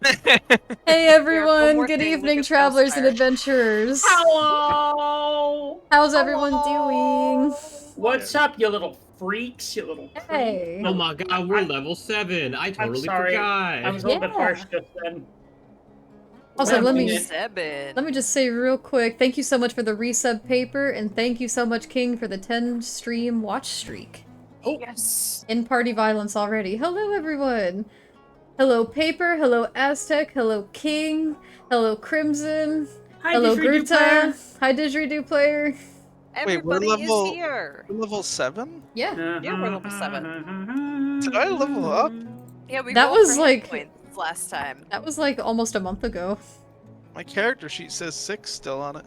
Hey everyone, good working, evening, Lucas travelers and Hellsfire. adventurers. Hello! How's everyone doing? What's up, you little freaks, you little Hey. creep? Oh my god, we're level 7. I I'm totally sorry. forgot. I was a little bit Yeah. harsh just then. Also, Well, let we me did- just say real quick, thank you so much for the resub paper, and thank you so much, King, for the 10 stream watch streak. Oh, yes. In party violence already. Hello everyone! Hello Paper, hello Aztec, hello King, hello Crimson, Hi, hello Didgeridoo player. Gruta, hi Didgeridoo player. Everybody level- is here. We're level 7? Yeah. Yeah, we're level 7. Did I level up? Yeah, we That rolled was for like- hit points last time. That was like almost a month ago. My character sheet says 6 still on it.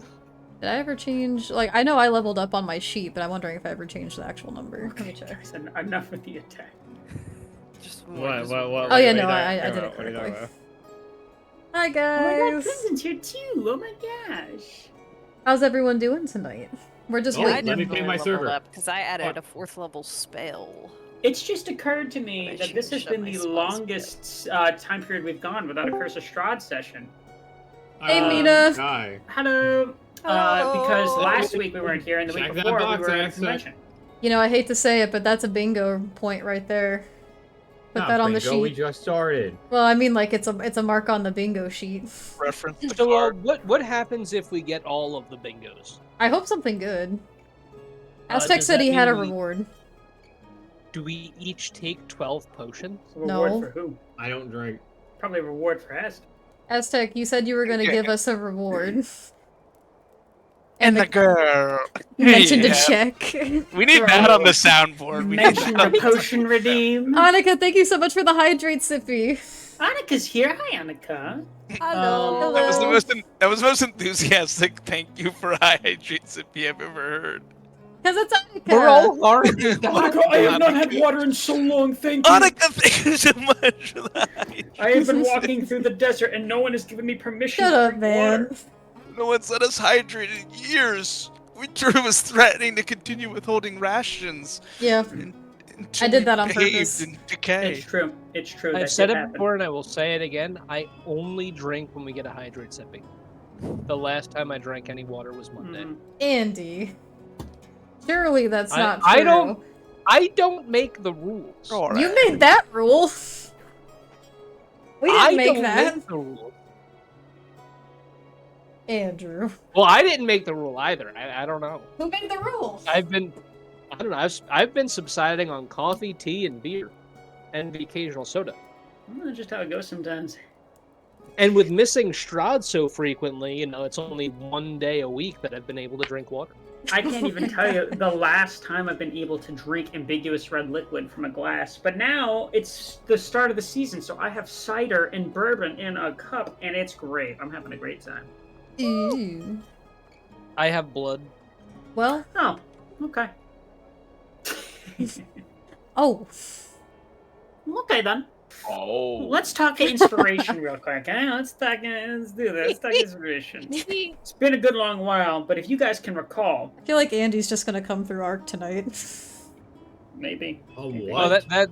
Did I ever change? Like, I know I leveled up on my sheet, but I'm wondering if I ever changed the actual number. Let me check. Guys, enough with the attack. Just What? Oh yeah, no, I did it correctly. Hi Oh my god, guys! Crimson's here too! Oh my gosh! How's everyone doing tonight? We're just Oh, I waiting. let me definitely ping my leveled server. up because I added a 4th level spell. It's just occurred to I me that should this has shut been my the spells longest time period we've gone without a Curse of Strahd session. Hey, Mina. Guy. Hello! Because Hello. last week we weren't here, and the week Check that before we box, were at a Alexa. convention. You know, I hate to say it, but that's a bingo point right there. Put that on the We sheet. just started. Well, I mean, like it's a mark on the bingo sheet. Reference the So, card. what happens if we get all of the bingos? I hope something good. Aztec Does said that he had a mean we- reward. Do we each take 12 potions? Reward No. for who? I don't drink. Probably a reward for Est. Aztec, you said you were gonna Yeah. give us a reward. And the girl. You mentioned Yeah. a check. We need that on the soundboard. We need Mention that. the potion redeem. Annika, thank you so much for the hydrate sippy. Annika's here. Hi, Annika. Hello. That was the Hello. most enthusiastic thank you for hydrate sippy I've ever heard. Because it's Annika. We're all hard. Annika, I have not had water in so long. Thank you. Annika, thank you so much for that. I have been walking through the desert, and no one has given me permission Shut to up, drink man. water. No one's let us hydrate in years. Winter was threatening to continue withholding rations. Yeah. Until I did we that on bathed purpose. in decay. It's true. It's true. I've that said did it happen. before and I will say it again. I only drink when we get a hydrate sipping. The last time I drank any water was Monday. Mm. Andy. Surely that's I- not I true. don't- I don't make the rules. All You right. made that rule. We didn't I make don't that. make the rule. Andrew. Well, I didn't make the rule either. I don't know. Who made the rule? I don't know. I've been subsiding on coffee, tea, and beer, and the occasional soda. Well, that's just how it goes sometimes. And with missing Strahd so frequently, you know, it's only one day a week that I've been able to drink water. I can't even tell you the last time I've been able to drink ambiguous red liquid from a glass. But now it's the start of the season, so I have cider and bourbon in a cup, and it's great. I'm having a great time. Ooh. I have blood. Well, Oh, okay. oh. Okay then. Oh. Let's talk inspiration real quick. Let's do this. Let's talk inspiration. It's been a good long while, but if you guys can recall, I feel like Andy's just gonna come through Arc tonight. maybe Oh, maybe. what? Oh,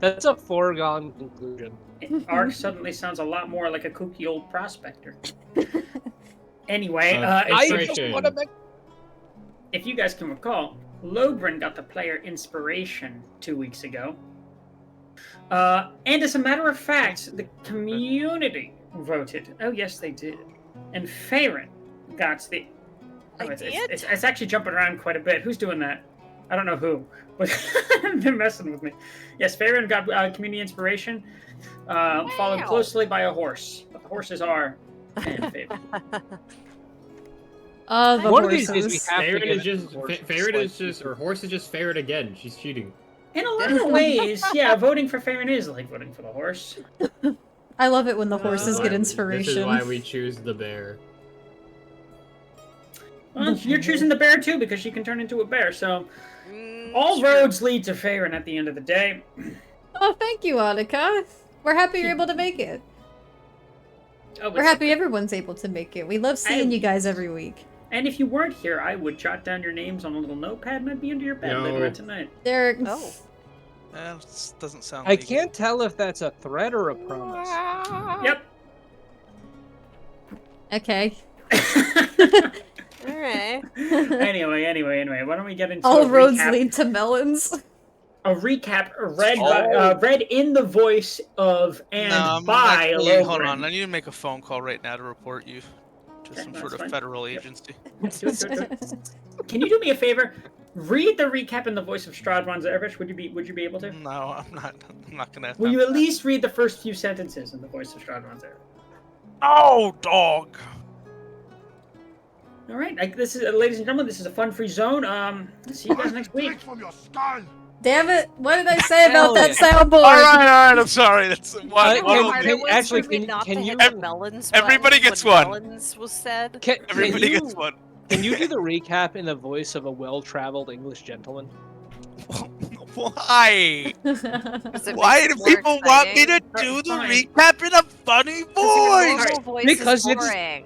that's a foregone conclusion. Ark suddenly sounds a lot more like a kooky old prospector. Anyway, I Inspiration. just want to make. if you guys can recall, Logrin got the player inspiration 2 weeks ago. And as a matter of fact, the community voted. Oh, yes, they did. And Farron got the... Oh, it's actually jumping around quite a bit. Who's doing that? I don't know who, but they're messing with me. Yes, Farron got community inspiration, followed closely by a horse. But the horses are fan favorite. The One of these days we horses. have to Ferret get is just, horses Ferret like is just, or horse is just ferret again. She's cheating. In a lot of ways, yeah, voting for Farron is like voting for the horse. I love it when the horses get This is inspiration. why we choose the bear. Well, you're choosing the bear too because she can turn into a bear. So Mm, all sure. roads lead to Farron at the end of the day. Oh, thank you, Annika. We're happy you're able to make it. Oh, We're happy everyone's able to make it. We love seeing you guys every week. And if you weren't here, I would jot down your names on a little notepad and I'd be under your bed No. later on tonight. Derek. Oh. This doesn't sound I legal. can't tell if that's a threat or a promise. Yep. Okay. Alright. Anyway, why don't we get into All a roads recap? lead to melons. A recap read in the voice of and No, I'm by actually, hold Logren. on. I need to make a phone call right now to report you to Okay, some that's sort of fine. federal Yep. agency. Do it. Can you do me a favor? Read the recap in the voice of Strahd von Zervich. Would you be able to? No, I'm not gonna. Will you at least read the first few sentences in the voice of Strahd von Zervich? Oh, dog. All right, this is, ladies and gentlemen, this is a fun-free zone. See you guys next week. Damn it! What did I say Hell about that yeah. soundboard? All right. I'm sorry. That's Can- actually, can you- hit the melons Everybody button gets when one. Melons was said. Everybody gets one. Can you do the recap in the voice of a well-traveled English gentleman? Why? Does it Why make do it more people want me to exciting? do the Fine. recap in a funny 'Cause your voice? normal voice Because is it's- boring.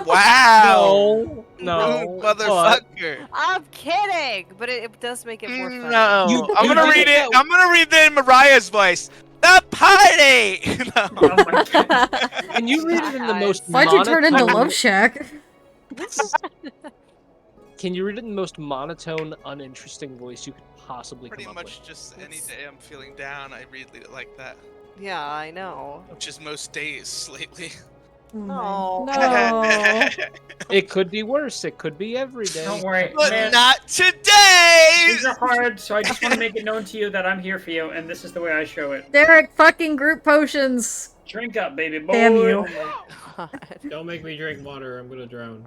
Wow. No, Rude but motherfucker. I'm kidding, but it does make it more fun. No, You- I'm you gonna did read it. that- I'm gonna read it in Mariah's voice. The party. No. Oh my god. can you read it in the most Why'd you turn into monotone- Love Shack? Can you read it in the most monotone, uninteresting voice you could possibly Pretty come up much just any It's- day I'm feeling down, I read it like that. Yeah, I know. Which is most days lately. Oh. No. with? It could be worse. It could be every day. Don't worry, But man. not today! These are hard, so I just want to make it known to you that I'm here for you, and this is the way I show it. Derek, fucking group potions. Drink up, baby boy. Damn you. God. Don't make me drink water. I'm gonna drown.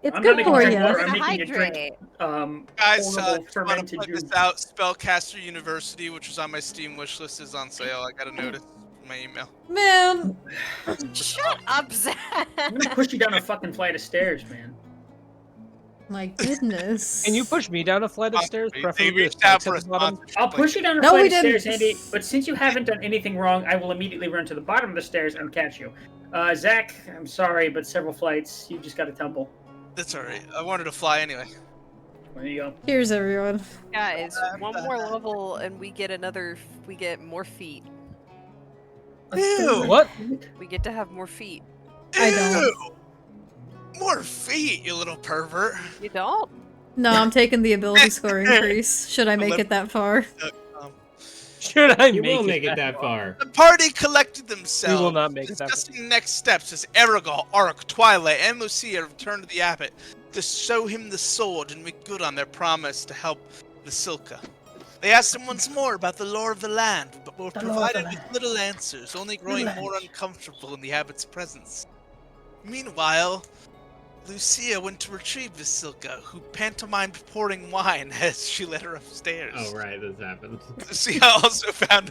It's I'm good not for making you. drink water. Gotta I'm making you drink hydrate. Guys, horrible just want to fermented put juice. this out. Spellcaster University, which was on my Steam wishlist, is on sale. I got a notice in my email. Man. Shut up, Zach. I'm gonna push you down a fucking flight of stairs, man. My goodness. Can you push me down a flight of stairs, They preferably with reached out spikes for at a the bottom? sponsorship. I'll push you down a No, flight we of didn't. stairs, Andy, but since you haven't done anything wrong, I will immediately run to the bottom of the stairs and catch you. Zach, I'm sorry, but several flights, you just gotta tumble. That's alright. I wanted to fly anyway. There you go. Cheers, everyone. Guys, one more level and we get more feet. Ew. What? We get to have more feet. I don't. Ew. More feet, you little pervert. You don't? No, I'm taking the ability score increase. Should I make it that far? Should I You will make it it that far. The party collected We themselves. will not make it that far. Discussing next steps as Aragorn, Auric, Twilight, and Lucia return to the abbot to show him the sword and make good on their promise to help the Silka. They asked him once more about the lore of the land, but were provided with little answers, only growing more uncomfortable in the abbot's presence. Meanwhile, Lucia went to retrieve the Silka, who pantomimed pouring wine as she led her upstairs. Oh right, this happened. Lucia also found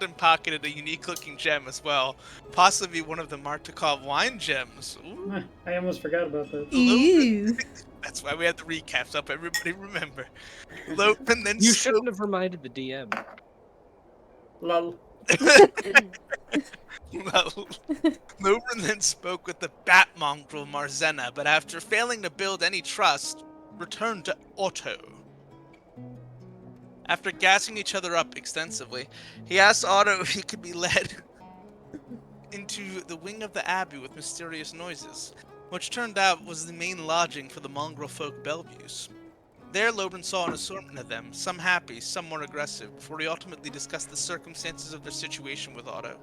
and pocketed a unique-looking gem as well, possibly one of the Martikov wine gems. Ooh. I almost forgot about that. Ew. That's why we had the recaps up. Everybody remember. Lopen then You shouldn't have reminded the DM. Lol. Lobren then spoke with the bat mongrel Marzena, but after failing to build any trust, returned to Otto. After gassing each other up extensively, he asked Otto if he could be led into the wing of the abbey with mysterious noises, which turned out was the main lodging for the mongrel folk Bellevues. There, Lobren saw an assortment of them, some happy, some more aggressive, before he ultimately discussed the circumstances of their situation with Otto.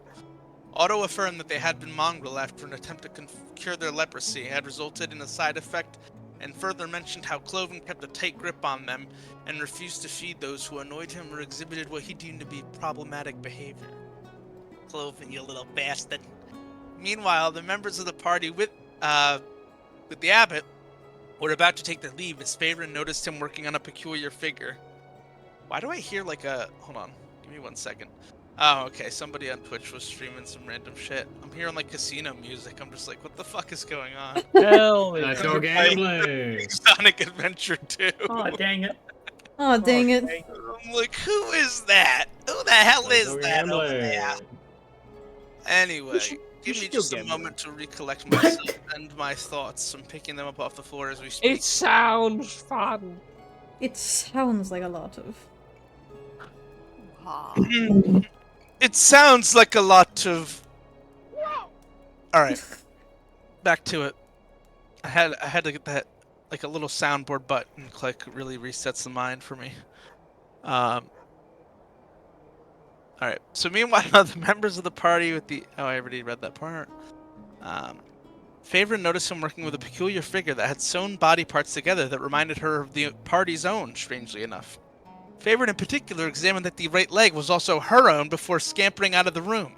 Otto affirmed that they had been mongrel after an attempt to cure their leprosy had resulted in a side effect, and further mentioned how Cloven kept a tight grip on them and refused to feed those who annoyed him or exhibited what he deemed to be problematic behavior. Cloven, you little bastard. Meanwhile, the members of the party with the abbot were about to take their leave as Favorite noticed him working on a peculiar figure. Why do I hear like a... Hold on. Give me 1 second. Oh, okay. Somebody on Twitch was streaming some random shit. I'm hearing like casino music. I'm just like, what the fuck is going on? Hell yeah. Let's go gambling. Sonic Adventure 2. Oh, dang it. Oh, dang it. Okay. I'm like, who is that? Who the hell Let's is go that over gambling. there? Anyway, give me should just go a gambling. moment to recollect myself and my thoughts. I'm picking them up off the floor as we speak. It sounds fun. It sounds like a lot of. Ah. It sounds like a lot of All right, back to it. I had to get that like a little soundboard button click. Really resets the mind for me. All right. So meanwhile, the members of the party with the I already read that part. Favor noticed him working with a peculiar figure that had sewn body parts together that reminded her of the party's own. Strangely enough, Favor in particular examined that the right leg was also her own before scampering out of the room.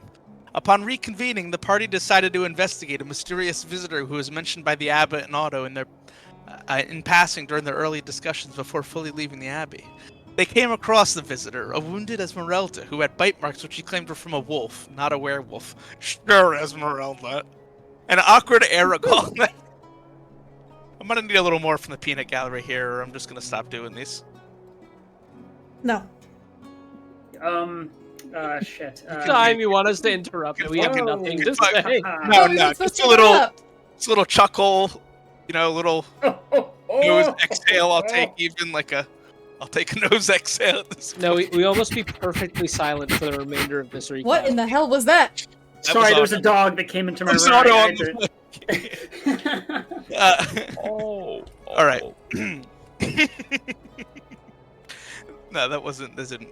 Upon reconvening, the party decided to investigate a mysterious visitor who was mentioned by the abbot and Otto in passing during their early discussions before fully leaving the abbey. They came across the visitor, a wounded Esmeralda, who had bite marks which she claimed were from a wolf, not a werewolf. Sure, Esmeralda. An awkward Aragorn. I'm gonna need a little more from the peanut gallery here, or I'm just gonna stop doing these. No. Shit. Time you want us to interrupt, and we have Whoa. nothing to Fuck. say. No, we no, weren't supposed just to a little, interrupt. just a little chuckle, little nose exhale. I'll take I'll take a nose exhale at this. No, we almost be perfectly silent for the remainder of this recap. What in the hell was that? Sorry, was there was a Otto. dog that came into my It was room. Otto I on had the to- All right. No, that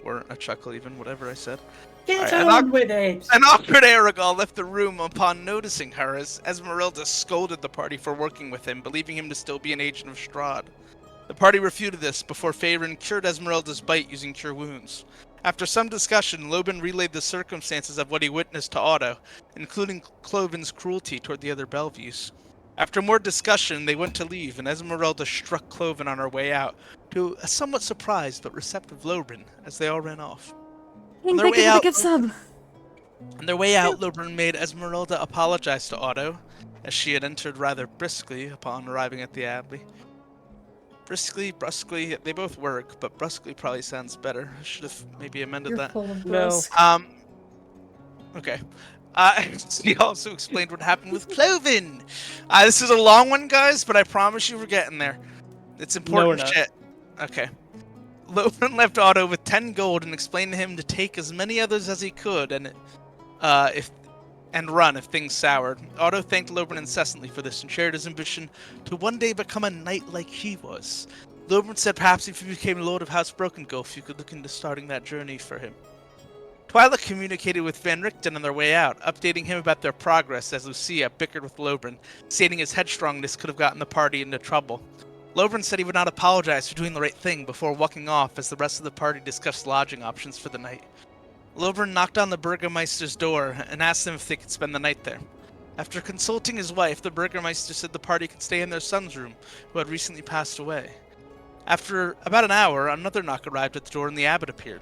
weren't a chuckle even. Whatever I said. Get Alright, on with it! An awkward Aragorn left the room upon noticing her as Esmeralda scolded the party for working with him, believing him to still be an agent of Strahd. The party refuted this before Faerun cured Esmeralda's bite using cure wounds. After some discussion, Loben relayed the circumstances of what he witnessed to Otto, including Cloven's cruelty toward the other Bellevues. After more discussion, they went to leave, and Esmeralda struck Cloven on her way out, to a somewhat surprised but receptive Loben, as they all ran off. Thank their you way for the out- gift sub. On their way out, Loben made Esmeralda apologize to Otto, as she had entered rather briskly upon arriving at the abbey. Briskly, brusquely, they both work, but brusquely probably sounds better. I should have maybe amended You're that. full of No. brusque. Okay. He also explained what happened with Cloven. This is a long one, guys, but I promise you we're getting there. It's important we're not. shit. Okay. Loben left Otto with 10 gold and explained to him to take as many others as he could and run if things soured. Otto thanked Loben incessantly for this and shared his ambition to one day become a knight like he was. Loben said perhaps if he became Lord of House Brokengulf, you could look into starting that journey for him. Twyla communicated with Van Richten on their way out, updating him about their progress as Lucia bickered with Loben, stating his headstrongness could have gotten the party into trouble. Loben said he would not apologize for doing the right thing before walking off as the rest of the party discussed lodging options for the night. Loben knocked on the Burgermeister's door and asked them if they could spend the night there. After consulting his wife, the Burgermeister said the party could stay in their son's room, who had recently passed away. After about an hour, another knock arrived at the door and the abbot appeared.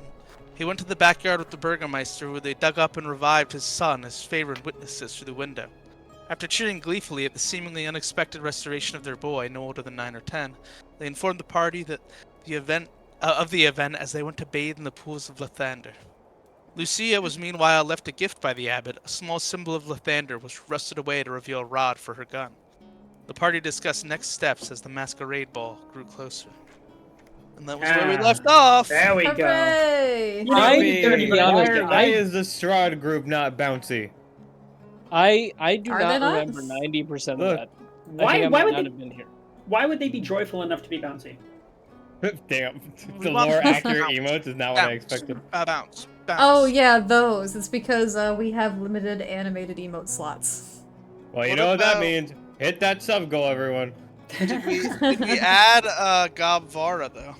He went to the backyard with the Burgermeister, where they dug up and revived his son as favored witnesses through the window. After cheering gleefully at the seemingly unexpected restoration of their boy, no older than 9 or 10, they informed the party that of the event as they went to bathe in the pools of Lathander. Lucia was meanwhile left a gift by the abbot, a small symbol of Lathander which rusted away to reveal a rod for her gun. The party discussed next steps as the masquerade ball grew closer. And that was where we left off! There we go. Hooray! You know, I- we to don't be even honest, understand. Why is the Strahd group not bouncy? I do Are they not not? remember 90% of Look. that. Why- I think I why might would not they- have been here. Why would they be joyful enough to be bouncy? Damn, We the want- more accurate emotes is not what I Bounce. expected. Bounce. Oh yeah, those. It's because we have limited animated emote slots. Well, you What know what that about- means. Hit that sub goal, everyone. Did we add Gobvara, though?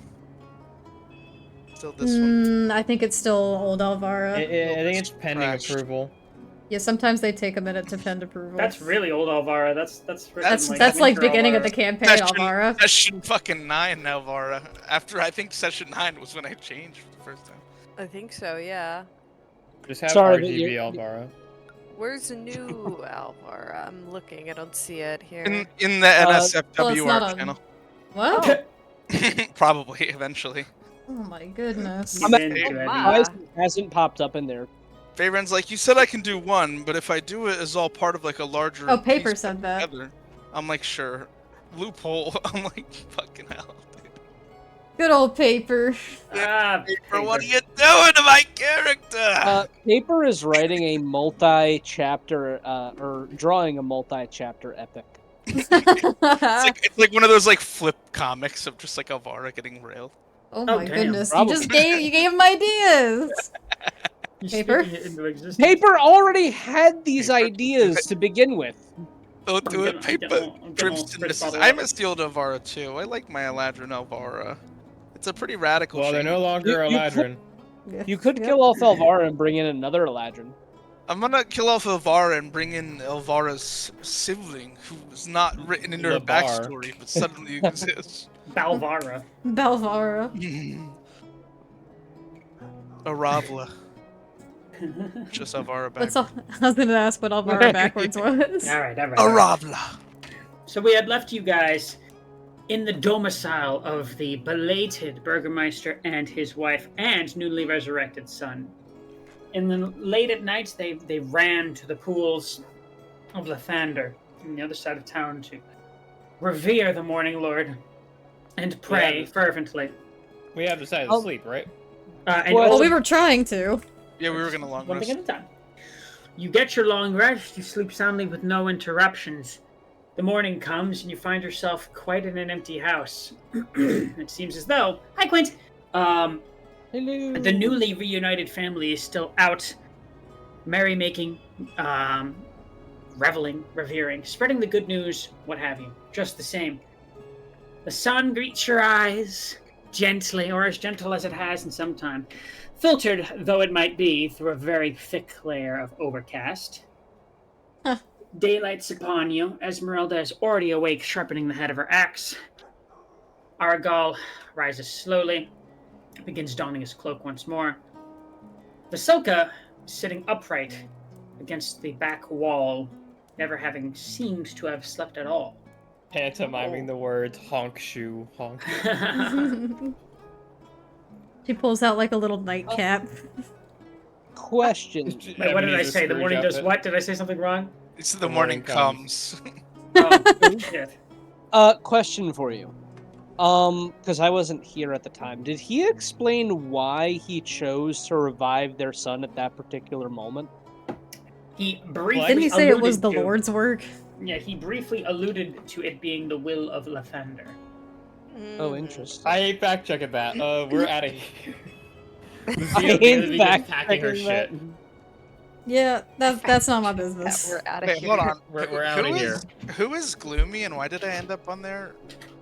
Still this one? I think it's still old Alvara. I think it's pending Crashed. approval. Yeah, sometimes they take a minute to pend approval. That's really old Alvara. That's written That's like winter beginning of the Alvara. campaign, Session- Alvara. Session fucking 9, Elvara. After, I think session 9 was when I changed for the first time. I think so, yeah. Just have Sorry, but RGB you- Alvara. Where's the new Alvara? I'm looking. I don't see it here. In the well, NSFW it's not on- channel. What? Probably, eventually. Oh my goodness. He's I'm- into oh, it. my. Why is- hasn't popped up in there? Faerun's like, you said I can do one, but if I do it as all part of like a larger Oh, Paper piece said that. together, I'm like, sure. Loophole. I'm like, fucking hell, dude. Good old Paper. Ah, Paper, what are you doing to my character? Paper is writing a multi-chapter, or drawing a multi-chapter epic. It's like one of those like flip comics of just like Elvira getting railed. Oh my damn. goodness! Probably. You gave him ideas. You're Paper? speaking it into existence. Paper already had these Paper. ideas to begin with. Don't do it, I'm paper. getting all Crimson spritz misses. bottle I up. miss the old Elvira too. I like my Eladrin Elvira. It's a pretty radical Well, they're change. no longer You Eladrin. You could Yep. kill off Elvira and bring in another Eladrin. I'm gonna kill off Elvira and bring in Elvira's sibling, who's not written into her Labar. backstory, but suddenly exists. Balvara. Belvara. Aravla. Just Elvira back. What's all, I was gonna ask what Alvara backwards was. Alright. Aravla. So we had left you guys in the domicile of the belated Burgermeister and his wife and newly resurrected son. And then late at night, they ran to the pools of Lathander on the other side of town to revere the Morning Lord and pray fervently. We have decided to sleep, right? And Well, Well, also- we were trying to. Yeah, we were gonna long one rest. thing at a time. You get your long rest, you sleep soundly with no interruptions. The morning comes and you find yourself quite in an empty house. It seems as though... Hi, Quint! Hello. The newly reunited family is still out, merrymaking, reveling, revering, spreading the good news, what have you. Just the same. The sun greets your eyes, gently, or as gentle as it has in some time, filtered though it might be through a very thick layer of overcast. Huh. Daylight's upon you. Esmeralda is already awake, sharpening the head of her axe. Argal rises slowly, begins donning his cloak once more. Vasilka, sitting upright against the back wall, never having seemed to have slept at all. Pantomiming the words honk shoe, honk. She pulls out like a little nightcap. Question. Wait, what did I say? The morning does Scrooge what? Did I say something wrong? It's the morning comes. Oh, shit. Question for you. Because I wasn't here at the time. Did he explain why he chose to revive their son at that particular moment? He briefly Didn't he say it was alluded the to- Lord's work? Yeah, he briefly alluded to it being the will of Lathander. Oh, interesting. I ain't fact checking that. We're out of here. I ain't packing her fact-checking shit. that. Yeah, that's not my business. We're out of Wait, here. hold on. We're out of here. Who is Gloomy and why did I end up on their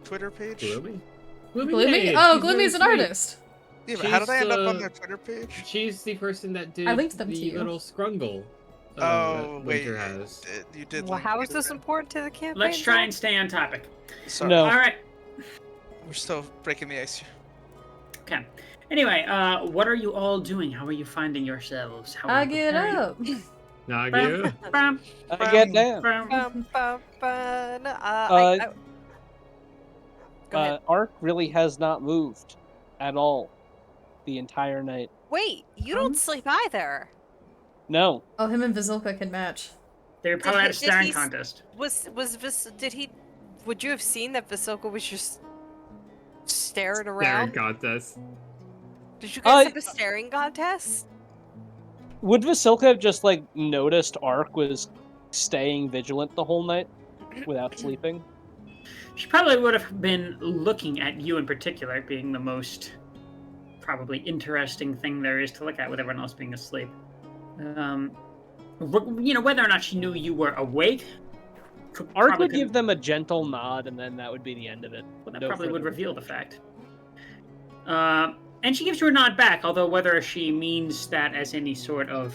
Twitter page? Gloomy? Gloomy? Oh, Gloomy's an artist. Yeah, but how did I end up on She's, their Twitter page? She's the person that did I linked them to the you. little scrungle. Oh, that wait. Winter has. You did. Well, link how me is to this that. important to the campaign? Let's try and stay on topic. Sorry. No. All right. We're still breaking the ice here. Okay. Anyway, what are you all doing? How are you finding yourselves? How are I you get preparing? up. Nagu? Bam, I get down. bam. Go ahead. Ark really has not moved at all the entire night. Wait, you don't sleep either. No. Oh, him and Vizilka can match. They were probably at a did staring he- contest. Did he? Would you have seen that Vasilka was just staring Staring around? contest. Did you guys Uh, have a staring contest? Would Vasilka have just, like, noticed Ark was staying vigilant the whole night without sleeping? She probably would have been looking at you in particular, being the most probably interesting thing there is to look at with everyone else being asleep. Whether or not she knew you were awake, Ark probably would give couldn't- them a gentle nod, and then that would be the end of it. well, that No probably would further reveal the reveal. fact. And she gives you a nod back, although whether she means that as any sort of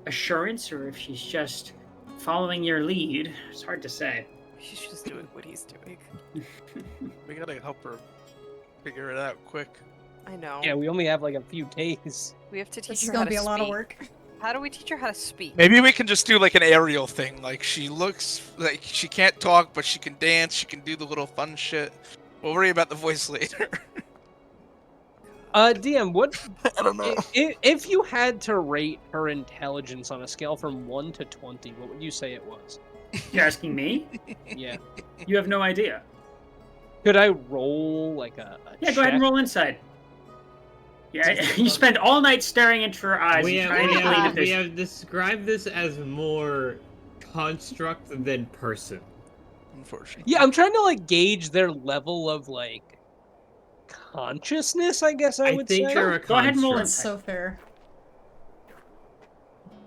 assurance or if she's just following your lead, it's hard to say. She's just doing what he's doing. We gotta help her figure it out quick. I know. Yeah, we only have, like, a few days. We have to teach This is her how gonna to be a lot of speak. work. How do we teach her how to speak? Maybe we can just do like an aerial thing. Like she looks like she can't talk, but she can dance. She can do the little fun shit. We'll worry about the voice later. DM, what I don't know. if you had to rate her intelligence on a scale from 1 to 20, what would you say it was? You're asking me? Yeah. You have no idea. Could I roll like a Yeah, go ahead and check? roll insight. Yeah, you spend all night staring into her eyes We and have, trying to glean if we there's... have described this as more construct than person. Unfortunately. Yeah, I'm trying to like gauge their level of like consciousness, I guess I would think say. they're a Go ahead and roll That's insight. so fair.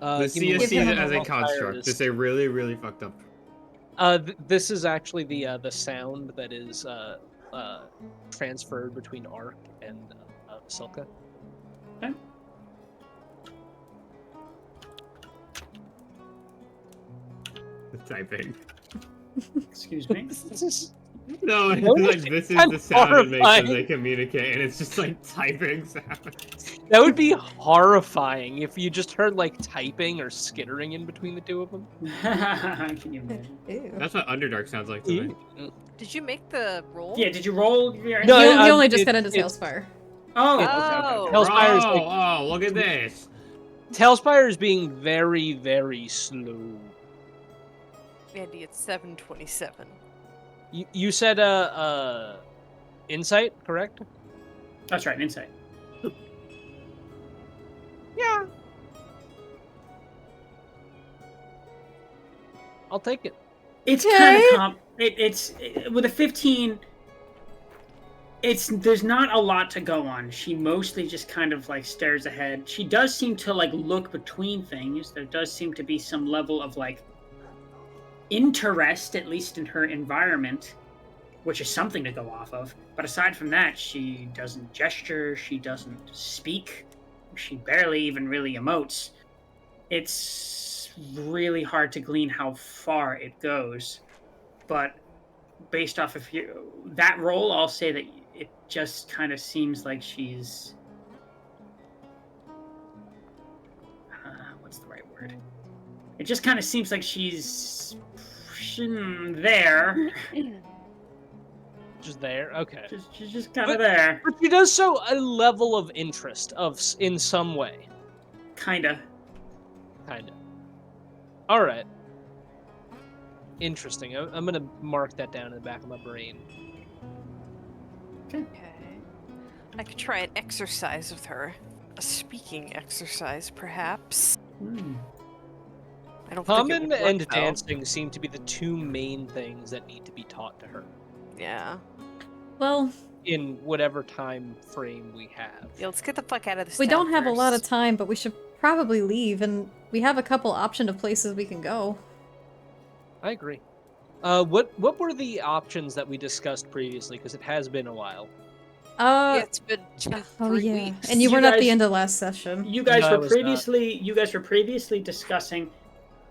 The Give me one CS Give him sees a it as a moment. construct. Just a really, really fucked up. This is actually the sound that is transferred between Ark and Silka. Okay. The typing. Excuse me. No, it's That would like be this is kind the of sound it makes as horrifying. they communicate, and it's just like typing sounds. That would be horrifying if you just heard like typing or skittering in between the two of them. Can you imagine? Ew. That's what Underdark sounds like to me. Did you make the roll? Yeah, did you roll your... No, He only just it- got into it's- Tailspire. Oh, it- okay. Hellspire is Oh, like oh, look at this. Tailspire is being very, very slow. Andy, it's 7:27. You said insight, correct? That's right, insight. Yeah. I'll take it. It's Okay. kind of with a 15. There's not a lot to go on. She mostly just kind of like stares ahead. She does seem to like look between things. There does seem to be some level of like interest, at least in her environment, which is something to go off of. But aside from that, she doesn't gesture. She doesn't speak. She barely even really emotes. It's really hard to glean how far it goes, but based off of that roll, I'll say that it just kind of seems like she's what's the right word? It just kind of seems like she's there. Just there, okay. She's just kind of there. But she does so a level of interest in some way, Kinda. kind of. All right. Interesting. I'm gonna mark that down in the back of my brain. Okay. I could try an exercise with her. A speaking exercise, perhaps. I don't think it Humming would work, and though. dancing seem to be the two main things that need to be taught to her Yeah. Well, in whatever time frame we have. Yeah, let's get the fuck out of this we town don't have a lot of first. time, but we should probably leave, and we have a couple option of places we can go. I agree. What were the options that we discussed previously? Because it has been a while. Yeah, it's been Oh 3 yeah, weeks. and you You weren't at the guys- end of last session. You guys No, I were was not. previously discussing.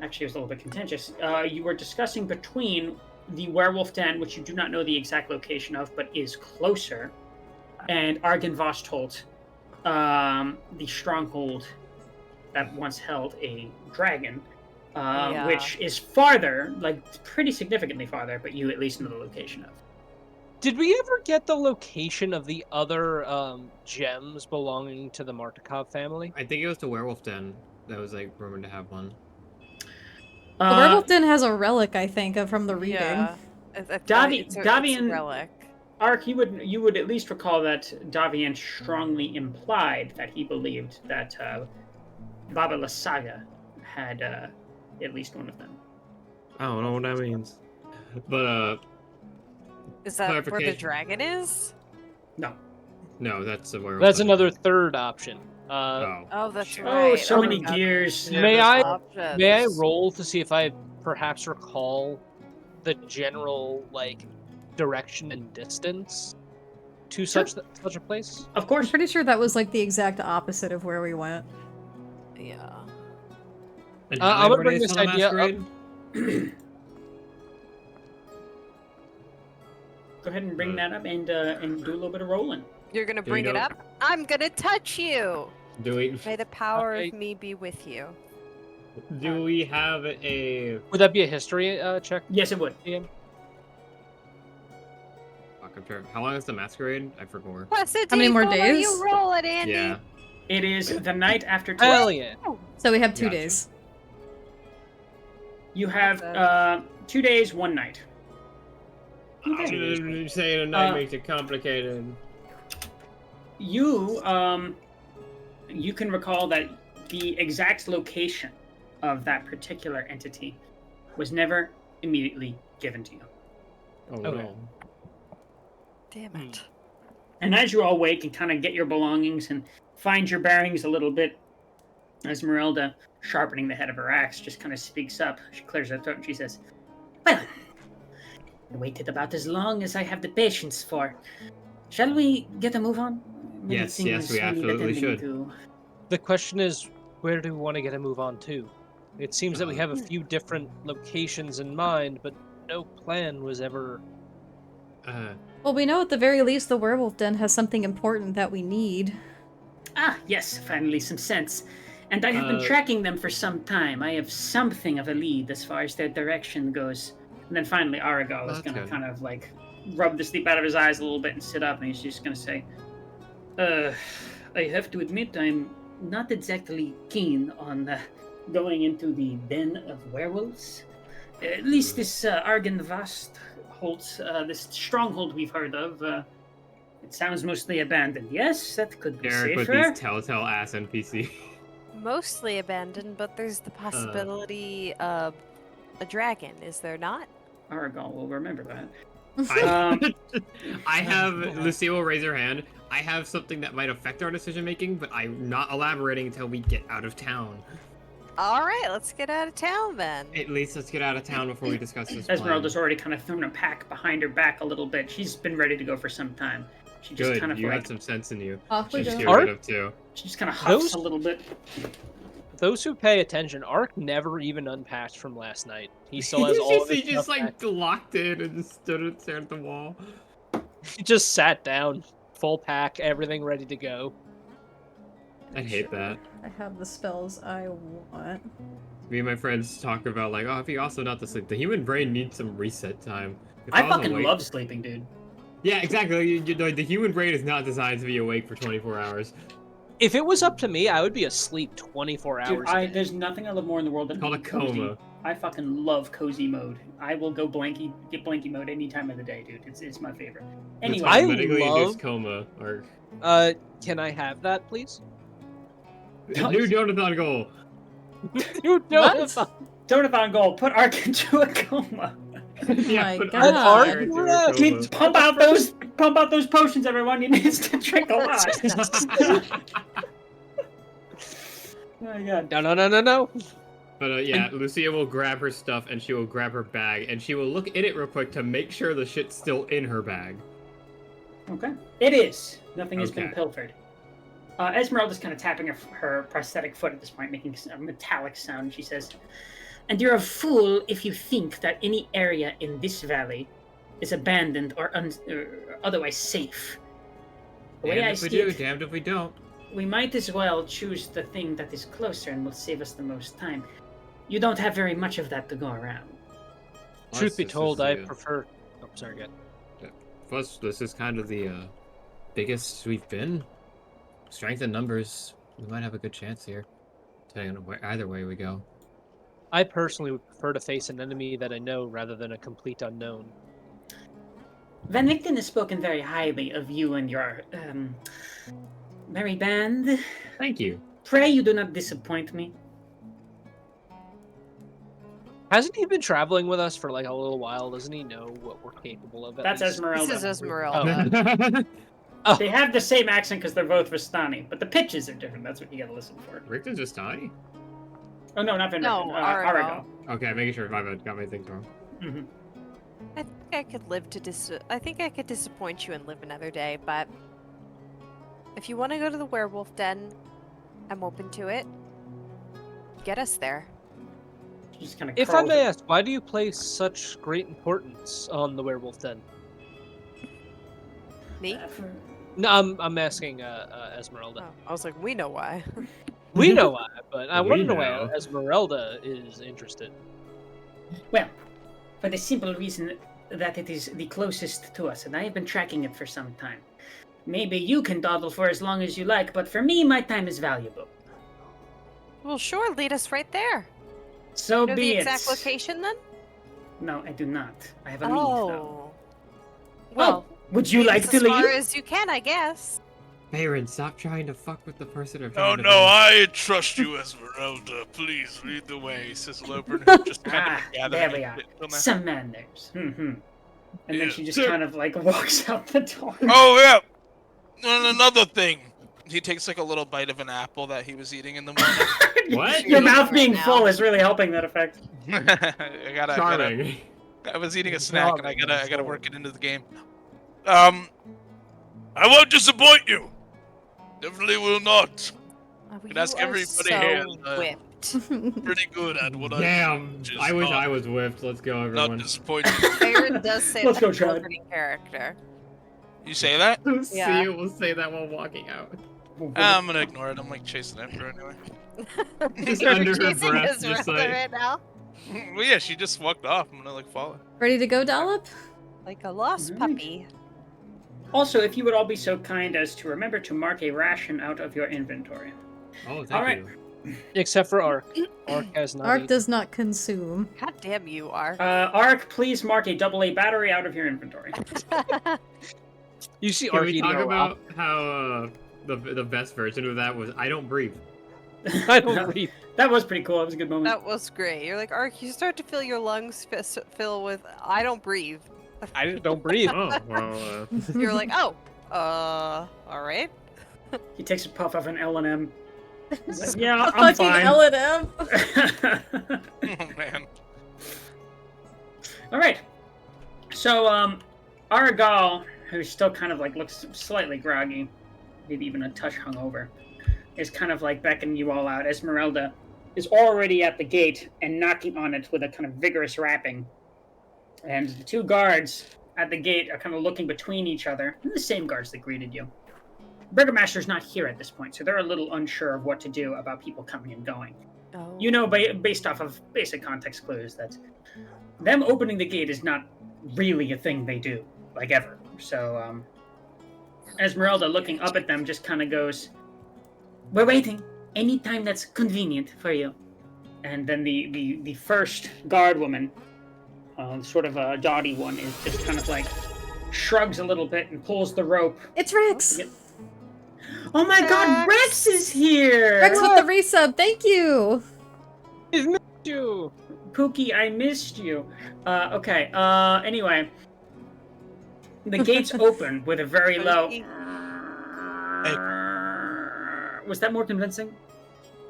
Actually, it was a little bit contentious. You were discussing between the werewolf den, which you do not know the exact location of, but is closer, and Argynvostholt, the stronghold that once held a dragon, Yeah. which is farther, like pretty significantly farther, but you at least know the location of. Did we ever get the location of the other gems belonging to the Martikov family? I think it was the werewolf den that was like rumored to have one. The werewolf den has a relic, I think, from the reading. Yeah. It's a Davian- relic. Ark, you would at least recall that Davian strongly implied that he believed that Baba Lasaga had at least one of them. I don't know what that means. But Is that where the clarification. dragon is? no, that's the werewolf. That's den. another third option. Oh, that's shit. right. Oh, so many God. gears. Yeah, May those I- options. May I roll to see if I perhaps recall the general like direction and distance to such a place? Of I'm course. pretty sure that was like the exact opposite of where we went. Yeah. And I'm how gonna many bring days this till the idea up. masquerade? Go ahead and bring that up and do a little bit of rolling. You're gonna Do we bring it know- up? I'm gonna touch you! Do we May the power Okay. of me be with you. have a Would that be a history check? Yes, it would. Ian? fuck, I'm sure. How long is the masquerade? I forgot. What's it? How many more days? You roll it, Andy. Yeah. It is the night after Hell today. yeah. So we have 2 Gotcha. days. You have Okay. 2 days, 1 night. Saying a night Uh, makes it complicated. you you can recall that the exact location of that particular entity was never immediately given to you. Oh Okay. no. Damn it. And as you all wake and kind of get your belongings and find your bearings a little bit, Esmeralda, sharpening the head of her axe, just kind of speaks up. She clears her throat and she says, "Well, I waited about as long as I have the patience for. Shall we get a move on? Many Yes, things we need absolutely attending should. to." The question is, where do we want to get a move on to? It seems that we have a Hmm. few different locations in mind, but no plan was ever... Well, we know at the very least the werewolf den has something important that we need. Ah, yes, finally some sense. And I have been tracking them for some time. I have something of a lead as far as their direction goes. And then finally, Aragal is That's going to good. kind of like rub the sleep out of his eyes a little bit and sit up, and he's just going to say, I have to admit I'm not exactly keen on going into the den of werewolves. At least this Argenvast holds, this stronghold we've heard of, it sounds mostly abandoned. Yes, that could be Eric with safer. these telltale ass NPC. Mostly abandoned, but there's the possibility of a dragon, is there not? Aragal will remember that. I have Lucille will raise her hand. I have something that might affect our decision making, but I'm not elaborating until we get out of town. All right, let's get out of town then. At least let's get out of town before we discuss this plan. Esmeralda's already kind of thrown a pack behind her back a little bit. She's been ready to go for some time. She just Good, kind of you like had some sense in you. Off we She's go. get Art? rid of too. she just kind of huffs Those- a little bit. Those who pay attention, Ark never even unpacked from last night. He still has all of his He just stuff like back. locked in and just stood and stared at the wall. He just sat down, full pack, everything ready to go. I hate that. I have the spells I want. Me and my friends talk about like, oh, if you also not to sleep, the human brain needs some reset time. If I was fucking awake- love sleeping, dude. Yeah, exactly. The human brain is not designed to be awake for 24 hours. If it was up to me, I would be asleep 24 hours Dude, a day. there's nothing I love more in the world than It's called a cozy. coma. I fucking love cozy mode. I will go get blanky mode any time of the day, dude. It's my favorite. Anyway, I medically love- induced coma. Or Can I have that, please? new Donathon goal. You don't. Donathon goal, put Ark into a coma. My put God. Ark into a Ark, coma. Pump out those potions, everyone. You need to drink a lot. Oh my god. No. But yeah, Lucia will grab her stuff and she will grab her bag and she will look in it real quick to make sure the shit's still in her bag. Okay. It is. Nothing has been Okay. pilfered. Esmeralda's kind of tapping her prosthetic foot at this point, making a metallic sound. She says, "And you're a fool if you think that any area in this valley is abandoned or otherwise safe. The way Damned I if we see do, it, damned if we don't. we might as well choose the thing that is closer and will save us the most time. You don't have very much of that to go around." Truth be Plus, this told, is I the, prefer... Oh, sorry, good. Plus, this is kind of the biggest we've been. Strength in numbers, we might have a good chance here. Depending on either way we go. I personally would prefer to face an enemy that I know rather than a complete unknown. Van Nichten has spoken very highly of you and your merry band. Thank you. Pray you do not disappoint me. Hasn't he been traveling with us for like a little while? Doesn't he know what we're capable of? At That's least? Esmeralda. This is Esmeralda. Oh. They have the same accent because they're both Vistani, but the pitches are different. That's what you gotta listen for. Rickton's just tiny? Oh no, not Van No, Nichten. Aragal. Okay, making sure if I got my things wrong. Mhm. I think I could live to I think I could disappoint you and live another day, but if you want to go to the werewolf den, I'm open to it. Get us there. She just kind of. If I may ask, why do you place such great importance on the werewolf den? Me? No, I'm asking Esmeralda. Oh, I was like, we know why. We know why, but I We want to know know. why Esmeralda is interested. Well, for the simple reason that it is the closest to us, and I have been tracking it for some time. Maybe you can dawdle for as long as you like, but for me, my time is valuable. Well, sure, lead us right there. So Know be the it. exact location then? No, I do not. I have a lead, though. Oh. Well, Would you lead like us to as far leave? as you can, I guess. Baron, stop trying to fuck with the person or No, trying to no, I trust you, Esmeralda. Please lead the way, says Lobern, who just kind of gathered there his we are. shit till now. Some manners. And then Yeah. she just kind of like walks out the door. Oh yeah, and another thing. He takes like a little bite of an apple that he was eating in the morning. What? Your mouth Right being now. full is really helping that effect. Charming. I was eating a snack and I gotta work it into the game. I won't disappoint you. Definitely will not. You can ask are everybody so here, whipped. Pretty good at what Damn, which is I wish not- I was whipped. Let's go, Not everyone. disappointed. Baron does say Let's that go, he's Chad. a pretty character. You say that? See Yeah. you will say that while walking out. I'm gonna ignore it. I'm like chasing after her anyway. Just You're under her chasing breath, just Esmeralda like- right now? Well, yeah, she just walked off. I'm gonna like follow. Ready to go, Dollop? Like a lost Alright. puppy. Also, if you would all be so kind as to remember to mark a ration out of your inventory. Oh, thank All right. you. Except for Ark. Ark has not. Ark eaten. does not consume. God damn you, Ark. Ark, please mark a AA battery out of your inventory. You see Can Ark we eating talk a rock. about how the best version of that was I don't breathe? I don't breathe. That was pretty cool. That was a good moment. That was great. You're like, Ark, you start to feel your lungs fill with, I don't breathe. I just don't breathe. Oh, well, You're like, oh, alright. He takes a puff of an L&M. He's like, yeah, A I'm fucking fine. L&M. Oh man. All right. So, Aragal, who still kind of like looks slightly groggy, maybe even a touch hungover, is kind of like beckoning you all out. Esmeralda is already at the gate and knocking on it with a kind of vigorous rapping. And the two guards at the gate are kind of looking between each other, the same guards that greeted you. Burgomaster's not here at this point, so they're a little unsure of what to do about people coming and going. Oh. You know, based off of basic context clues, that them opening the gate is not really a thing they do, like ever. So, Esmeralda, looking up at them, just kind of goes, "We're waiting. Anytime that's convenient for you." And then the first guard woman, sort of a dotty one, is just kind of like shrugs a little bit and pulls the rope. It's Rex. Oh my God, Rex is here! Rex with the resub. Thank you. He's missed you. Pookie, I missed you. Okay. Anyway, the gates open with a very low. Was that more convincing?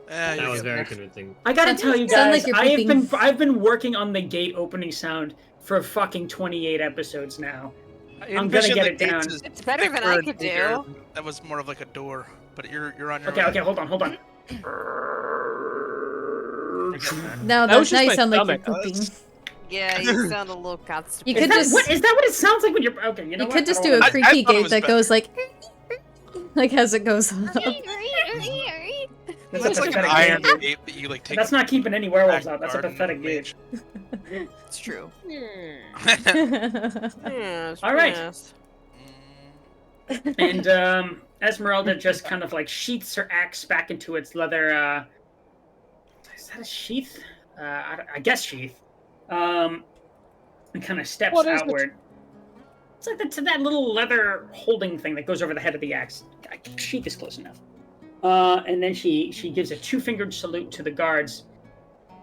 Yeah, that was you're very convincing. I gotta That tell you sound guys, like you're I've been working on the gate opening sound for fucking 28 episodes now. I'm gonna get it down. It's better than I could do. That was more of like a door, but you're on your Okay, own. okay, hold on. No, That was now just you my sound like stomach. you're pooping. Yeah, you sound a little You constipated. could just Is that what it sounds like when you're okay? You know you what? could just I do don't a wanna- I creaky thought it gate was that better. goes like as it goes up. That's That's a like an pathetic iron gate. gate that you like take. That's not keeping any werewolves back out. That's a garden pathetic mage. gate. It's true. That's Yes, All right. yes. And Esmeralda just kind of like sheaths her axe back into its leather. Is that a sheath? I guess sheath. And kind of steps What is it? outward. It's like that little leather holding thing that goes over the head of the axe. Sheath is close enough. And then she gives a two-fingered salute to the guards.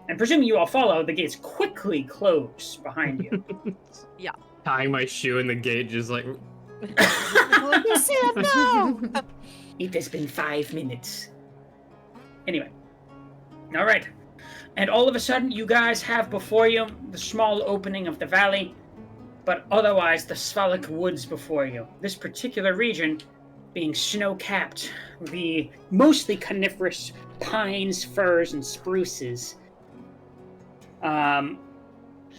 And presuming you all follow, the gates quickly close behind you. Tying my shoe in the gate, just like Let me see it now. It has been 5 minutes. Anyway. All right. And all of a sudden, you guys have before you the small opening of the valley, but otherwise the Svalak woods before you. This particular region being snow-capped, the mostly coniferous pines, firs, and spruces.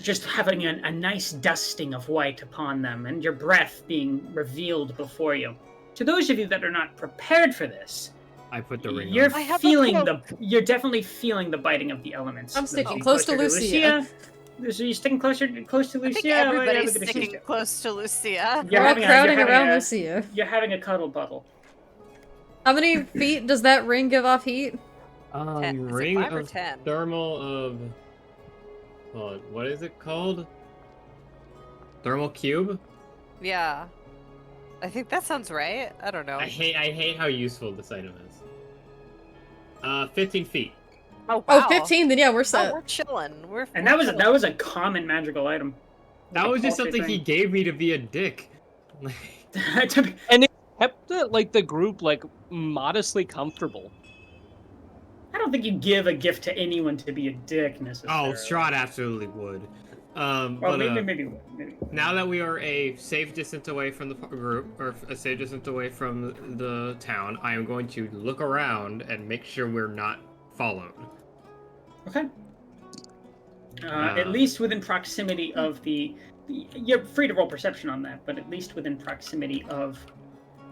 Just having a nice dusting of white upon them, and your breath being revealed before you. To those of you that are not prepared for this, I put the ring you're on. I have a feeling cloak. you're definitely feeling the biting of the elements. I'm You're sticking close to Lucia. So you're sticking close to I Lucia? think What are you everybody's having a sticking sister? close to Lucia. You're We're all having a- crowding you're having around a- Lucia. You're having a cuddle buddle. How many feet does that ring give off heat? 10. Is it Ring 5 or of 10? thermal of. Hold on, what is it called? Thermal cube? Yeah. I think that sounds right. I don't know. I hate how useful this item is. 15 feet. Oh, wow. Oh, 15, then yeah, we're Oh, set. we're chilling. And that was a common magical item. That Like a was just paltry something he thing. gave me to be a dick. And it kept the group like modestly comfortable. I don't think you give a gift to anyone to be a dick Oh, necessarily. Strahd absolutely would. Well, But maybe. now that we are a safe distance away from the group, or a safe distance away from the town, I am going to look around and make sure we're not followed. Okay. At least within proximity of the... You're free to roll perception on that, but at least within proximity of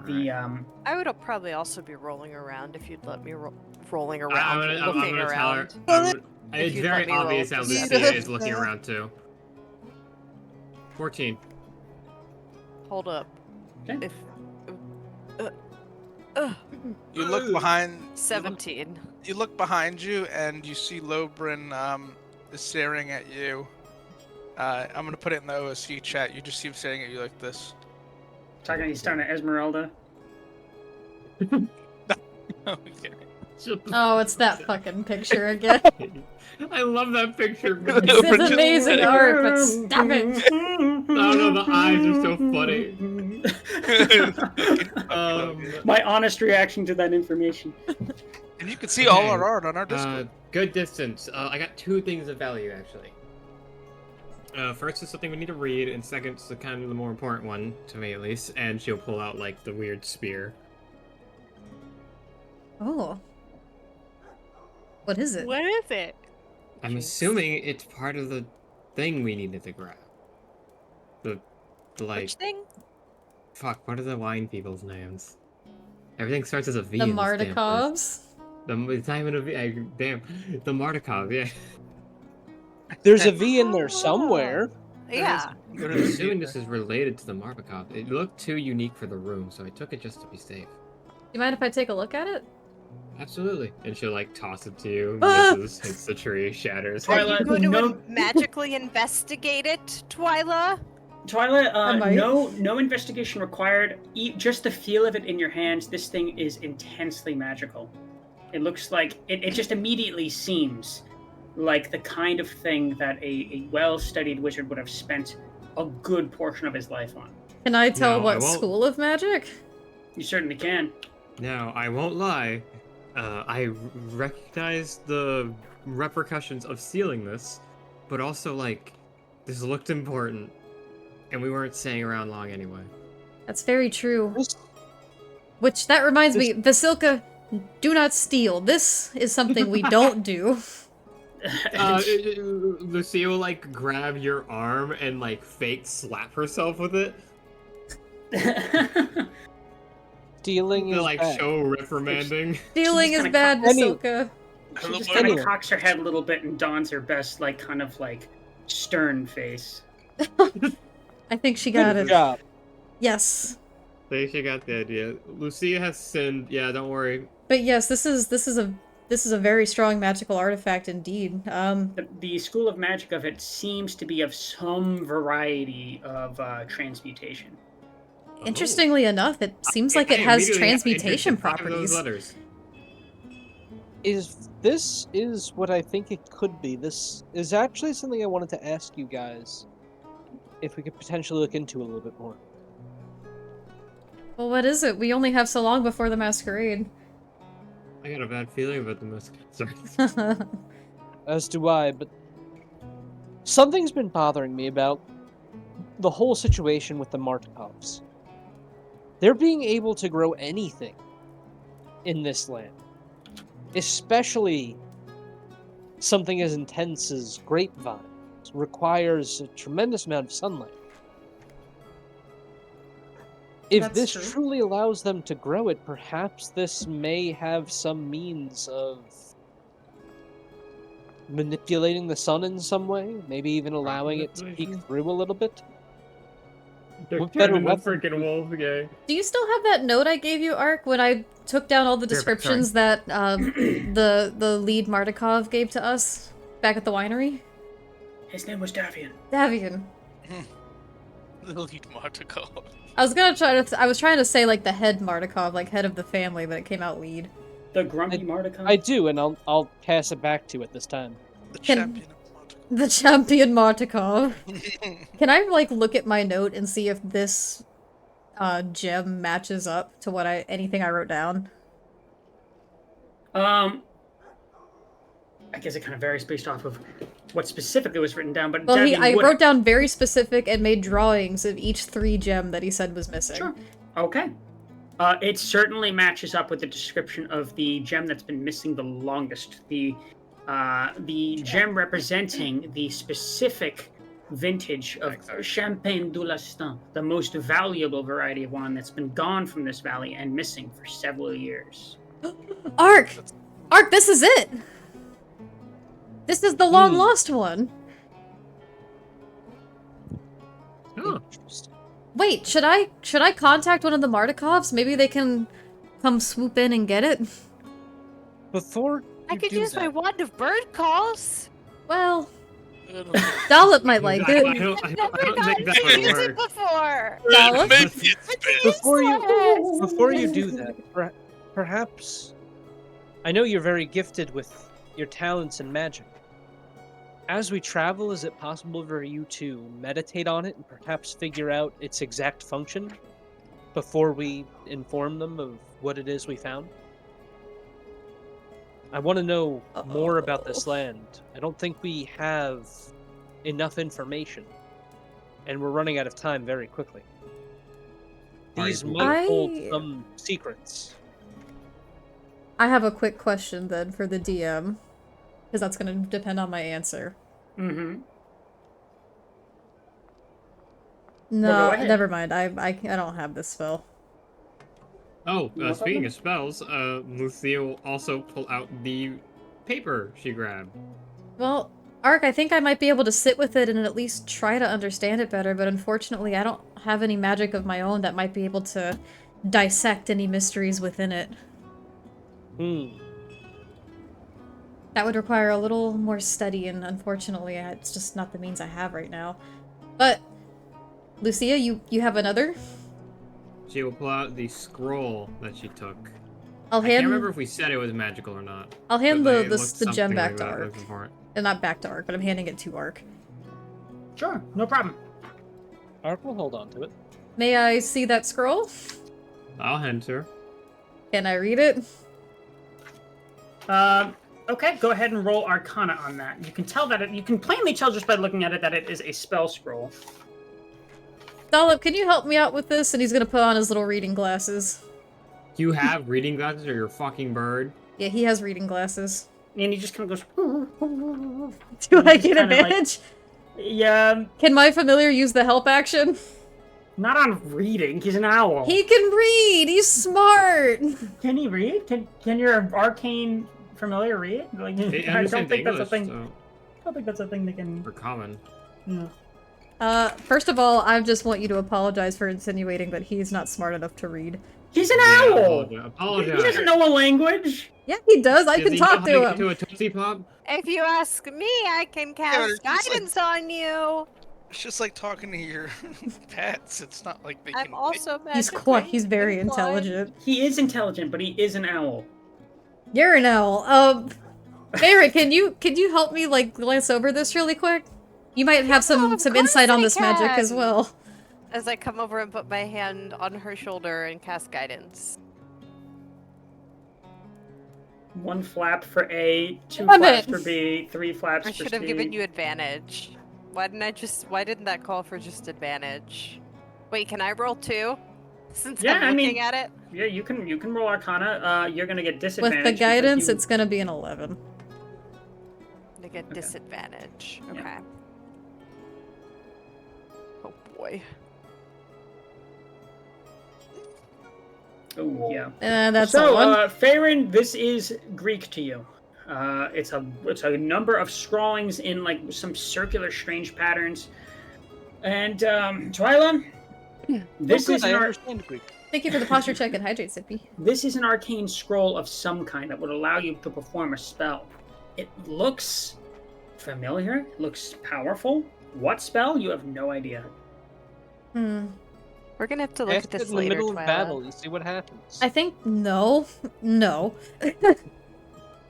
the... I would probably also be rolling around if you'd let me rolling I'm around, gonna looking tell her. around. It's you'd very let me roll obvious how perception. Lucia is looking around too. 14. Hold up. Okay. If You look behind. 17. You look behind you, and you see Lobrin is staring at you. I'm gonna put it in the OSC chat. You just see him staring at you like this. He's talking to Esmeralda. Okay. Oh, it's that fucking picture again. I love that picture. It's amazing art, but stop it. Oh no, the eyes are so funny. My honest reaction to that information. And you can see all our art on our Discord. Good distance. I got 2 things of value actually. First is something we need to read, and second is kind of the more important one, to me at least, and she'll pull out, like, the weird spear. Oh. What is it? What is it? I'm assuming it's part of the thing we needed to grab. The like... Which thing? Fuck, what are the wine people's names? Everything starts as a V The in this damn place. Mardikovs? It's not even a V, damn. The Mardikovs, yeah. There's a V in there somewhere. Yeah. But I'm assuming this is related to the Marbakov. It looked too unique for the room, so I took it just to be safe. You mind if I take a look at it? Absolutely. And she'll like toss it to you, Ah! misses, hits the tree, shatters. Are you Twyla, going to no- magically investigate it, Twyla? Twyla, no investigation required. Just the feel of it in your hands. This thing is intensely magical. It looks like it just immediately seems like the kind of thing that a well-studied wizard would have spent a good portion of his life on. Can I tell No, I what won't. school of magic? You certainly can. Now, I won't lie. I recognize the repercussions of stealing this, but also, like, this looked important, and we weren't staying around long anyway. That's very true. Which, that reminds me, Vasilka, do not steal. This is something we don't do. Lucia will, like, grab your arm and, like, fake slap herself with it. Stealing To, is like, bad. show reprimanding. Stealing is kinda bad, Vasilka. She Hello, just kind of Anyway. cocks her head a little bit and dons her best, like, kind of, like, stern face. I think she got Good it. job. Yes. I think she got the idea. Lucia has sinned. Yeah, don't worry. But yes, this is a very strong magical artifact indeed. The school of magic of it seems to be of some variety of transmutation. Interestingly enough, it seems like it has transmutation properties. Letters. This is what I think it could be. This is actually something I wanted to ask you guys if we could potentially look into a little bit more. Well, what is it? We only have so long before the masquerade. I got a bad feeling about the Sorry. As do I, but something's been bothering me about the whole situation with the Martikovs. They're being able to grow anything in this land. Especially something as intense as grapevines requires a tremendous amount of sunlight. If That's this true. truly allows them to grow it, perhaps this may have some means of manipulating the sun in some way, maybe even allowing it to peek through a little bit. They're What better turning the weapon freaking wolf guy. Do you still have that note I gave you, Ark, when I took down all the Here, sorry. descriptions that the lead Mardikov gave to us back at the winery? His name was Davian. Davian. The lead Martico. I was gonna try to. I was trying to say like the head Martikov, like head of the family, but it came out lead. The grumpy Mardukov? I do, and I'll pass it back to you at this time. The Can- champion of Martikov. The champion Martikov. Can I like look at my note and see if this gem matches up to what anything I wrote down? I guess it kind of varies based off of what specifically was written down, but Well, Debbie I would... wrote down very specific and made drawings of each 3 gem that he said was missing. Sure. Okay. It certainly matches up with the description of the gem that's been missing the longest. The gem representing the specific vintage of Champagne du Lastin, the most valuable variety of wine that's been gone from this valley and missing for several years. Ark! Ark, this is it! This is the long lost one. Oh. Interesting. Wait, should I contact one of the Martikovs? Maybe they can come swoop in and get it? Before I you could do use my that, wand of bird calls. Well, I don't know. Dollop might like I it. don't I've never think gotten that to would use it work. before. Dollop? Maybe it's before you do that, perhaps I know you're very gifted with your talents in magic. As we travel, is it possible for you to meditate on it and perhaps figure out its exact function before we inform them of what it is we found? I want to know more about this land. I don't think we have enough information, and we're running out of time very quickly. These might hold some secrets. I have a quick question then for the DM, because that's going to depend on my answer. Mm-hmm. No, Well, go ahead. never mind. I don't have this spell. Oh, No speaking problem. of spells, Lucia will also pull out the paper she grabbed. Well, Ark, I think I might be able to sit with it and at least try to understand it better, but unfortunately I don't have any magic of my own that might be able to dissect any mysteries within it. That would require a little more study, and unfortunately it's just not the means I have right now. But, Lucia, you have another? She will pull out the scroll that she took. I'll I can't hand remember if we said it was magical or not. I'll hand but the it looked gem something back like to that, Ark. looking for it. And not back to Ark, but I'm handing it to Ark. Sure, no problem. Ark will hold on to it. May I see that scroll? I'll hand to her. Can I read it? Okay, go ahead and roll Arcana on that. You can tell that you can plainly tell just by looking at it that it is a spell scroll. Dollop, can you help me out with this? And he's gonna put on his little reading glasses. Do you have reading glasses or you're a fucking bird? Yeah, he has reading glasses. And he just kind of goes. Do I get kinda like- advantage? Yeah, Can my familiar use the help action? not on reading. He's an owl. He can read! He's smart! Can he read? Can your arcane familiar read? Like, They I don't understand think that's a English, thing. so I don't think that's a thing they can. for common. Yeah. First of all, I just want you to apologize for insinuating that he's not smart enough to read. He's an Yeah, owl. apologize. He doesn't know a language. Yeah, he does. I Does can he talk know to how him. to a Tootsie Pop? If you ask me, I can but cast it's just like- guidance on you. It's just like talking to your pets. It's not like they I'm can. also He's very magically inclined. intelligent. He is intelligent, but he is an owl. You're an owl. Barrett, can you help me like glance over this really quick? You might have some of insight course on I this magic as can. well. As I come over and put my hand on her shoulder and cast guidance. 1 flap for A, 2 Damn flaps it. for B, 3 flaps I for should have C. given you advantage. Why didn't that call for just advantage? Wait, can I roll 2? Since Yeah, I'm I looking mean- at it? Yeah, you can roll Arcana. You're gonna get disadvantage. With the because guidance, you- it's gonna be an 11. To get Okay. disadvantage. Yeah. Okay. Oh boy. Oh yeah. That's So, a 1. Farron, this is Greek to you. It's a number of scrawlings in like some circular, strange patterns. And Twyla, this Oh, is good, I an understand Greek. Thank you for the posture check and hydrate, Sippy. this is an arcane scroll of some kind that would allow you to perform a spell. It looks familiar. Looks powerful. What spell? You have no idea. We're gonna have to look at Ask it this in the later, middle of Twyla. battle and see what happens. I think no. No.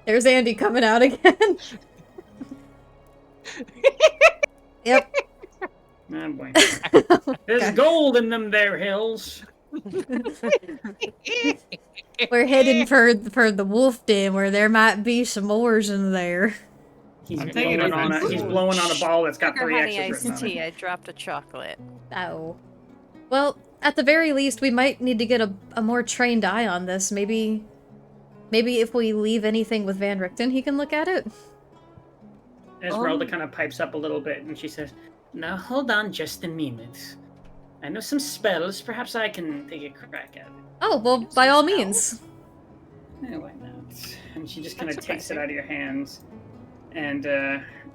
There's Andy coming out again. Yep. Oh boy. Okay. There's gold in them there hills. We're heading for the wolf den where there might be some ores in there. He's I'm taking blowing on offense. he's blowing on a ball that's got Sugar 3 honey X's iced written on tea. it. I dropped a chocolate. Oh. Well, at the very least, we might need to get a more trained eye on this. Maybe if we leave anything with Van Richten, he can look at it. Esmeralda kind of pipes up a little bit and she says, "Now hold on just a minute. I know some spells. Perhaps I can take a crack at it." Oh, well, by all means. Yeah, why not? And she just kind of That's takes it surprising. out of your hands and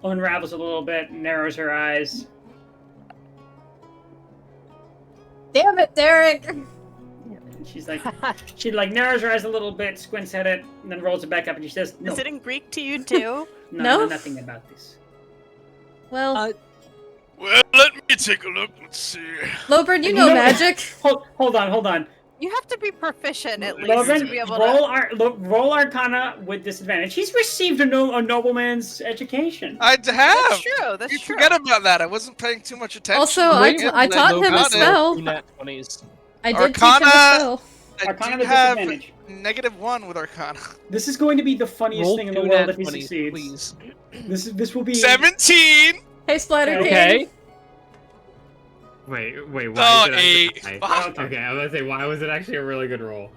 unravels a little bit, narrows her eyes. Damn it, Derek! And she's like, she like narrows her eyes a little bit, squints at it, and then rolls it back up and she says, "No, Is it in Greek to you too? no, No? I know nothing about this." Well, Well, let me take a look. Let's see. Lobern, you You know know- magic. Hold on. You have to be proficient at least to Logan, be able roll Arcana with disadvantage. He's received a nobleman's education. I have. That's true. That's You true. forget about that. I wasn't paying too much attention. Also, Wait, I taught him a Logan, spell. 2 nat 20s. I did teach him a Arcana- spell. I Arcana do with have disadvantage. -1 with Arcana. This is going to be the funniest Roll thing in the 2 world nat if he 20s, succeeds. please. This will be 17. Hey, Splatter King. Okay. Wait, why Oh, is it 8. actually Fuck. Okay, I was gonna say, why was it actually a really good roll?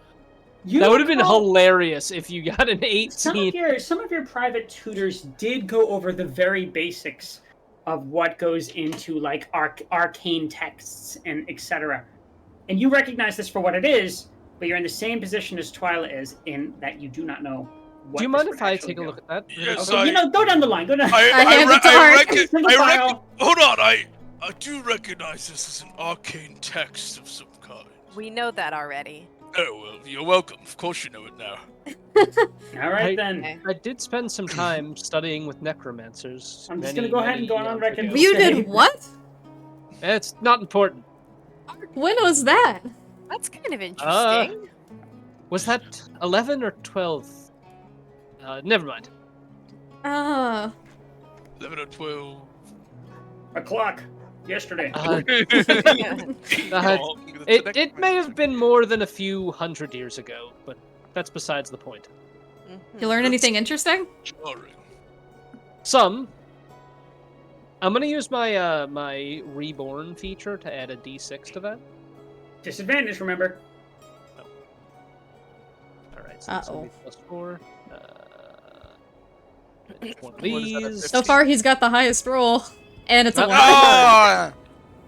You That would have been recall- hilarious if you got an Some 18. of your private tutors did go over the very basics of what goes into like arcane texts and etc. And you recognize this for what it is, but you're in the same position as Twyla is in that you do not know. What Do you this mind would if I actually take a go. look at that? Yes, Okay, go down the line. Go down. I hand it to Ark. Single file. Hold on, I do recognize this as an arcane text of some kind. We know that already. Oh, well, you're welcome. Of course you know it now. All right I- then. Okay. I did spend some time studying with necromancers. I'm just many, gonna go ahead and many go on eons record ago. and You say- did what? It's not important. When was that? That's kind of interesting. Was that 11 or 12? Never mind. 11 or 12. O'clock yesterday. It may have been more than a few hundred years ago, but that's besides the point. Mhm. You learn anything interesting? Jarring. Some. I'm gonna use my my reborn feature to add a d6 to that. Disadvantage, remember. All right. So this will be +4. One of What is that, a these. So far, he's got the highest roll, and it's a one. Oh!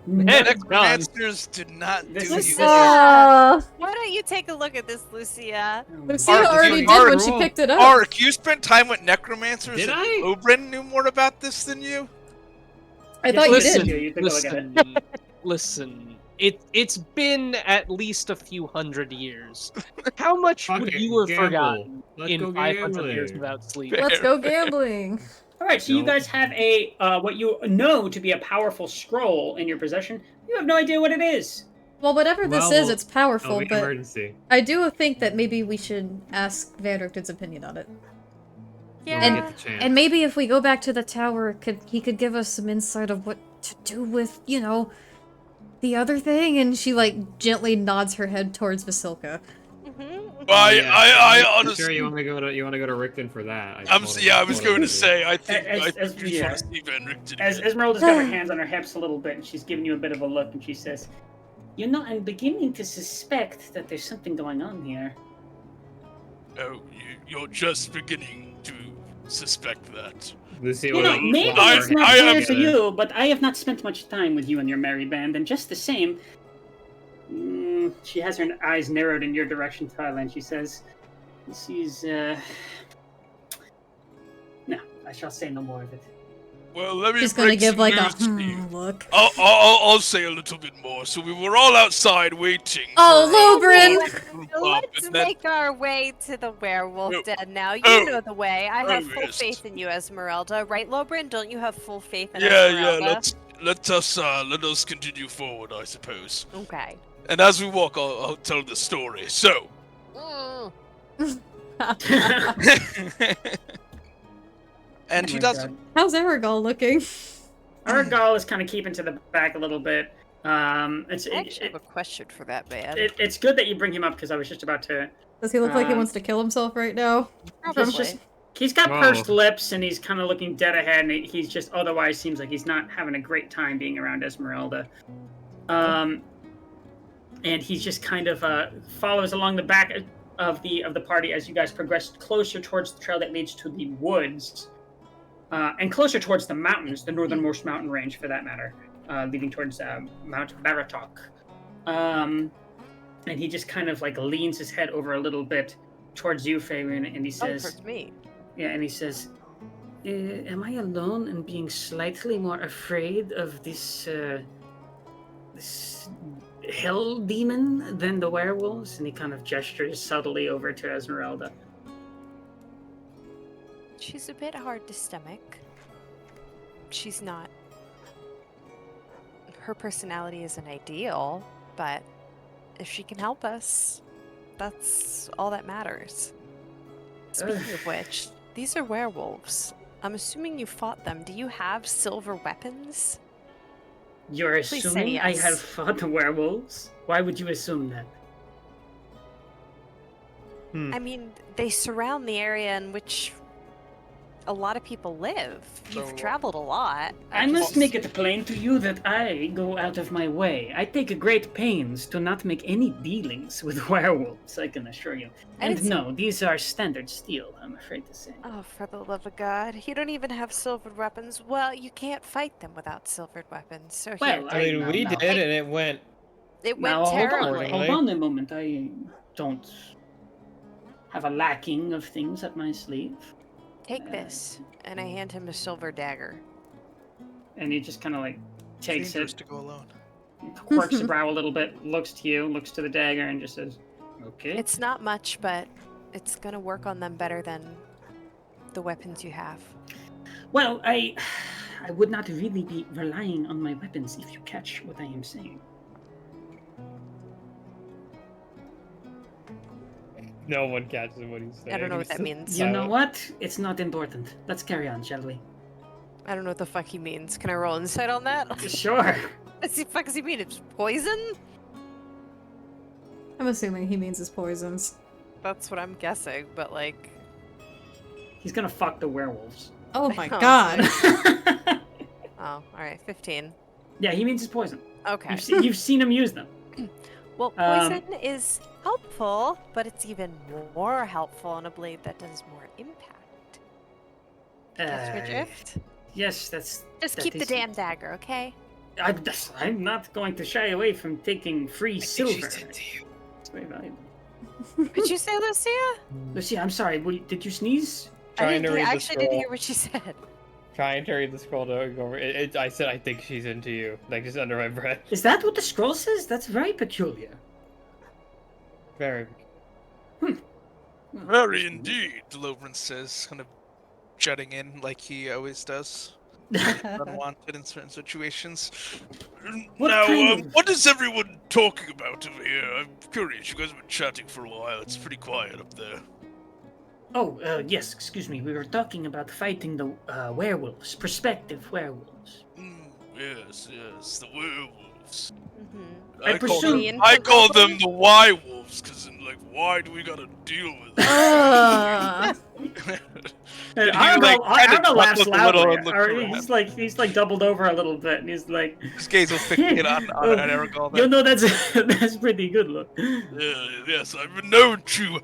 And The it's done. necromancers did not do This you. is- Uh, Why don't you take a look at this, Lucia? Lucia Ark, already you- did when Ark, she roll. picked it up. Ark, you spent time with necromancers Did and I? Oberyn knew more about this than you? I thought you Listen, did. You took a look at it. listen, listen. It's been at least a few hundred years. How much Fuck would it, you have gamble. forgotten Let's go in 500 years gambling. without sleep? Fair. Let's go gambling. All right, so you Nope. guys have a what you know to be a powerful scroll in your possession. You have no idea what it is. Well, whatever this Well, is, it's powerful, Oh, but emergency. I do think that maybe we should ask Van Richten's opinion on it. Yeah. When we get the chance. And maybe if we go back to the tower, he could give us some insight of what to do with, the other thing. And she, gently nods her head towards Vasilka. I I'm honestly. sure you want to go to Richten for that. I was going to say, I think As- you yeah. want to see Van Richten As again. Esmeralda's got her hands on her hips a little bit, and she's giving you a bit of a look, and she says, I'm beginning to suspect that there's something going on here. Oh, you're just beginning to suspect that. Lucy Maybe I- it's not I clear am- to you, but I have not spent much time with you and your merry band, and just the same, she has her eyes narrowed in your direction, Tyler, and she says, no, I shall say no more of it. Well, let me She's gonna break give, some a news to you. look. I'll say a little bit more. So we were all outside waiting. Oh, for Lobrin! group up, Let's and then- make our way to the werewolf Oh. den now. You Oh. know the way. I have full yes. faith in you, Esmeralda. Right, Lobrin? Don't you have full faith in Yeah, Esmeralda? let us continue forward, I suppose. Okay. And as we walk, I'll tell the story. So. And Oh he my does. God. How's Aragol looking? Argal is kind of keeping to the back a little bit. I actually have a question for that man. It's good that you bring him up because I was just about to. Does he look like he wants to kill himself right now? Probably. He's got Whoa. pursed lips and he's kind of looking dead ahead, and he's just otherwise seems like he's not having a great time being around Esmeralda. And he's just kind of follows along the back of the party as you guys progress closer towards the trail that leads to the woods, and closer towards the mountains, the northernmost mountain range for that matter, leading towards Mount Baratok. And he just kind of like leans his head over a little bit towards you, Faerun, and he says, towards me. yeah, and he says, am I alone in being slightly more afraid of this hell demon than the werewolves? And he kind of gestures subtly over to Esmeralda. She's a bit hard to stomach. She's not... Her personality isn't ideal, but if she can help us, that's all that matters. Speaking of which, these are werewolves. I'm assuming you fought them. Do you have silver weapons? You're Please say assuming I yes. have fought the werewolves? Why would you assume that? I mean, they surround the area in which a lot of people live. You've So- traveled a lot. I must make it plain to you that I go out of my way. I take great pains to not make any dealings with werewolves, I can assure you. I And didn't see- no, these are standard steel, I'm afraid to say. Oh, for the love of God. You don't even have silvered weapons. Well, you can't fight them without silvered weapons. So Well, here. I mean, we now- did, and it went. It Now, went terribly. hold on a moment. I don't have a lacking of things up my sleeve. Take this. And I hand him a silver dagger. And he just kind of like takes Dangerous it, to go alone. quirks the brow a little bit, looks to you, looks to the dagger, and just says, okay. It's not much, but it's gonna work on them better than the weapons you have. Well, I would not really be relying on my weapons if you catch what I am saying. No one catches what he's saying. I don't know what that means. You know what? It's not important. Let's carry on, shall we? I don't know what the fuck he means. Can I roll insight on that? Sure. What the fuck does he mean? It's poison? I'm assuming he means his poisons. That's what I'm guessing, but like... He's gonna fuck the werewolves. Oh my Oh, god. Oh, alright, 15. Yeah, he means it's poison. Okay. You've seen him use them. Well, poison is helpful, but it's even more helpful on a blade that does more impact. Catch my drift? Yes, that's. Just that keep the is- damn dagger, okay? I'm not going to shy away from taking free silver. It's very valuable. Did you say Lucia? Lucy, I'm sorry. Did you sneeze? Trying to read I the actually didn't scroll. hear what she said. Trying to read the scroll to go over. I said I think she's into you, like just under my breath. Is that what the scroll says? That's very peculiar. Very. Very indeed, Lovren says, kind of jutting in like he always does. Unwanted in certain situations. What now, kind of- what is everyone talking about over here? I'm curious. You guys have been chatting for a while. It's pretty quiet up there. Oh, yes, excuse me. We were talking about fighting the werewolves, prospective werewolves. Yes, the werewolves. Mm-hmm. I presume- I call them the Y-wolves, because, like, why do we gotta deal with them? And He, Argo, like, kinda Argo laughs chuckled a little loudly. and looked Or around. he's like doubled over a little bit, and he's like, His gaze was fixated on Aragorn. you know, that's pretty good. Look. Yes, I've been known to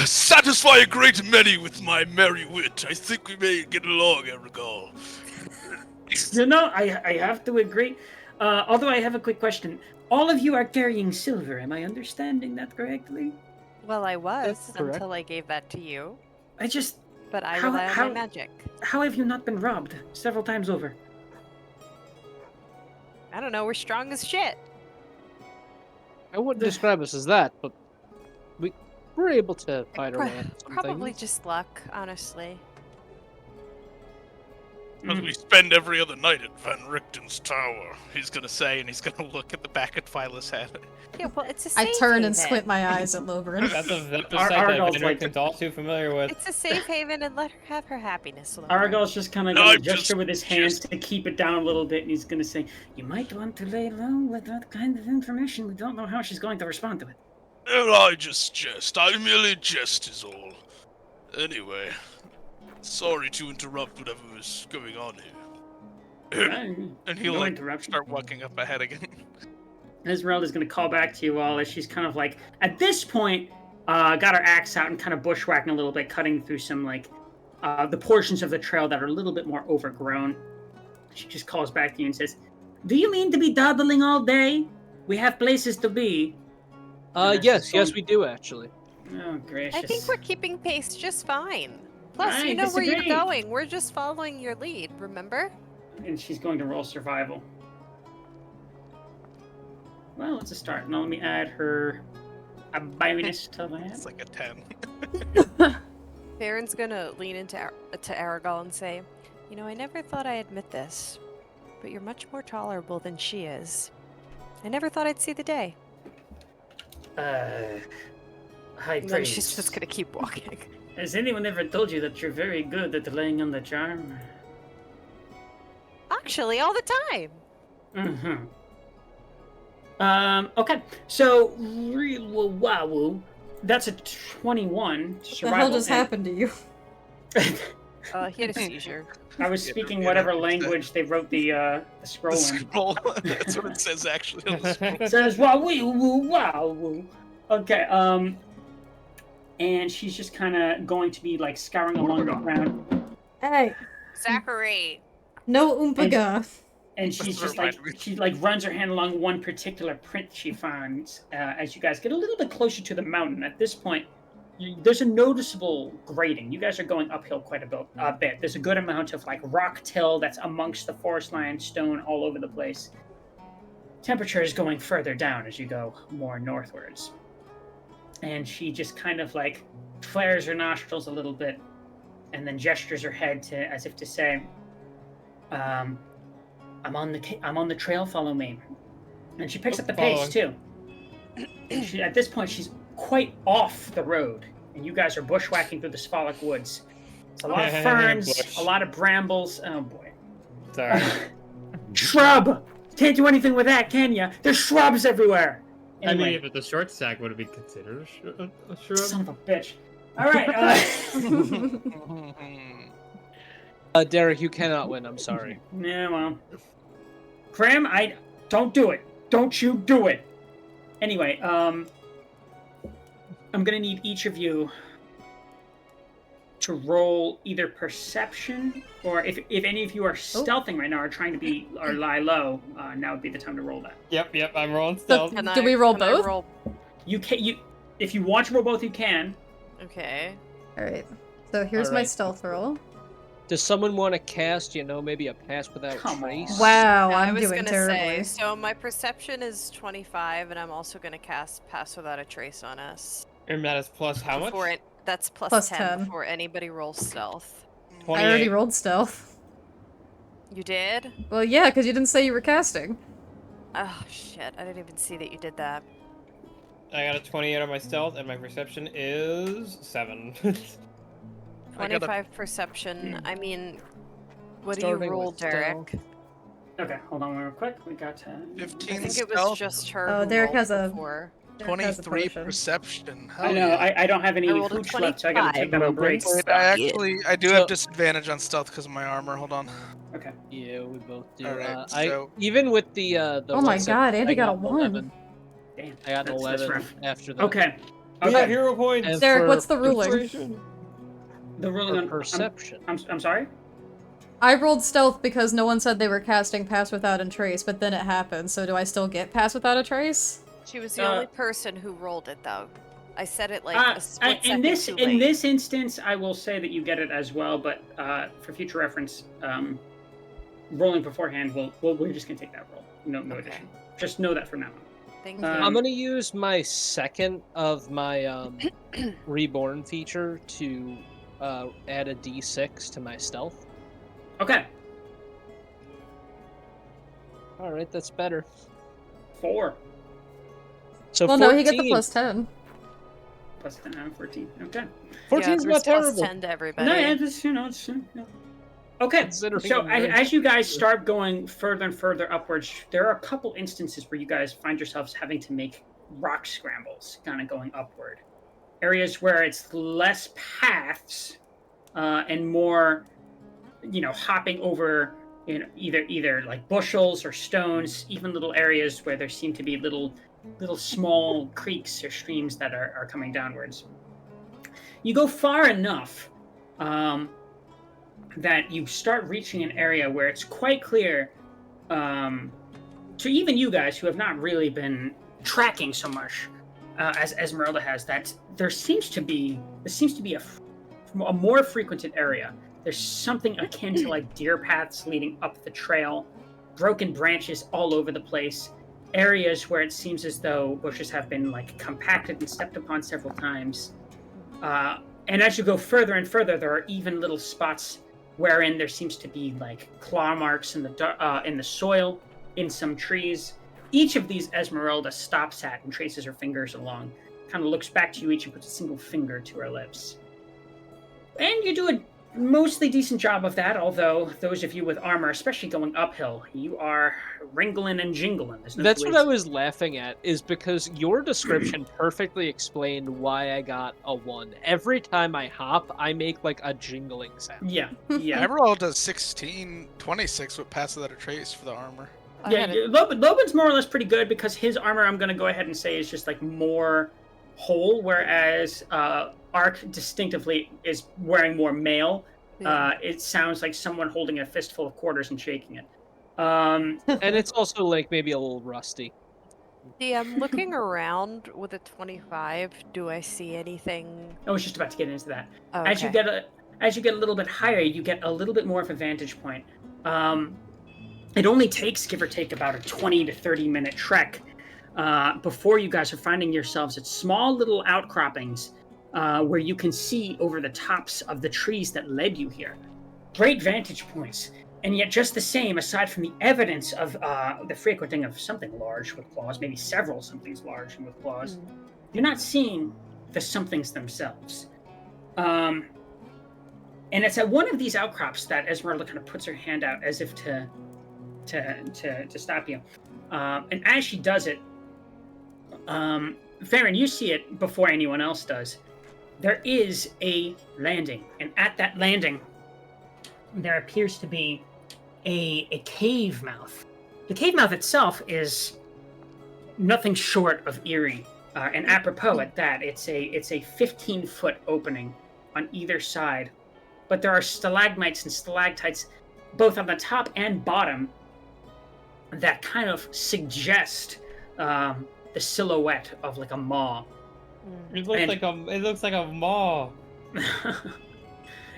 satisfy a great many with my merry wit. I think we may get along, Aragorn. You know, I have to agree. Although I have a quick question. All of you are carrying silver. Am I understanding that correctly? Well, I was That's correct. until I gave that to you, I just. but I How- rely on how- my magic. How have you not been robbed several times over? I don't know, we're strong as shit. I wouldn't describe us as that, but we're able to fight our Pro- way out of some Probably things. just luck, honestly. We spend every other night at Van Richten's tower. He's gonna say, and he's gonna look at the back of Twyla's head. Yeah, well, it's a I safe turn haven. and squint my eyes at Lobrin. That's a site Argyle's that like- Benricton's all too familiar with. It's a safe haven, and let her have her happiness. Lover. Argyle's just kind of going to I'm gesture just- with his hands to keep it down a little bit, and he's going to say, "You might want to lay low with that kind of information. We don't know how she's going to respond to it." And I just jest. I merely jest is all. Anyway, sorry to interrupt whatever was going on here. And he'll No like interruption. start walking up ahead again. Esmeralda's going to call back to you all as she's kind of like, at this point, got her axe out and kind of bushwhacking a little bit, cutting through some like the portions of the trail that are a little bit more overgrown. She just calls back to you and says, "Do you mean to be dawdling all day? We have places to be." Yes, we do actually. Oh, gracious. I think we're keeping pace just fine. Plus, I you know where disagree. you're going. We're just following your lead, remember? And she's going to roll survival. Well, it's a start. Now let me add her a bonus to that. It's like a 10. Baron's gonna lean into to Aragol and say, "You know, I never thought I'd admit this, but you're much more tolerable than she is. I never thought I'd see the day." High And then praise. she's just gonna keep walking. Has anyone ever told you that you're very good at laying on the charm? Actually, all the time. Mm-hmm. Okay, so wow, that's a 21 What the survival. hell just happened to you? He had a seizure. I was Yeah, speaking yeah, whatever it's, language they wrote the scroll The in. scroll. That's what it says actually on the scroll. It says wow. Okay, and she's just kind of going to be like scouring along the ground, Hey, Zachary. no oompaga. and she's That's just like reminded me. she like runs her hand along one particular print she finds as you guys get a little bit closer to the mountain. At this point, there's a noticeable grading. You guys are going uphill quite a bit. There's a good amount of like rock till that's amongst the forest line stone all over the place. Temperature is going further down as you go more northwards. And she just kind of like flares her nostrils a little bit and then gestures her head to as if to say, I'm on the trail, follow me. And she picks up the pace too. At this point she's quite off the road, and you guys are bushwhacking through the Sphalic woods. It's a lot of ferns, Bush. a lot of brambles. Oh boy. Sorry. Shrub! Can't do anything with that, can ya? There's shrubs everywhere! I mean, Anyway, if it's a short stack, would it be considered a shrub? son of a bitch. Alright, Derek, you cannot win. I'm sorry. yeah, well. Cram, don't do it. Don't you do it. Anyway, I'm gonna need each of you to roll either perception, or if any of you are stealthing right now or trying to be or lie low, now would be the time to roll that. Yep, I'm rolling stealth. Can Do we roll can I both? roll- If you want to roll both, you can. Okay. Alright, so here's my Alright. stealth roll. Does someone want to cast, maybe a pass without Come on. trace? Wow, I I'm was doing gonna terribly. say, so my perception is 25, and I'm also gonna cast Pass Without a Trace on us. And that is plus how much? That's plus Plus 10 10. before anybody rolls stealth. I already 28. rolled stealth. You did? Well, yeah, because you didn't say you were casting. Oh shit! I didn't even see that you did that. I got a 28 on my stealth, and my perception is 7. I got a- 25 perception. I mean, what do Starting you roll, with Derek? Okay, hold on real quick. We got 15 I think it was stealth, just her. Oh, who Derek rolled has a- before. Derek has a 23 potion. perception. I Hell know, yeah. I don't have any I rolled a hooch left, so I gotta take that 25. on breaks. Wait, I do So- have disadvantage on stealth because of my armor. Hold on. Okay. Yeah, we both do. Alright, I so- even with the Oh my ones god, that Andy I got a an 1. 11. Damn. I got an That's 11 rough. after that. Okay. We got Okay. hero points. And Derek, for- what's the ruling? Inspiration. The ruling For on perception. I'm sorry? I rolled stealth because no one said they were casting Pass Without a Trace, but then it happened, so do I still get Pass Without a Trace? She was the only person who rolled it, though. I said it like a split in second this too in late. this instance, I will say that you get it as well, but for future reference, rolling beforehand, we're just gonna take that roll. No Okay. addition. Just know that from now on. Thank you. I'm gonna use my second of my reborn feature to add a d6 to my stealth. Okay. All right, that's better. 4. So Well, 14. no, he got the plus 10. Plus 10 out of 14. Okay. 14's there's not terrible. plus 10 to everybody. No, yeah, it's, Okay, Considering so I'm very as you guys start going further and further upwards, there are a couple instances where you guys find yourselves having to make rock scrambles, kind of going upward. Areas where it's less paths and more, hopping over, either like bushels or stones, even little areas where there seem to be little small creeks or streams that are coming downwards. You go far enough that you start reaching an area where it's quite clear to even you guys who have not really been tracking so much as Esmeralda has, that this seems to be a more frequented area. There's something akin to like deer paths leading up the trail, broken branches all over the place, areas where it seems as though bushes have been like compacted and stepped upon several times. And as you go further and further, there are even little spots wherein there seems to be like claw marks in the soil, in some trees. Each of these Esmeralda stops at and traces her fingers along, kind of looks back to you each and puts a single finger to her lips. And you do a mostly decent job of that, although those of you with armor, especially going uphill, you are wriggling and jingling. That's what I was laughing at, is because your description perfectly explained why I got a 1. Every time I hop, I make like a jingling sound. Yeah. Emerald does 1626 with Pass Without a Trace for the armor. Loban's more or less pretty good because his armor, I'm going to go ahead and say, is just like more whole, whereas Ark distinctively is wearing more mail. Yeah. It sounds like someone holding a fistful of quarters and shaking it. And it's also like maybe a little rusty. Yeah, I'm looking around with a 25. Do I see anything? I was just about to get into that. Oh, As you okay. get a little bit higher, you get a little bit more of a vantage point. It only takes, give or take, about a 20 to 30 minute trek before you guys are finding yourselves at small little outcroppings where you can see over the tops of the trees that led you here. Great vantage points, and yet just the same, aside from the evidence of the frequenting of something large with claws, maybe several somethings large and with claws, you're not seeing the somethings themselves. And it's at one of these outcrops that Esmeralda kind of puts her hand out as if to stop you. And as she does it, Farron, you see it before anyone else does. There is a landing, and at that landing, there appears to be a cave mouth. The cave mouth itself is nothing short of eerie, and apropos at that, it's a 15-foot opening on either side, but there are stalagmites and stalactites both on the top and bottom that kind of suggest the silhouette of like a maw. It looks like a maw.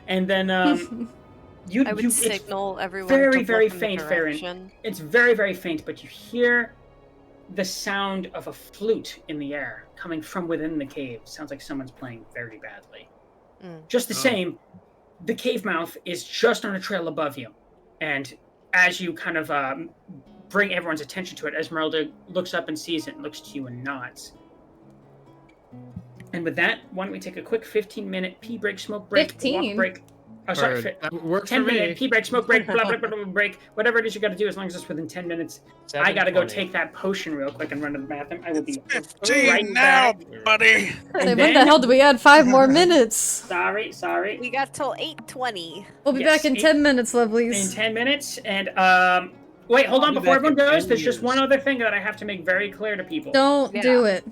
And then I would signal everyone very, to very look in the faint, Farron. direction. It's very, very faint, but you hear the sound of a flute in the air coming from within the cave. Sounds like someone's playing very badly. Just the same, the cave mouth is just on a trail above you. And as you kind of bring everyone's attention to it, Esmeralda looks up and sees it and looks to you and nods. And with that, why don't we take a quick 15-minute pee break, smoke break, 15? walk break. Oh, sorry, That works for 10-minute me. pee break, smoke break, blah, blah, blah, blah, break. Whatever it is you got to do, as long as it's within 10 minutes. I got to go 7:20. take that potion real quick and run to the bathroom. I will be 15 right now, back. buddy. Say, And when then- the hell do we add 5 more minutes? Sorry. We got till 8:20. We'll be Yes, back in 8 10 minutes, In lovelies. 10 minutes, and wait, hold I'll on be before back in everyone goes. 10 There's just years. one other thing that I have to make very clear to people. Don't Yeah. do it.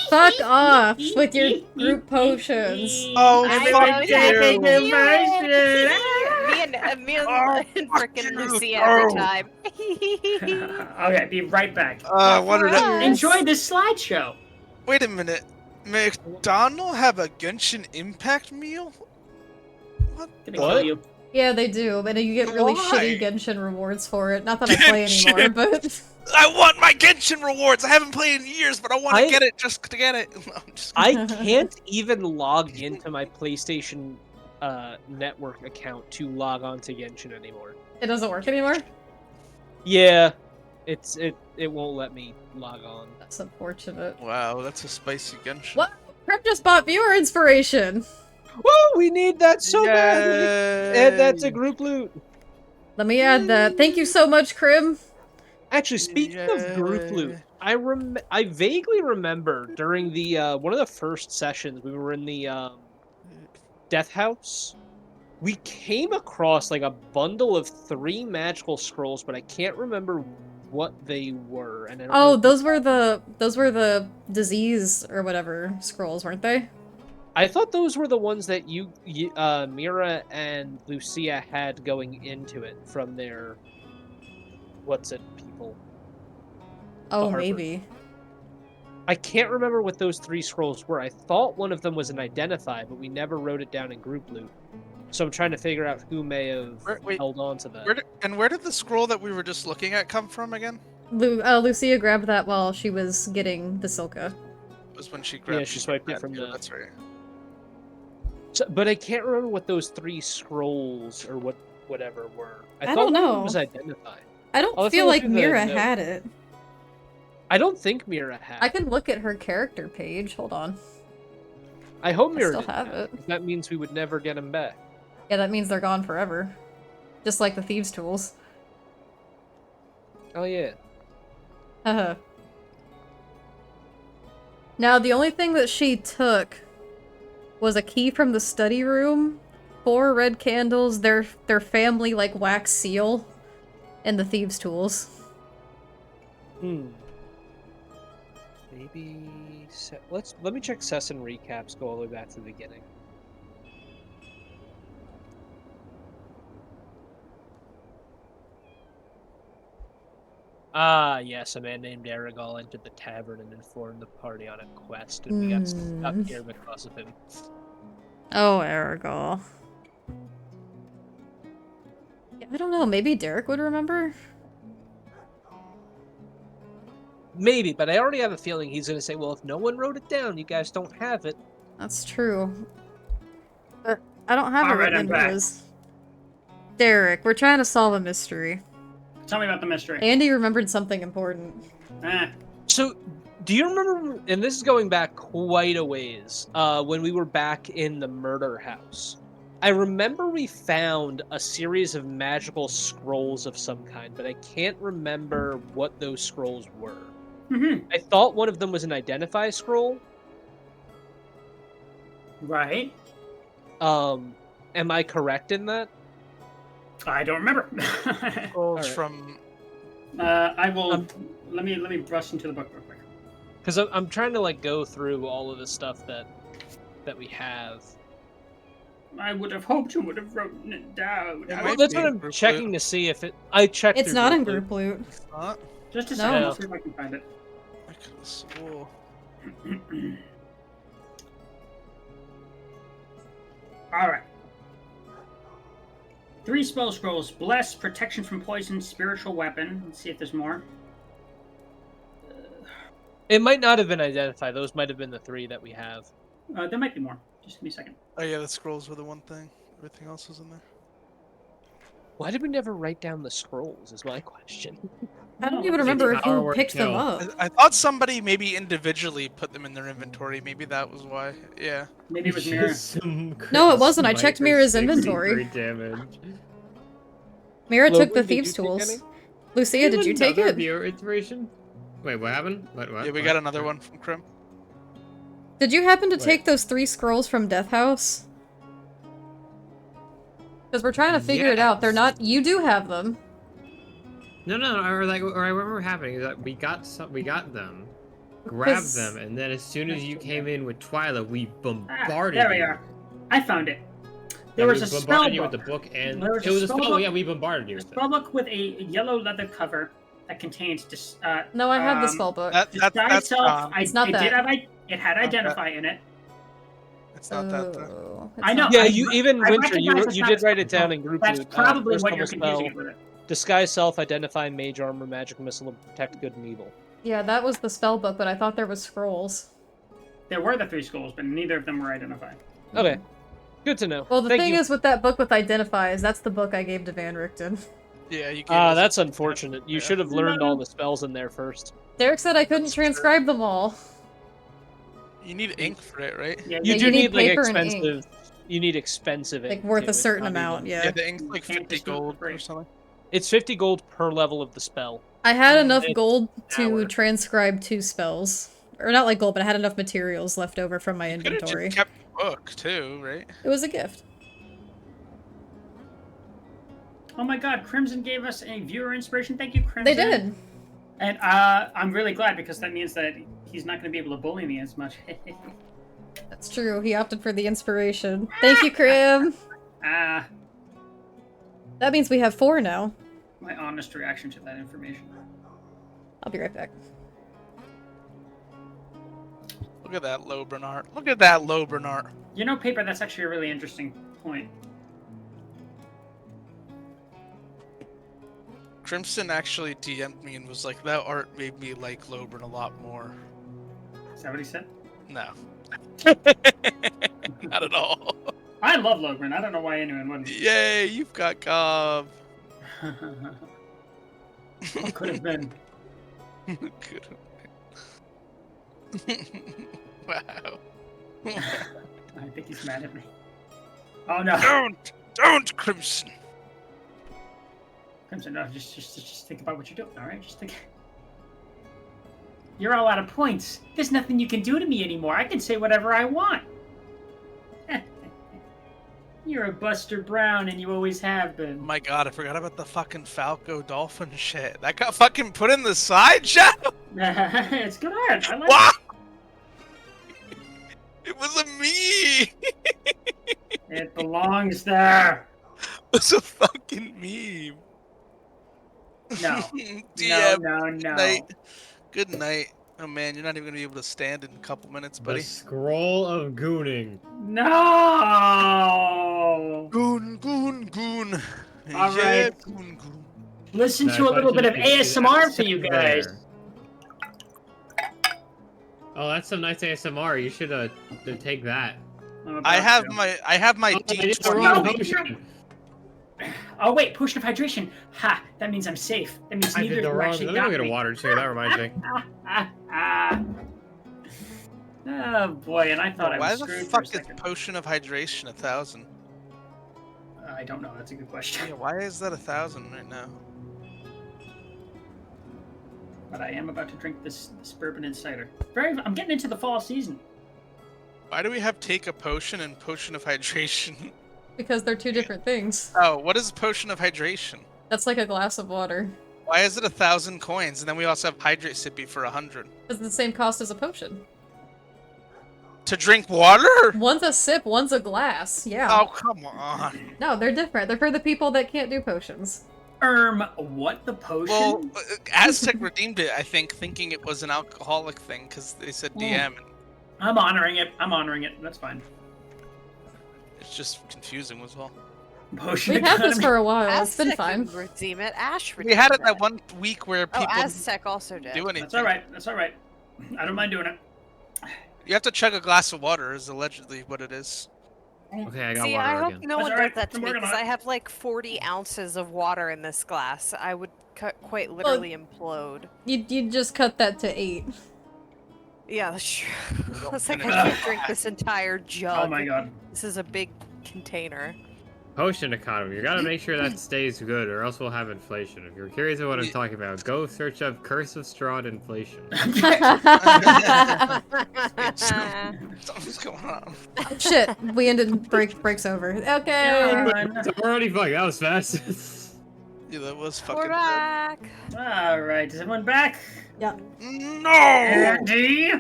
Fuck off with your group potions. Oh, I fuck know, you. Jack, you. Me and Oh, frickin' fuck Lucy you. every time. Okay, be right back. What did I... Enjoy this slideshow. Wait a minute. McDonald have a Genshin Impact meal? What? Gonna What? kill you. Yeah, they do, and you get really Why? shitty Genshin rewards for it. Not that I play Genshin! anymore, but... I want my Genshin rewards. I haven't played in years, but I want to I- get it just to get it. No, I'm just... I can't even log into my PlayStation Network account to log on to Genshin anymore. It doesn't work anymore? Yeah, it won't let me log on. That's unfortunate. Wow, that's a spicy Genshin. What? Prep just bought viewer inspiration. Woo! We need that so badly. Add that to Yay! group loot. Let me add that. Thank you so much, Krim. Actually, speaking of group loot, Yay. I vaguely remember during the one of the first sessions we were in the Death House. We came across like a bundle of 3 magical scrolls, but I can't remember what they were. And I don't know Oh, if those were the disease or whatever scrolls, weren't they? I thought those were the ones that Mira and Lucia had going into it from their people. Oh, Harvard. maybe. I can't remember what those 3 scrolls were. I thought one of them was an identify, but we never wrote it down in group loot. So I'm trying to figure out who may have Wait, held on to that. where did the scroll that we were just looking at come from again? Lucia grabbed that while she was getting the Silka. It was when she grabbed. she swiped it from the. That's right. So, but I can't remember what those 3 scrolls or whatever were. I don't thought one of know. them was identified. I don't I'll have to feel look like through the Mira notes. had it. I don't think Mira had. I can look at her character page. Hold on. I hope Mira still didn't have it. 'cause that means we would never get him back. Yeah, that means they're gone forever. Just like the thieves' tools. Oh yeah. Haha. Now, the only thing that she took was a key from the study room, 4 red candles, their family like wax seal, and the thieves' tools. Maybe let me check session recaps. Go all the way back to the beginning. Ah, yes, a man named Aragal entered the tavern and informed the party on a quest, and we got stuck here because of him. Oh, Aragal. Yeah, I don't know, maybe Derek would remember? Maybe, but I already have a feeling he's going to say, well, if no one wrote it down, you guys don't have it. That's true. But I don't have it Alright, written I'm in back. his. Derek, we're trying to solve a mystery. Tell me about the mystery. Andy remembered something important. So, do you remember, and this is going back quite a ways, when we were back in the murder house? I remember we found a series of magical scrolls of some kind, but I can't remember what those scrolls were. I thought one of them was an identify scroll. Right. Am I correct in that? I don't remember. Scrolls Alright. from. I will. Let me brush into the book real quick. Because I'm trying to like go through all of the stuff that we have. I would have hoped you would have written it down. It Well, might that's be what in I'm group checking loot. to see if it. I checked. It's through not in group group loot. Just a No. second, I'll see if I can find it. I could have swore. Alright. 3 spell scrolls. Bless, protection from poison, spiritual weapon. Let's see if there's more. It might not have been identified. Those might have been the 3 that we have. There might be more. Just give me a second. Oh yeah, the scrolls were the one thing. Everything else was in there. Why did we never write down the scrolls? Is my question. I don't even remember It's our who work picked them kill. up. I thought somebody maybe individually put them in their inventory. Maybe that was why. Yeah. Maybe it was Mira. No, it wasn't. I Smite checked for Mira's 63 inventory. damage. Mira took the Logan, did thieves' you take tools. any? Lucia, did you take Another it? viewer inspiration? Wait, what happened? What? Yeah, we got another one from Krim. Did you happen to Wait. take those 3 scrolls from Death House? Because we're trying to figure it out. They're not. You do have them. No, or I remember what happening is that we got them, grabbed Because- them, and then as soon as you came in with Twyla, we bombarded there we you. are. I found it. Yeah, There was we a spell bombarded you with book. the book, and There was it a was a spell spell. book- Yeah, we bombarded you A with it. spell book with a yellow leather cover that contains No, I have the spell book. disguise That's self. It's not it that. did have it had Not identify in it. It's not that. Though. Oh, it's I know. not Yeah, that. you even I Winter, you recognize it's you not did a write it spell. down in group That's loot. probably First what you're level confusing spell, it with. disguise self, identify mage armor, magic missile, and protect good and evil. Yeah, that was the spell book, but I thought there was scrolls. There were the 3 scrolls, but neither of them were identified. Okay, good to know. Well, the Thank thing you. is with that book with Identify is that's the book I gave to Van Richten. Yeah, you gave Ah, us- that's unfortunate. You Yeah. should have learned all the spells in there first. Derek said I couldn't transcribe them all. You need ink for it, right? Yeah, You Yeah, do you need need like paper and ink. expensive. You need expensive ink. Like worth too. a It's certain not amount, even- yeah. Yeah, the ink's like You can't 50 just do it for gold free. or something. It's 50 gold per level of the spell. I had enough It's gold an to hour. transcribe 2 spells. Or not like gold, but I had enough materials left over from my You could have inventory. just kept the book too, right? It was a gift. Oh my God, Crimson gave us a viewer inspiration. Thank you, Crimson. They did. And I'm really glad because that means that he's not going to be able to bully me as much. That's true. He opted for the inspiration. Thank you, Crib. Ah, That means we have 4 now. my honest reaction to that information. I'll be right back. Look at that low Bernard. Look at that low Bernard. You know, Paper, that's actually a really interesting point. Crimson actually DM'd me and was like, that art made me like Lobren a lot more. Is that what he said? No. Not at all. I love Logren. I don't know why anyone wouldn't. Yay, you've got Gob. What could have been? Good. Wow. I think he's mad at me. Oh no. Don't, Crimson. Crimson, no, just think about what you're doing, alright? Just think. You're all out of points. There's nothing you can do to me anymore. I can say whatever I want. You're a Buster Brown and you always have Oh been. my god, I forgot about the fucking Falco Dolphin shit. That got fucking put in the sideshow? It's good art. I like Wow! It was a me! it. It belongs there. It was a fucking meme. No. DM, No. night. Good night. Oh man, you're not even gonna be able to stand in a couple minutes, buddy. The scroll of gooning. No. Goon. All Yeah, right. goon. Listen That to a little bit of question is ASMR for you there. guys. Oh, that's some nice ASMR. You should take that. I have you. my Oh, I did the wrong No, potion. Oh wait, potion of hydration. Ha! That means I'm safe. That means I neither did the of you wrong. actually Let me got get a me. water too. That reminds me. Oh boy, and I thought I Why was the screwed for a fuck is second. potion of hydration 1,000? I don't know. That's a good question. Yeah, why is that 1,000 right now? But I am about to drink this bourbon and cider. I'm getting into the fall season. Why do we have take a potion and potion of hydration? Because they're 2 different things. Oh, what is potion of hydration? That's like a glass of water. Why is it 1,000 coins? And then we also have hydrate sippy for 100. It's the same cost as a potion. To drink water? One's a sip, one's a glass. Yeah. Oh, come on. No, they're different. They're for the people that can't do potions. What the potion? Well, Aztec redeemed it, I think, thinking it was an alcoholic thing, because they said DM. And I'm honoring it. That's fine. it's just confusing, was all. Potion We've had this economy. for a while. It's been Aztec fine. didn't redeem it. Ash We had it redeemed that one week where Oh, people Aztec also did. do anything. That's all right. That's all right. I don't mind doing it. You have to chug a glass of water, is allegedly what it is. Okay, I got See, water I hope again. no That's one all does right. that to I'm me working because on I it. have like 40 ounces of water in this glass. I would quite literally implode. You'd just cut that to 8. Yeah, that's true. It's like finish I it. could drink this entire jug. Oh my god. This is a big container. Potion economy. You gotta make sure that stays good, or else we'll have inflation. If you're curious of what I'm Yeah. talking about, go search up Curse of Strahd inflation. Something's going on. Shit, we ended breaks over. Okay. It's already fuck. That was fast. Yeah, that was We're fucking. back. All right. Is everyone back? Yeah. No! Andy.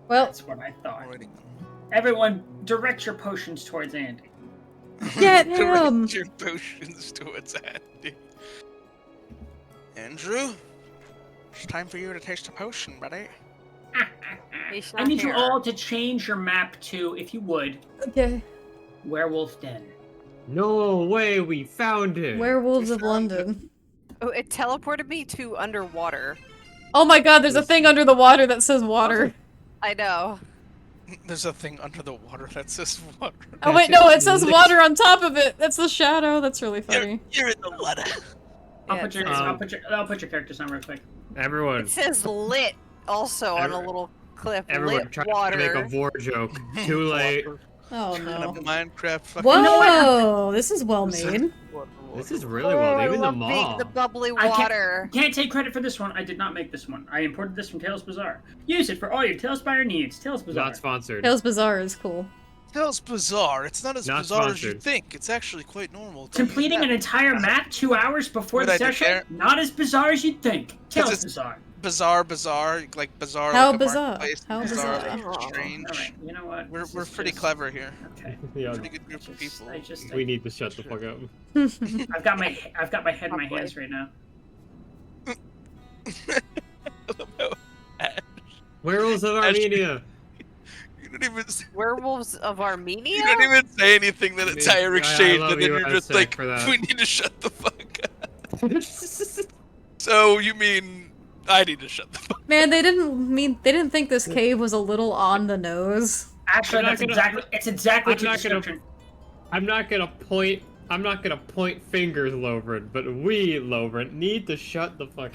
Well, That's what I thought. Alrighty. Everyone, direct your potions towards Andy. Get Direct him! your potions towards Andy. Andrew, it's time for you to taste a potion, buddy. He's I not need you here. all to change your map to, if you would, Okay. Werewolf Den. No way, we found it. Werewolves of London. Oh, it teleported me to underwater. Oh my god, there's a thing under the water that says water. I know. There's a thing under the water that says water. Oh wait, no, it says water on top of it. That's the shadow. That's really funny. You're in the water. I'll Yeah, put your I'll put your characters on real quick. Everyone, It says lit also on a Every- little cliff. everyone Lit trying water. to make a vor joke. Too late. Oh Kind no. of Minecraft fucking Whoa, this is well made. This is really well. I Even the love being mall. the bubbly I water. Can't take credit for this one. I did not make this one. I imported this from Tales Bazaar. Use it for all your Talespire needs. Tales Bazaar. Not sponsored. Tales Bazaar is cool. Tales bizarre. It's not as Not bizarre as you sponsored. think. It's actually quite normal. Completing an entire map 2 hours before What the I did session? there- Not as bizarre as you'd think. Tales it's- Bazaar. bizarre, like bizarre. How like a bizarre? marketplace, How bizarre, bizarre? like strange. Alright, you know what? We're This is pretty just- clever here. Okay. Yeah, Pretty good group of people. we need to shut the fuck up. I've got my head in my hands right now. Werewolves of Armenia. You don't even. Werewolves of Armenia? You don't even say anything that entire I exchange, love and then you, you're just Aztec, like, for that. "We need to shut the fuck up." So you mean I need to shut the fuck up? Man, they didn't think this cave was a little on the nose. Actually, I'm not that's gonna- exactly it's exactly I'm the not gonna- description. I'm not gonna point fingers, Lovren, but we, Lovren, need to shut the fuck.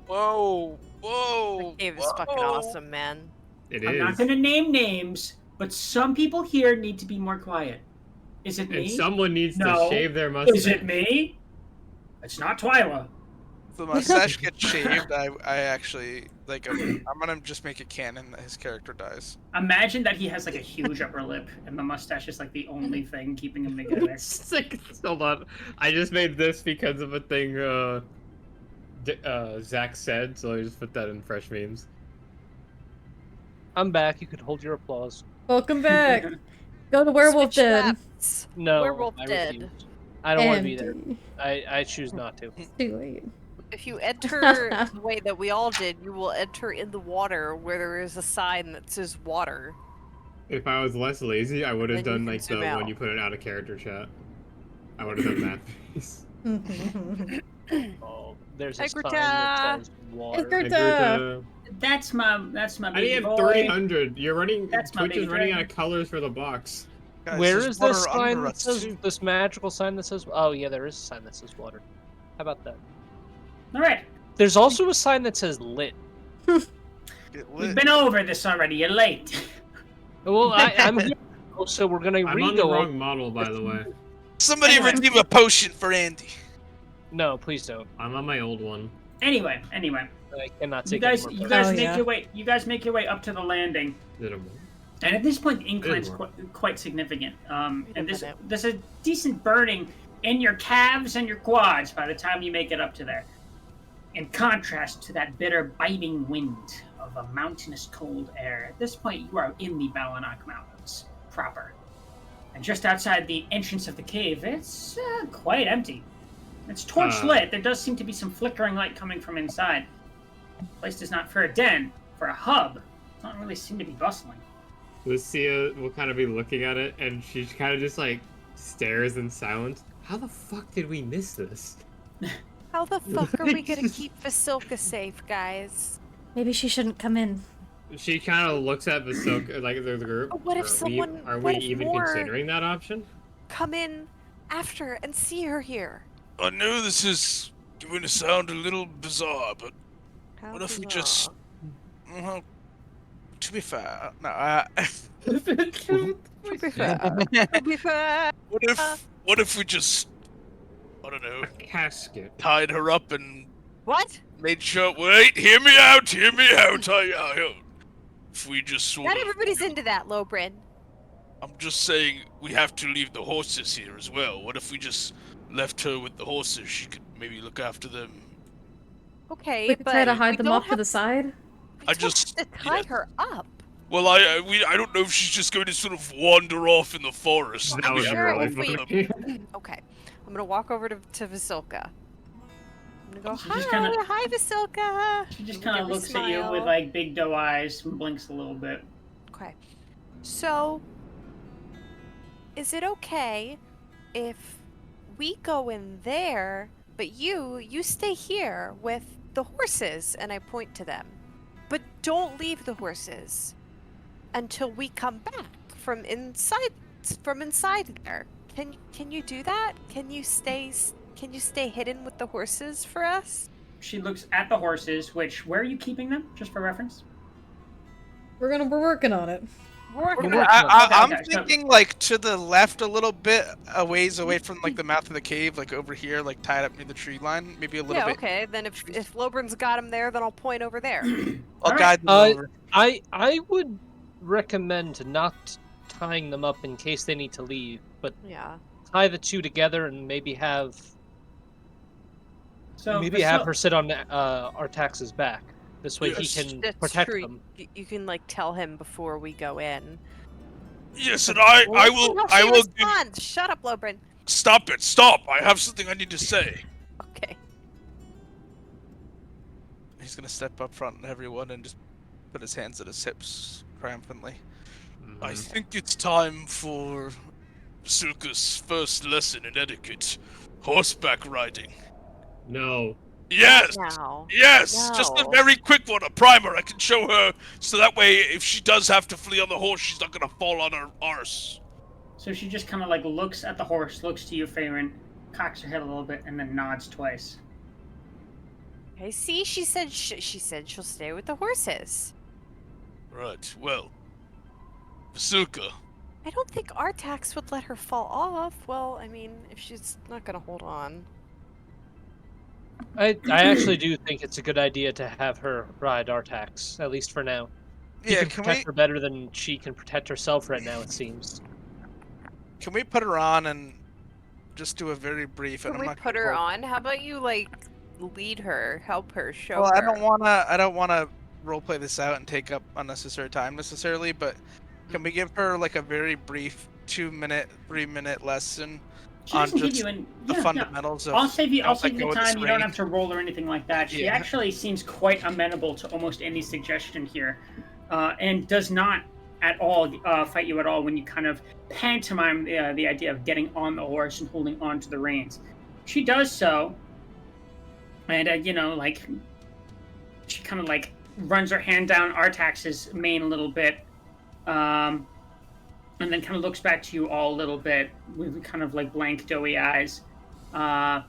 Whoa, whoa. The cave is fucking whoa. awesome, man. It I'm is. not gonna name names, but some people here need to be more quiet. Is it And me? someone needs No. to shave their mustache. Is it me? It's not Twyla. If the mustache gets shaved, I actually like. I'm gonna just make it canon that his character dies. Imagine that he has like a huge upper lip, and the mustache is like the only thing keeping him together. Sick. Hold on. I just made this because of a thing Zach said, so I just put that in fresh memes. I'm back. You could hold your applause. Welcome back. Go to Werewolf Switch Den. maps. No, Werewolf I dead. refuse. I don't want to be there. Empty. I choose not to. It's too late. If you enter the way that we all did, you will enter in the water where there is a sign that says water. If I was less lazy, I would have Then you done can like the zoom out. when you put it out of character chat. I would have done that face. Oh, there's a Tiger sign that says water. Tiger- Like, Greta. That's my I baby need boy. 300. You're running. That's my Twitch is baby running out dragon. of colors for the box. Guys, Where there's is this water under sign that us, says too. this magical sign that says? Oh yeah, there is a sign that says water. How about that? All right, There's also a sign that says lit. Get we've lit. been over this already. You're late. Well, I'm here, so we're gonna I'm on the re-go. wrong model, by the way. Somebody Anyway. redeem a potion for Andy. No, please don't. I'm on my old one. Anyway, I cannot you take guys, any more you guys Oh, make yeah. your way. You guys make your way up to the landing. Did it work? And at this point, the incline's Good quite significant. And a there's minute. a decent burning in your calves and your quads by the time you make it up to there. In contrast to that bitter, biting wind of a mountainous cold air, at this point you are in the Balanak Mountains proper. And just outside the entrance of the cave, it's quite empty. It's torch lit. There does seem to be some flickering light coming from inside. The place is not for a den, for a hub. It doesn't really seem to be bustling. Lucia will kind of be looking at it, and she kind of just like stares in silence. How the fuck did we miss this? How the fuck are we gonna keep Vasilka safe, guys? Maybe she shouldn't come in. She kind of looks at the like the group. But what if Are someone- Are what we if even more- considering that option? Come in after and see her here. I know this is going to sound a little bizarre, but How what if we bizarre. just... Well, to be fair, no, To be fair. To be fair. what if we just, I don't know, Casket. tied her up and What? made sure... Wait, hear me out, If we just sort Not of... everybody's into that, Lobrin. I'm just saying we have to leave the horses here as well. What if we just left her with the horses? She could maybe look after them. Okay, We could but try to hide we them don't off to have the side. we I don't just- have to tie yeah. her up. Well, I don't know if she's just going to sort of wander off in the forest. That was sure really if we- funny. Okay, I'm gonna walk over to Vasilka. I'm gonna go, She hi, just kinda- hi, Vasilka. She just Give kind of me a looks at you smile. with like big doe eyes and blinks a little bit. Okay. So, is it okay if we go in there, but you stay here with the horses, and I point to them. But don't leave the horses. until we come back from inside there. Can you do that? Can you stay hidden with the horses for us? She looks at the horses, where are you keeping them, just for reference? We're working on it. We're We're working working on it. I'm Okay, so- thinking like to the left a little bit, a ways away from like the mouth of the cave, like over here, like tied up near the tree line, maybe a little Yeah, bit. okay. Then if Lobrin's got him there, then I'll point over there. I'll Alright. guide them over. I would recommend not tying them up in case they need to leave, but Yeah. tie the two together and maybe have So her sit on Artax's back. This way he Yes. can That's protect true. them. You can like tell him before we go in. Yes, and I will Respond. Shut up, Lobrin. Stop it! Stop! I have something I need to say. Okay. He's gonna step up front of everyone and just put his hands at his hips triumphantly. I think it's time for Sulka's first lesson in etiquette. Horseback riding. No. Yes! Now. Yes! Just a No. very quick one, a primer I can show her, so that way if she does have to flee on the horse, she's not gonna fall on her arse. So she just kind of like looks at the horse, looks to you, Faerun, cocks her head a little bit, and then nods twice. Okay. See, she said she'll stay with the horses. Right, well. Sulka. I don't think Artax would let her fall off. Well, I mean, if she's not gonna hold on. I actually do think it's a good idea to have her ride Artax, at least for now. He Yeah, can can protect we her better than she can protect herself right now, it seems. can we put her on and just do a very brief Can and we I'm not put gonna her roll- on? How about you like lead her, help her, show Well, her? I don't wanna roleplay this out and take up unnecessary time necessarily, but can we give her like a very brief 2-minute, 3-minute lesson She on doesn't give just you any. the Yeah, yeah. fundamentals of I'll save you how to the go with time. You don't terrain? have to roll or anything like that. She Yeah. actually seems quite amenable to almost any suggestion here, and does not at all fight you at all when you kind of pantomime the idea of getting on the horse and holding on to the reins. She does so, and like she kind of like runs her hand down Artax's mane a little bit, and then kind of looks back to you all a little bit with kind of like blank, doughy eyes, and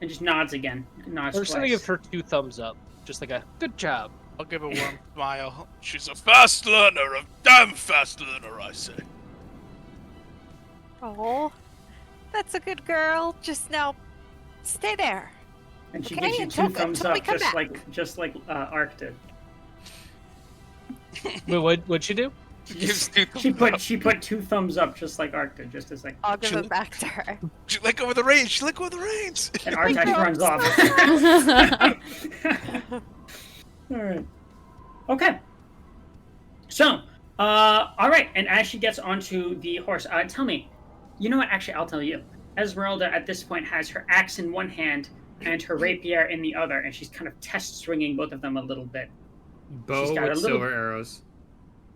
just nods again. Nods We're just gonna twice. give her 2 thumbs up, just like a good job. I'll give a warm smile. She's a fast learner, a damn fast learner, I say. Oh, that's a good girl. Just now, stay there. And she Okay, gives you until- 2 thumbs until we up, come just like Ark did. Wait, what'd she do? She gives 2 thumbs up. She put 2 thumbs up, just like Ark did, just as like. I'll give it back to her. She let go of the reins. She let go of the reins. And Artax girl, runs off. All right. Okay. So, all right. And as she gets onto the horse, tell me. You know what? Actually, I'll tell you. Esmeralda at this point has her axe in one hand and her rapier in the other, and she's kind of test swinging both of them a little bit. Bow She's got with a little- silver arrows.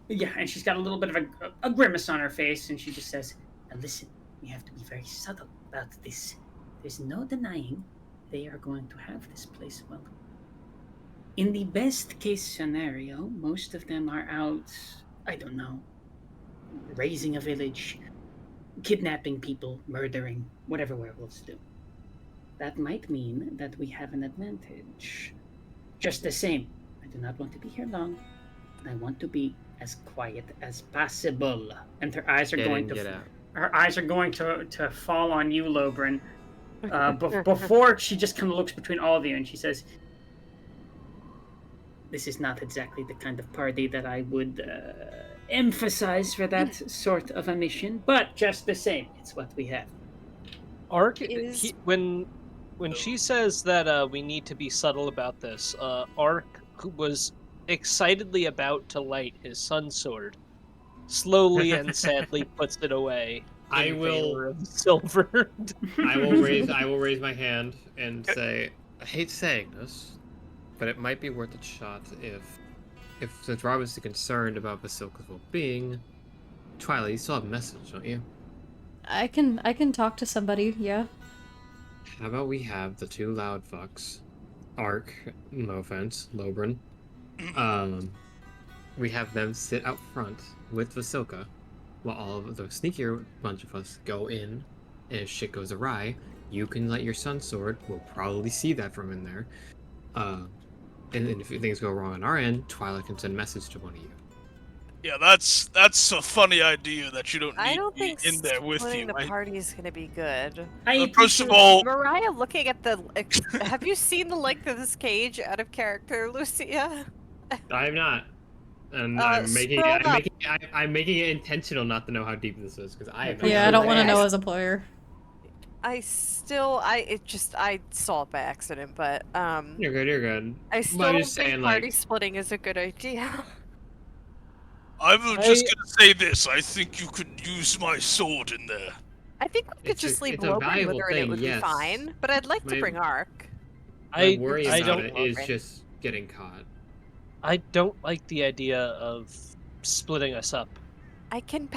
Yeah, and she's got a little bit of a grimace on her face, and she just says, "Now listen, we have to be very subtle about this. There's no denying they are going to have this place. Well, in the best case scenario, most of them are out, I don't know, raising a village, kidnapping people, murdering, whatever werewolves do. That might mean that we have an advantage. Just the same, I do not want to be here long. I want to be as quiet as possible." And her eyes are going to Get out. her eyes are going to fall on you, Lobrin. Before she just kind of looks between all of you and she says, "This is not exactly the kind of party that I would emphasize for that sort of a mission, but just the same, it's what we have." Ark, Is- when she says that we need to be subtle about this, Ark, who was excitedly about to light his sun sword, slowly and sadly puts it away. I in will- favor of silver. I will raise my hand and say, I hate saying this, but it might be worth a shot if since Rob is concerned about Basilka's well-being. Twilight, you still have a message, don't you? I can talk to somebody, yeah. How about we have the 2 loud fucks, Ark, no offense, Lobrin, we have them sit out front with Vasilka, while all of the sneakier bunch of us go in, and if shit goes awry, you can let your sun sword. We'll probably see that from in there. And then if things go wrong on our end, Twilight can send a message to one of you. Yeah, that's a funny idea that you don't I need don't me think in there with splitting you. the party is gonna be good. First of all, Mariah, looking at the, have you seen the length of this cage out of character, Lucia? I'm not, and Scroll up. I'm making it intentional not to know how deep this is because I have no Yeah, I idea. don't want to Okay. know as a player. I saw it by accident, but You're good. You're good. I But still I'm don't just think saying, party like, splitting is a good idea. I'm just gonna say this. I think you could use my sword in there. I think we could just leave it's a Lobrin with valuable her and it thing, would yes. be fine. But I'd like to My- bring Ark. My worry I about don't it is Lobrin. just getting caught. I don't like the idea of splitting us up. I can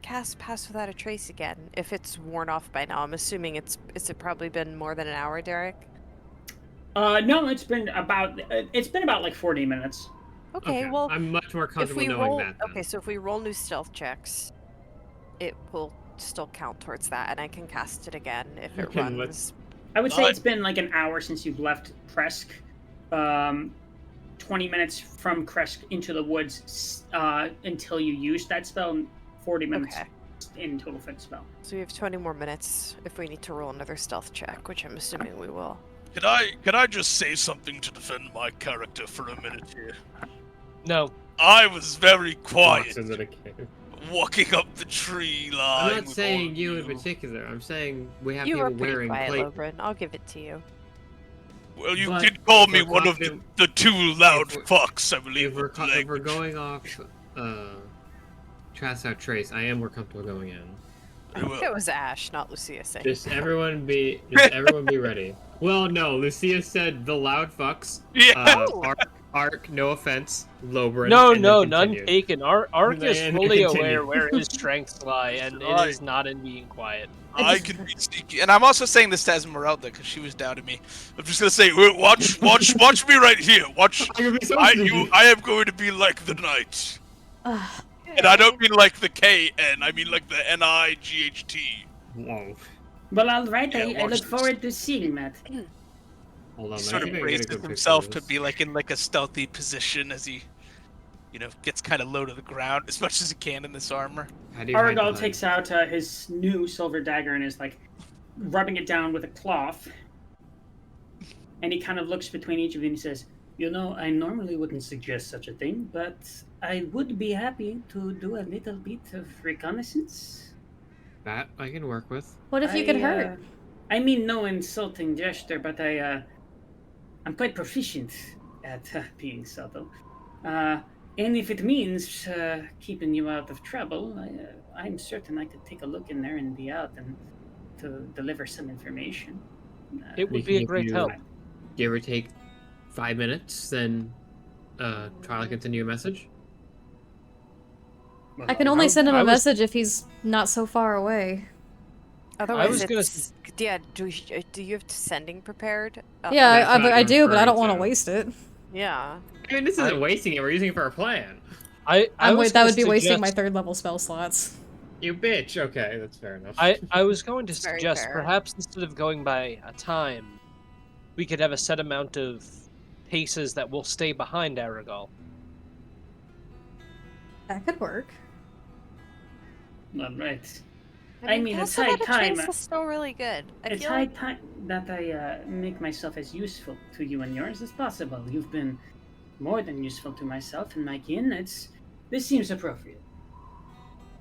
cast Pass Without a Trace again if it's worn off by now. I'm assuming it's probably been more than an hour, Derek. No, it's been about like 40 minutes. Okay, well, I'm much more if comfortable we knowing roll, that. Then. okay, so if we roll new stealth checks, it will still count towards that, and I can cast it again if it Okay, runs. I would say it's been like an hour since you've left Kresk. 20 minutes from Kresk into the woods until you use that spell, and 40 minutes Okay. in total for the spell. So we have 20 more minutes if we need to roll another stealth check, which I'm assuming we will. Can I just say something to defend my character for a minute here? No. I was very Walks quiet, into the cave. walking up the tree line. I'm not with saying all of you in particular. I'm saying we have You people were pretty wearing quiet, plate. Lobrin. I'll give it to you. Well, you But did call if me we're one of confident- the two loud if we're- fucks, I believe. If we're, was the if we're language. going off Trace Out Trace, I am more comfortable going in. I think it was Ash, not Lucia saying. Just everyone be ready. Well, no, Lucia said the loud fucks. Yeah. Ark, no offense, Lobrin. No, and then none continue. taken. Ark is And fully continue. aware where his strengths lie, and it is not in being quiet. I can be sneaky, and I'm also saying this to Esmeralda because she was doubting me. I'm just gonna say, watch me right here. Watch, I can be so I sneaky. am going to be like the knight, and I don't mean like the KN. I mean like the NIGHT. Whoa. Well, all right. Yeah, I watch look this. forward to seeing that. Hold on, He let sort me of get a raises good picture himself of to this. be like in like a stealthy position as he, gets kind of low to the ground as much as he can in this armor. How do you hide Aragal behind? takes out his new silver dagger and is like rubbing it down with a cloth. And he kind of looks between each of them and he says, I normally wouldn't suggest such a thing, but I would be happy to do a little bit of reconnaissance. That I can work with. What if you get hurt? I mean no insulting gesture, but I'm quite proficient at being subtle. And if it means keeping you out of trouble, I'm certain I could take a look in there and be out and to deliver some information. It would We be a can great give you- help. Give or take 5 minutes, then try to continue a message. Well, I can only send him I a was- message if he's not so far away. Otherwise, was gonna it's... Yeah, do you have sending prepared? Yeah, That's what I I'm do, but I don't referring want to to. waste it. Yeah. I mean, this isn't wasting it. We're using it for our plan. I was That gonna would be wasting my suggest- third level spell slots. You bitch. Okay, that's fair enough. I was going to It's very suggest fair. perhaps instead of going by a time, we could have a set amount of paces that will stay behind Aragal. That could work. All right. I mean, Pass it's high Without a Trace time. is still really good. I It's feel high like time that I make myself as useful to you and yours as possible. You've been more than useful to myself and my kin. This seems appropriate.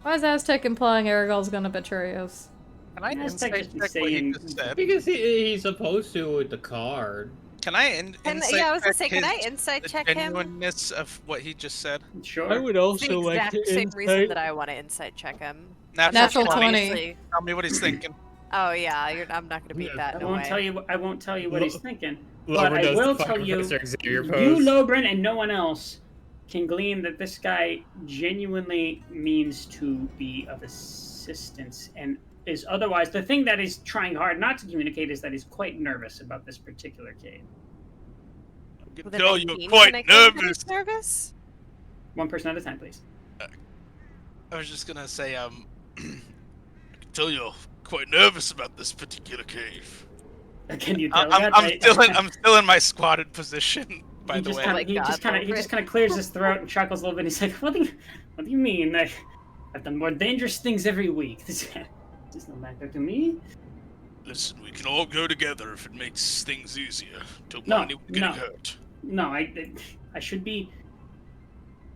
Why is Aztec implying Aragal's gonna betray us? Can I That's insight technically check what he saying- just said? Because he's supposed to with the card. Can I insight yeah, I was gonna check say, can I his- insight the check him? genuineness of what he just said? Sure. I would It's also the like exact to same reason insight. that I want to insight check him. Natural 20. Obviously- Tell me what he's thinking. Oh yeah, I'm not gonna beat Yeah, that. I No won't way. tell you. I won't tell you what he's thinking. But Lover I does will the tell fucking you, Professor Xavier you, pose. Lobrin, and no one else can glean that this guy genuinely means to be of assistance and is otherwise. The thing that he's trying hard not to communicate is that he's quite nervous about this particular case. I can With a tell you're 19, quite can I claim that nervous. he's nervous? One person at a time, please. I was just gonna say, I can tell you're quite nervous about this particular cave. Can you tell I'm, that? I'm still in my squatted position. By the way, He just kind of clears his throat and chuckles a little bit. He's like, "What do you mean? I've done more dangerous things every week. This does not matter to me." listen, we can all go together if it makes things easier. Don't No, want anyone getting no. hurt. No, I should be.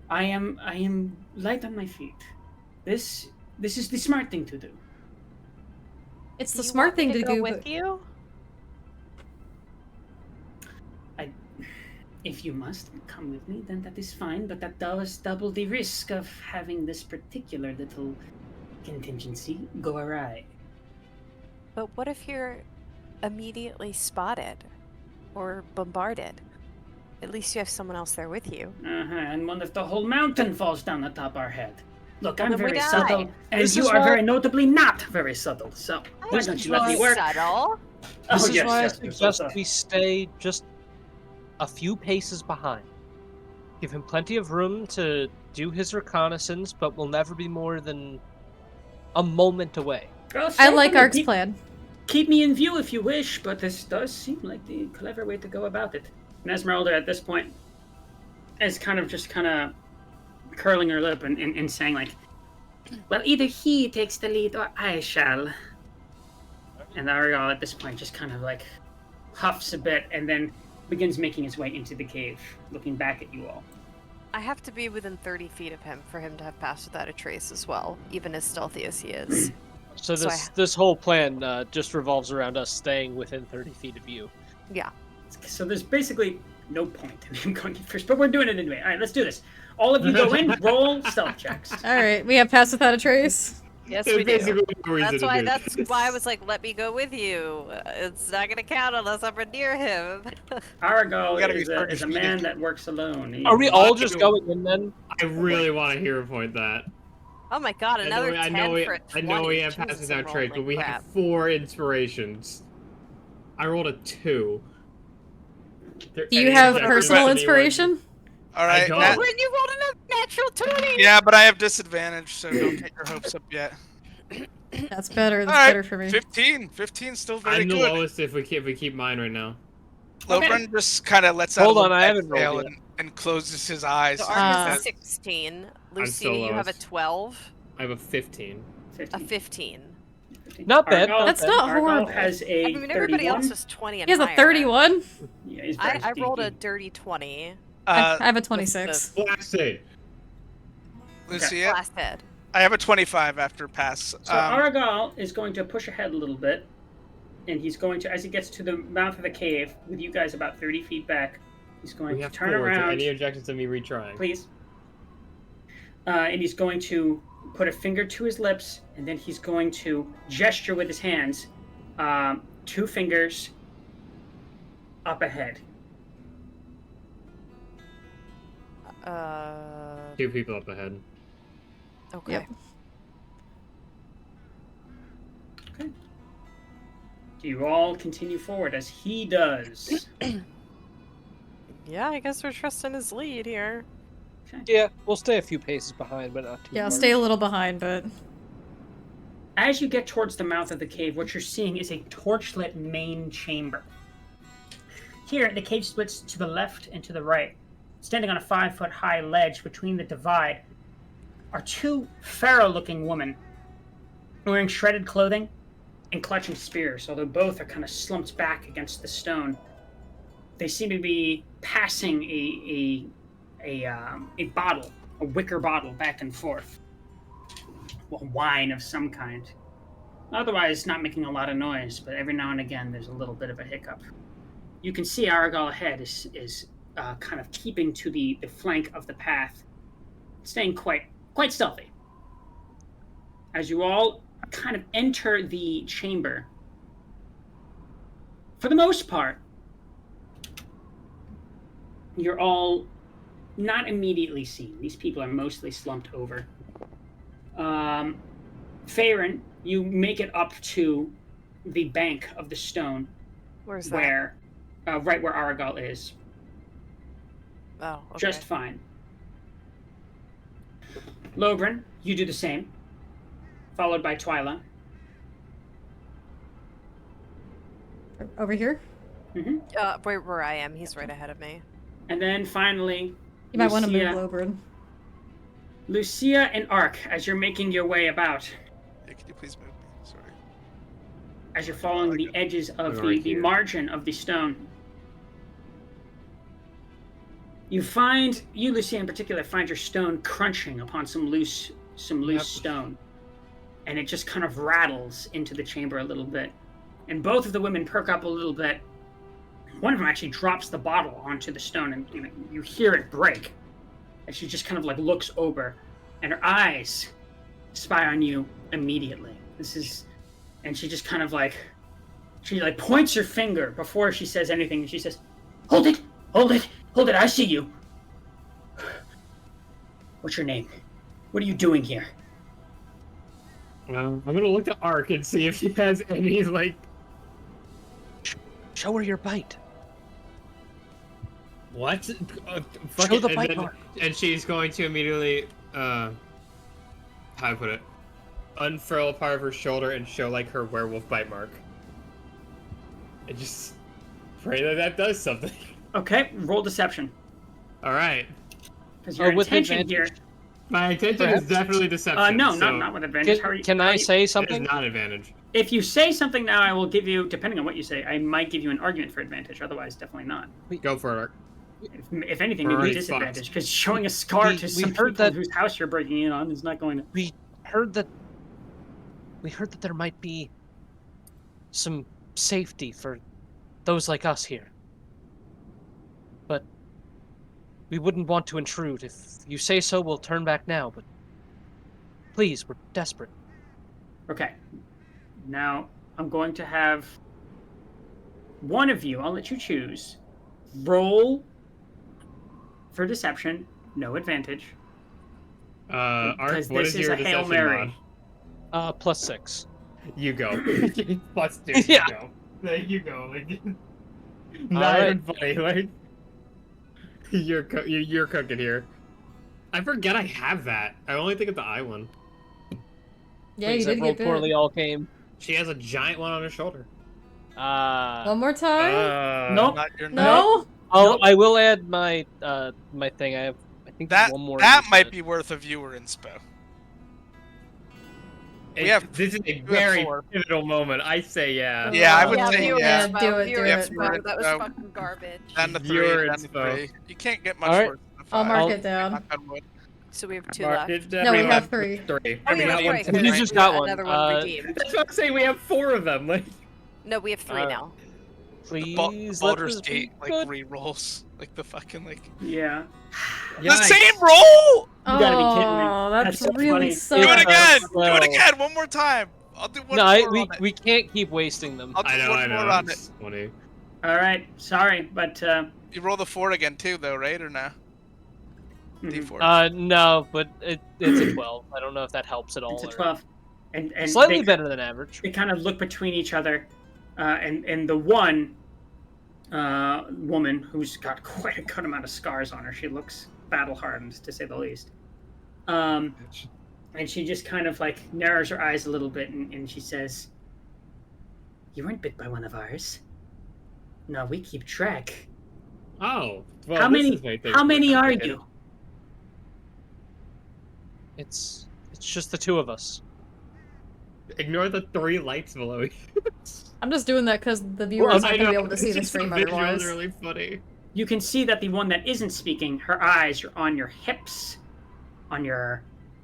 I am light on my feet. This is the smart thing to do. It's Do the you smart want me thing to go do. with you? If you must come with me, then that is fine, but that does double the risk of having this particular little contingency go awry. But what if you're immediately spotted or bombarded? At least you have someone else there with you. And what if the whole mountain falls down atop our head? Look, Well, I'm then we very die. subtle, and This you is are why- very notably not very subtle, so why This don't is you let me why- work? Subtle. This Oh, is yes, why yes, I yes, suggest yes, we stay just a few paces behind. Give him plenty of room to do his reconnaissance, but we'll never be more than a moment away. Well, I like certainly Ark's plan. Keep me in view if you wish, but this does seem like the clever way to go about it. And Esmeralda, at this point, is kind of curling her lip and saying, like, well, either he takes the lead or I shall. And Ariel, at this point, just kind of, like, huffs a bit and then begins making his way into the cave, looking back at you all. I have to be within 30 feet of him for him to have passed without a trace as well, even as stealthy as he is. So So this whole plan just revolves around us staying within 30 feet of you. Yeah. So there's basically no point in him going in first, but we're doing it anyway. All right, let's do this. All of you go in, roll stealth checks. Alright, we have passed without a trace. Yes, There's we do. basically no reason to do That's this. why I was like, let me go with you. It's not gonna count unless I'm near him. Aragal We gotta be is 30 a feet man in. that works alone. Are we all just going in then? I really want to hero point that. Oh my god, another 10 for a 20. I know we have Jesus, passes I'm out traits, but rolling we crap. have 4 inspirations. I rolled a 2. Do you have personal inspiration? All right. I don't. Oh, when you rolled another natural 20! Yeah, but I have disadvantage, so don't get your hopes up yet. That's better. That's All right, better for me. 15. 15 still very I'm the good. lowest if we keep mine right now. Lobren just kind of lets out Hold a on, little I haven't rolled exhale yet. and closes his eyes. So Uh, Argus is 16. Lucy, still you have a lowest. 12. I have a 15. A 15. Not bad. Argal- That's not Argal horrible. has a I mean, everybody 31. else is 20 and He has a higher. 31. Yeah, he's very I rolled a sneaky. dirty 20. I have a 26. Blasted. Lucy, Last head. I have a 25 after pass. So Aragal is going to push ahead a little bit, and he's going to, as he gets to the mouth of the cave, with you guys about 30 feet back, he's going We to have turn 4. around. Any objections to me retrying? Please. And he's going to put a finger to his lips, and then he's going to gesture with his hands, 2 fingers up ahead. 2 people up ahead. Okay. Yep. Do you all continue forward as he does? Yeah, I guess we're trusting his lead here. Yeah, we'll stay a few paces behind, but not too Yeah, I'll far. stay a little behind, but As you get towards the mouth of the cave, what you're seeing is a torchlit main chamber. Here, the cave splits to the left and to the right. Standing on a 5-foot-high ledge between the divide are 2 pharaoh-looking women wearing shredded clothing and clutching spears, although both are kind of slumped back against the stone. They seem to be passing a bottle, a wicker bottle, back and forth. Well, wine of some kind. Otherwise, not making a lot of noise, but every now and again there's a little bit of a hiccup. You can see Aragal ahead is kind of keeping to the flank of the path, staying quite stealthy. As you all kind of enter the chamber, for the most part, you're all not immediately seen. These people are mostly slumped over. Farron, you make it up to the bank of the stone, Where's that? where, right where Aragal is. Oh, okay. Just fine. Lobrin, you do the same, followed by Twyla. Over here? Where I am, he's right ahead of me. And then finally, You might want to move Lucia- Lobrin. Lucia and Ark, as you're making your way about, Yeah, can you please move me? Sorry. as you're following the edges of We're right the here. margin of the stone. You, Lucia in particular, find your stone crunching upon some loose stone. And it just kind of rattles into the chamber a little bit. And both of the women perk up a little bit. One of them actually drops the bottle onto the stone, and you hear it break. And she just kind of like looks over, and her eyes spy on you immediately. And she just kind of like, she like points her finger before she says anything, and she says, "Hold it, hold it, hold it, I see you. What's your name? What are you doing here?" I'm gonna look at Ark and see if he has any, like... Show her your bite. What? Show the bite mark. And she's going to immediately, how do I put it? Unfurl a part of her shoulder and show, like, her werewolf bite mark. And just pray that that does something. Okay, roll deception. Alright. Because your with intention advantage. here... My intention Perhaps. is definitely deception. no, so not with advantage. How are you- Can how I are you- say It is something? not advantage. If you say something now, I will give you, depending on what you say, I might give you an argument for advantage. Otherwise, definitely not. Go for it, Ark. If anything, We're maybe already disadvantage, because showing a scar We to some heard people that- whose house you're breaking in on is not going to... We heard that there might be some safety for those like us here. But we wouldn't want to intrude. If you say so, we'll turn back now, but please, we're desperate. Okay. Now, I'm going to have one of you, I'll let you choose, roll for deception, no advantage. Ark, Because what this is is your a Hail deception Mary. mod? +6. You go. Plus 2, Yeah. you go. There you go. Like, not Alright. even funny, like... You're cooking here. I forget I have that. I only think of the eye one. Yeah, Please, you did I rolled get poorly bit. all game. She has a giant one on her shoulder. One more time? Nope. Not your No? Oh, I will add my my thing. I think That one more. that in might the- be worth a viewer inspo. This is a have very 4. pivotal moment. I say yeah. Yeah, I would Yeah, say viewer yeah. inspo, do it, viewer do it. inspo, that was No. fucking garbage. Down to 3. Viewer Down to inspo. 3. You can't get much Alright. worse than a 5. I'll mark I'll- it down. Knock on wood. So we have 2 Mark left. it down. No, we We have have 3. three. Oh, yeah, Everyone that's got right. one. We that's just right. got We one. Another one redeemed. That's what I'm saying. We have 4 of them. Like, No, we have 3 now. Please, The let Baldur's this be Gate like good. re-rolls, like the fucking like Yeah. the same roll. You gotta be kidding me. Oh, that's That's so really funny. sucks. Do it again. well. Do it again. One more time. I'll do one No, more we on it. we can't keep wasting them. I'll do I know. one more on it. It's funny. All right. Sorry, but... You roll the 4 again too, though, right or no? mhm. D4. No, but it's a 12. I don't know if that helps at all. It's a or- 12. And Slightly they, better than average. they kind of look between each other, and the one woman who's got quite a good amount of scars on her, she looks battle-hardened, to say the least. And she just kind of like narrows her eyes a little bit, and she says, "You weren't bit by one of ours. No, we keep track. Oh. Well, How this many? is my thing How for many are complicated. you?" It's just the 2 of us. Ignore the 3 lights below you. I'm just doing that because the viewers I aren't going to be know, able to see it's the just stream visual otherwise. is really funny. You can see that the one that isn't speaking, her eyes are on your hips, on your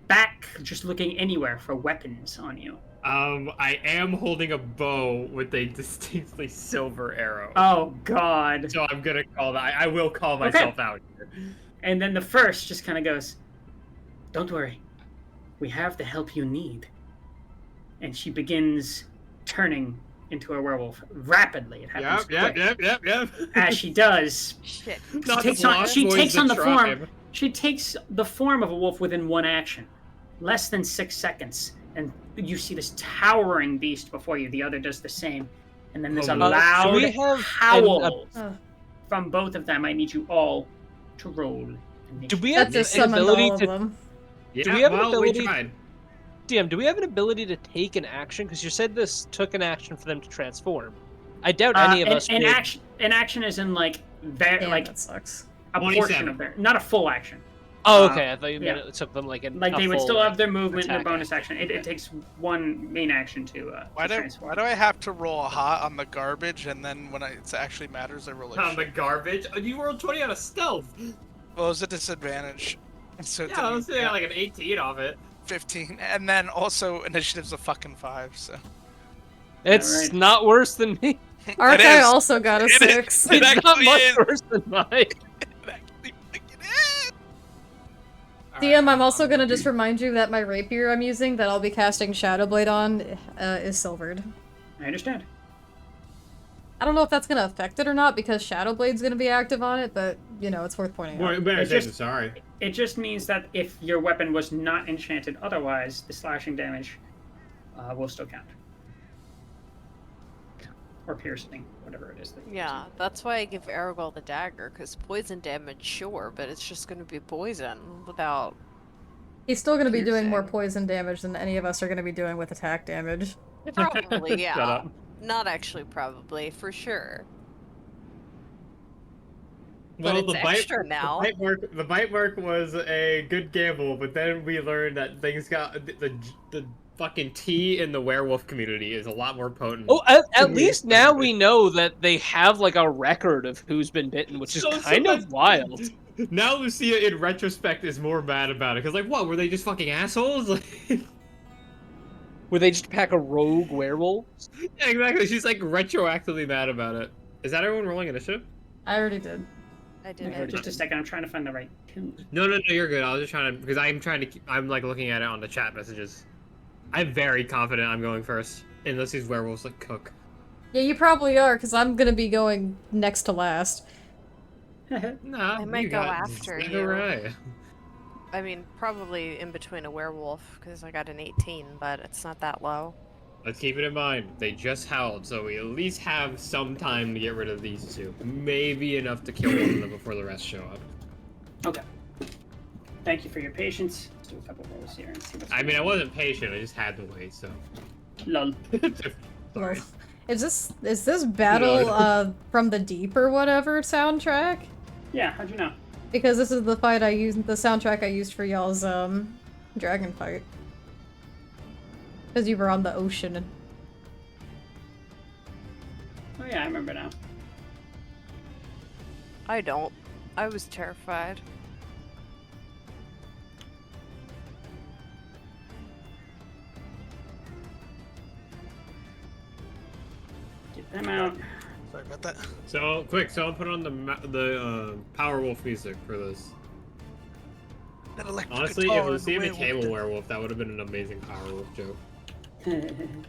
back, just looking anywhere for weapons on you. I am holding a bow with a distinctly silver arrow. Oh, God. So I'm gonna call that. I will call myself out here. And then the first just kind of goes, "Don't worry. We have the help you need." And she begins turning into a werewolf rapidly. It happens quick. As she does, Shit. Not takes the on, Lost she Boys, takes the on the tribe. form. She takes the form of a wolf within one action, less than 6 seconds, and you see this towering beast before you. The other does the same, and then there's a Oh, loud do we have howl Oh, from both of them. I need you all to roll. Do we have that the just summoned ability all of to? them. Yeah, Do we have an well, ability- we tried. DM, do we have an ability to take an action? Because you said this took an action for them to transform. I doubt any of us would. An action is in like Damn, like that sucks. a portion 27. of their, not a full action. Oh, okay. I thought you meant yeah. it took them like an. Like a they would full, still like, have their movement and their attack bonus action. It takes one main action to transform. Why do I have to roll a hot on the garbage, and then when it actually matters, I roll a On the shit? garbage? Oh, you rolled 20 on a stealth. Well, it's a disadvantage. So Yeah, let's say I got like an 18 off it. 15, and then also initiative's a fucking 5. So It's Alright. not worse than me. Arkai is. also got a It is. 6. It It's not actually much is. worse than mine. it actually fucking is. DM, I'm also gonna just remind you that my rapier I'm using, that I'll be casting Shadowblade on, is silvered. I understand. I don't know if that's gonna affect it or not, because Shadowblade's gonna be active on it, but, you know, it's worth pointing out. better It's say just- sorry. It just means that if your weapon was not enchanted otherwise, the slashing damage will still count. Or piercing, whatever it is. That you Yeah, that's why I give Aragorn the dagger, because poison damage, sure, but it's just going to be poison without... He's still gonna be doing more Piercing. poison damage than any of us are gonna be doing with attack damage. Probably, yeah. Shut up. Not actually, probably, for sure. Well, But it's extra now. The bite mark was a good gamble, but then we learned that things got the fucking tea in the werewolf community is a lot more potent. Oh, at least now we know that they have like a record of who's been bitten, which is So kind of that's- wild. Now Lucia, in retrospect, is more mad about it because, like, what were they just fucking assholes? Like, Where they just pack a rogue werewolf. yeah, exactly. She's like retroactively mad about it. Is that everyone rolling initiative? I already did. I didn't. Just a second, I'm trying to find the right tune. No, you're good. I was just trying to because I'm like looking at it on the chat messages. I'm very confident I'm going first, unless these werewolves like cook. Yeah, you probably are, because I'm gonna be going next to last. Nah, I might you go got after it's you. alright. I mean, probably in between a werewolf, because I got an 18, but it's not that low. Let's keep it in mind. They just howled, so we at least have some time to get rid of these two. Maybe enough to kill one of them before the rest show up. Okay. Thank you for your patience. Let's do a couple rolls here and see what's I mean, I going on. wasn't patient. I just had to wait. So. Lol. Sorry. Is this battle from the Deep or whatever soundtrack? Yeah, how'd you know? Because this is the fight I used, the soundtrack I used for y'all's dragon fight. Because you were on the ocean. And... Oh yeah, I remember now. I don't. I was terrified. Get them out. Sorry about that. So quick, someone put on the Powerwolf music for this. That electric Honestly, if guitar Lucia and the became a werewolf werewolf, that would have been an amazing Powerwolf joke. And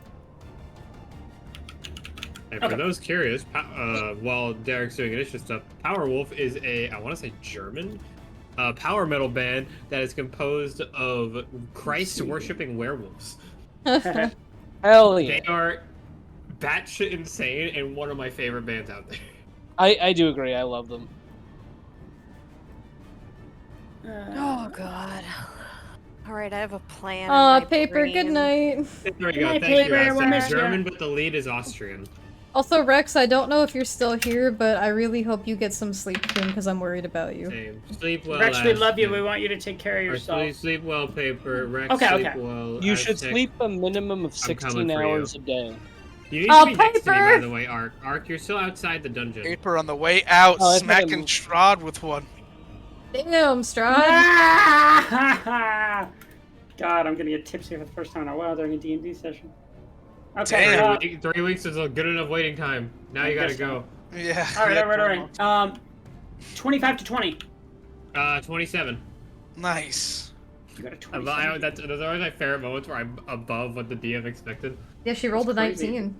for Okay. those curious, while Derek's doing initiative stuff, Powerwolf is I want to say German, power metal band that is composed of Christ-worshipping werewolves. Hell yeah. They are batshit insane and one of my favorite bands out there. I do agree. I love them. Oh god. Alright, I have a plan. in Aw, my Paper, good brain. night. There we go, Hi, thank you. Paper, we'll miss It's ya. German, but the lead is Austrian. Also, Rex, I don't know if you're still here, but I really hope you get some sleep soon, because I'm worried about you. Same. Sleep well. Rex, we love you. Ashton. We want you to take care of Or yourself. sleep well, Paper. Rex, Okay, sleep okay. well. You should Aztec. sleep a minimum of coming 16 for you. hours a day. You need Oh, to be next to me, by Paper! the way, Ark. Ark, you're still outside the dungeon. Paper on the way out, Oh, I thought smacking I- Strahd with one. Damn, Strahd. Ah! God, I'm gonna get tipsy for the first time in a while during a D&D session. Okay. Damn. 3 weeks is a good enough waiting time. Now I you gotta guess so. go. Yeah. All right. 25 to 20. 27. Nice. You got a 27. Those are always my favorite moments where I'm above what the DM expected. Yeah, she rolled a That's crazy. 19.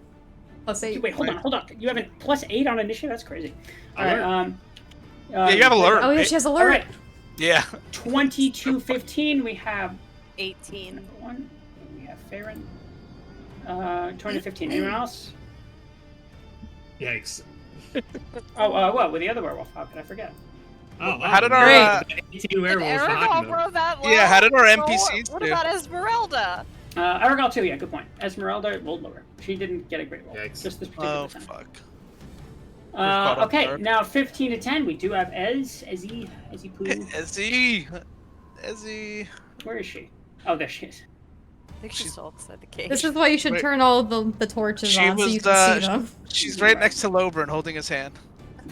Plus 8. Wait, hold on. You have a +8 on initiative? That's crazy. All right. Yeah, you have alert. Oh yeah, right? she has All alert. right. Yeah. 22-15. We have 18. one. We have Farron. 20-15. Anyone else? Yikes. Oh, what? With the other werewolf? How could I forget? Oh, How did our Great. 18 Did werewolves behind Aragon them. roll that low? Yeah, how did our Well, NPCs What do? about Esmeralda? Aragal too, yeah, good point. Esmeralda rolled lower. She didn't get a great roll. Yikes. Just this particular Oh time. fuck. caught off Okay, guard. now 15 to 10, we do have Ezzy Poo. Ezzy. Where is she? Oh, there she is. I think she's still outside the cage. This is why you should Wait. turn all the torches She on so was, you can see them. She's right next to Lobern holding his hand.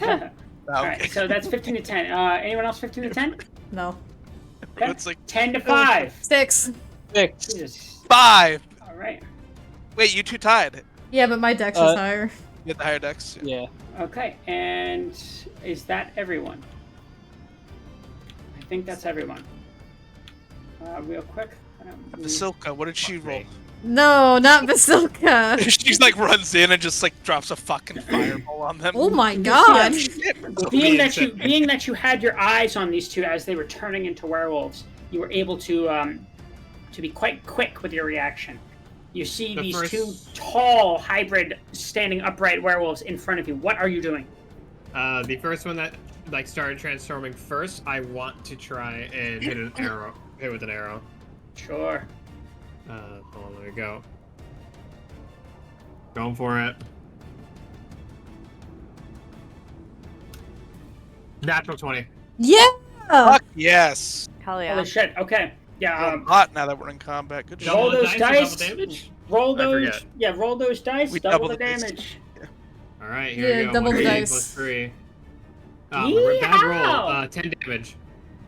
Alright, so that's 15 to 10. Anyone else 15 to 10? No. Okay. It's like 10 to 5. 6. 6. Jesus. 5. Alright. Wait, you two tied. Yeah, but my dex is higher. You had the higher decks. Yeah. Okay, and is that everyone? I think that's everyone. Real quick. Vasilka, what did she roll? No, not Basilka. She's like runs in and just like drops a fucking fireball on them. Oh my god. Being that you had your eyes on these two as they were turning into werewolves, you were able to be quite quick with your reaction. You see these two tall hybrid standing upright werewolves in front of you. What are you doing? The first one that like started transforming first, I want to try and hit an arrow. Hit with an arrow. Sure. Hold on, let me go. Going for it. Natural 20. Yeah. Fuck yes. Hell yeah. Holy shit. Okay. Yeah. Hot now that we're in combat. Good shit. Roll the those dice or dice. double damage? Roll I those. forget. Yeah. Roll those dice. We Double the double the dice. damage. All right, here Yeah, we go. double the 1d8 dice. plus 3. Bad roll. Yeehaw! 10 damage.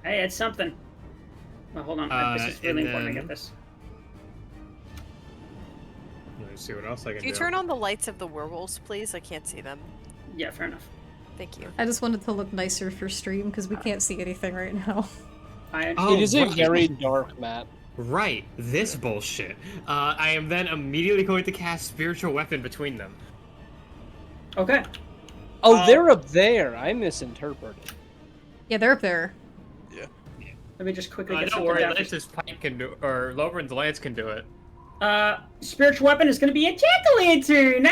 Hey, it's something. Well, hold on. This is really and important to then- get this. Let me see what else I can Can you do. turn on the lights of the werewolves, please? I can't see them. Yeah, fair enough. Thank you. I just wanted to look nicer for stream because we can't see anything right now. It is a right. very dark map. Right, this bullshit. I am then immediately going to cast Spiritual Weapon between them. Okay. Oh, they're up there. I misinterpreted. Yeah, they're up there. Let me just quickly get Don't something worry, down. Lance's pike can do, or Lobern's lance can do it. Spiritual weapon is going to be a jack-o'-lantern. Now.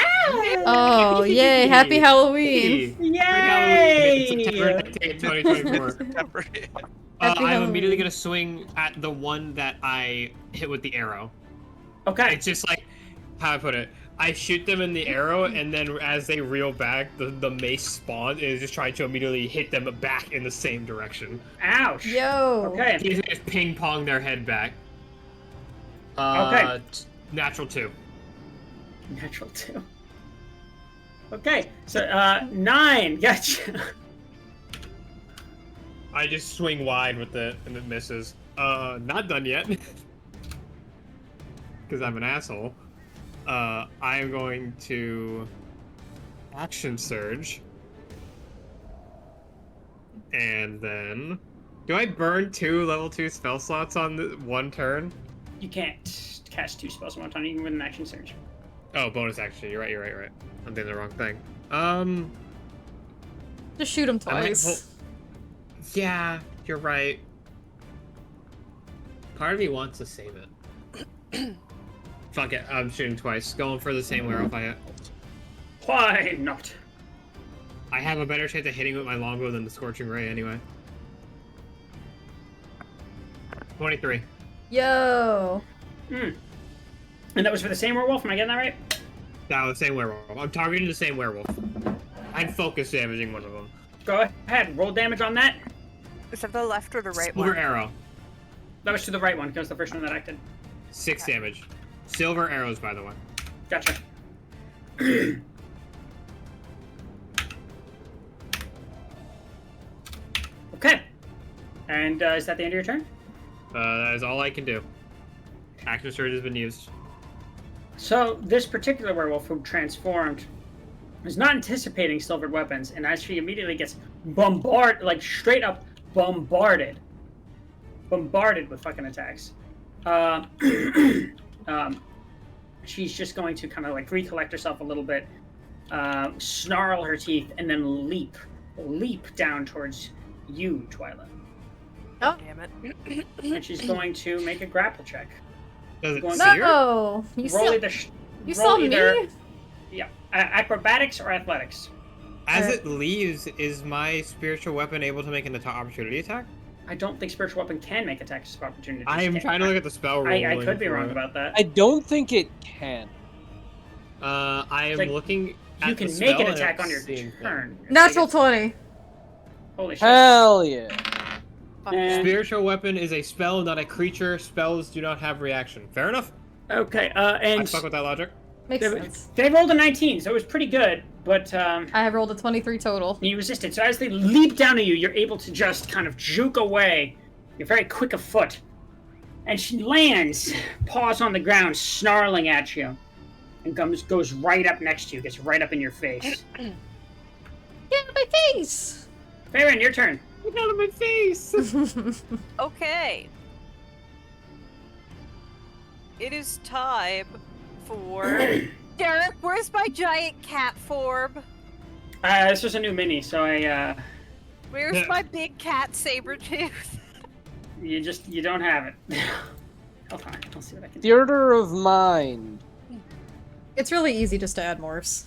Oh, yay! Happy Halloween! Yay! It's September 19th, 2024. September. Happy I'm Halloween. immediately gonna swing at the one that I hit with the arrow. Okay. It's just like, how I put it, I shoot them in the arrow, and then as they reel back, the mace spawn is just trying to immediately hit them back in the same direction. Ouch. Yo. Okay. You just ping pong their head back. Okay. Natural 2. Natural 2. Okay. So 9. Gotcha. I just swing wide with it, and it misses. Not done yet. Because I'm an asshole. I am going to action surge. And then... Do I burn 2 level 2 spell slots on the one turn? You can't cast 2 spells at one time, even with an action surge. Oh, bonus action. You're right. I'm doing the wrong thing. Just shoot him I might twice. Yeah, you're right. Part of me wants to save it. Fuck it, I'm shooting twice. Going for the same werewolf I hit. Why not? I have a better chance of hitting with my longbow than the Scorching Ray anyway. 23. Yo. And that was for the same werewolf? Am I getting that right? That was the same werewolf. I'm targeting the same werewolf. I'm focus damaging one of them. Go ahead. Roll damage on that. Is that the left or the right Silver one? arrow. That was to the right one, because the first one that acted. 6 damage. Silver arrows, by the way. Gotcha. Okay. And is that the end of your turn? That is all I can do. Action surge has been used. So this particular werewolf who transformed is not anticipating silvered weapons, and as she immediately gets bombarded, like straight up bombarded with fucking attacks, she's just going to kind of like recollect herself a little bit, snarl her teeth, and then leap down towards you, Twyla. Oh, damn it. And she's going to make a grapple check. Does it Go on. see her? No. You Roll saw. either, You roll saw either- me. Yeah, acrobatics or athletics. As Alright. it leaves, is my spiritual weapon able to make an opportunity attack? I don't think spiritual weapon can make attacks of opportunity. I am trying to look at the spell rule. I could be wrong about that. I don't think it can. I am Like, looking at You the can make spell an and attack I'm on your seeing turn. Natural 20. Holy shit. Hell yeah. Fuck Eh. yeah. Spiritual weapon is a spell, not a creature. Spells do not have reaction. Fair enough. Okay, I and fuck with that logic. Makes sense. they rolled a 19, so it was pretty good, but I have rolled a 23 total. you resisted. So as they leap down to you, you're able to just kind of juke away. You're very quick of foot. And she lands, paws on the ground, snarling at you, and goes right up next to you, gets right up in your face. Get out of my face! Farron, your turn. Get out of my face! Okay. It is time for Derek. Where's my giant cat form? This was a new mini, so Where's Yeah. my big cat Sabretooth? you don't have it. Hold on, I'll see what I can do. Theater of mind. It's really easy just to add morphs.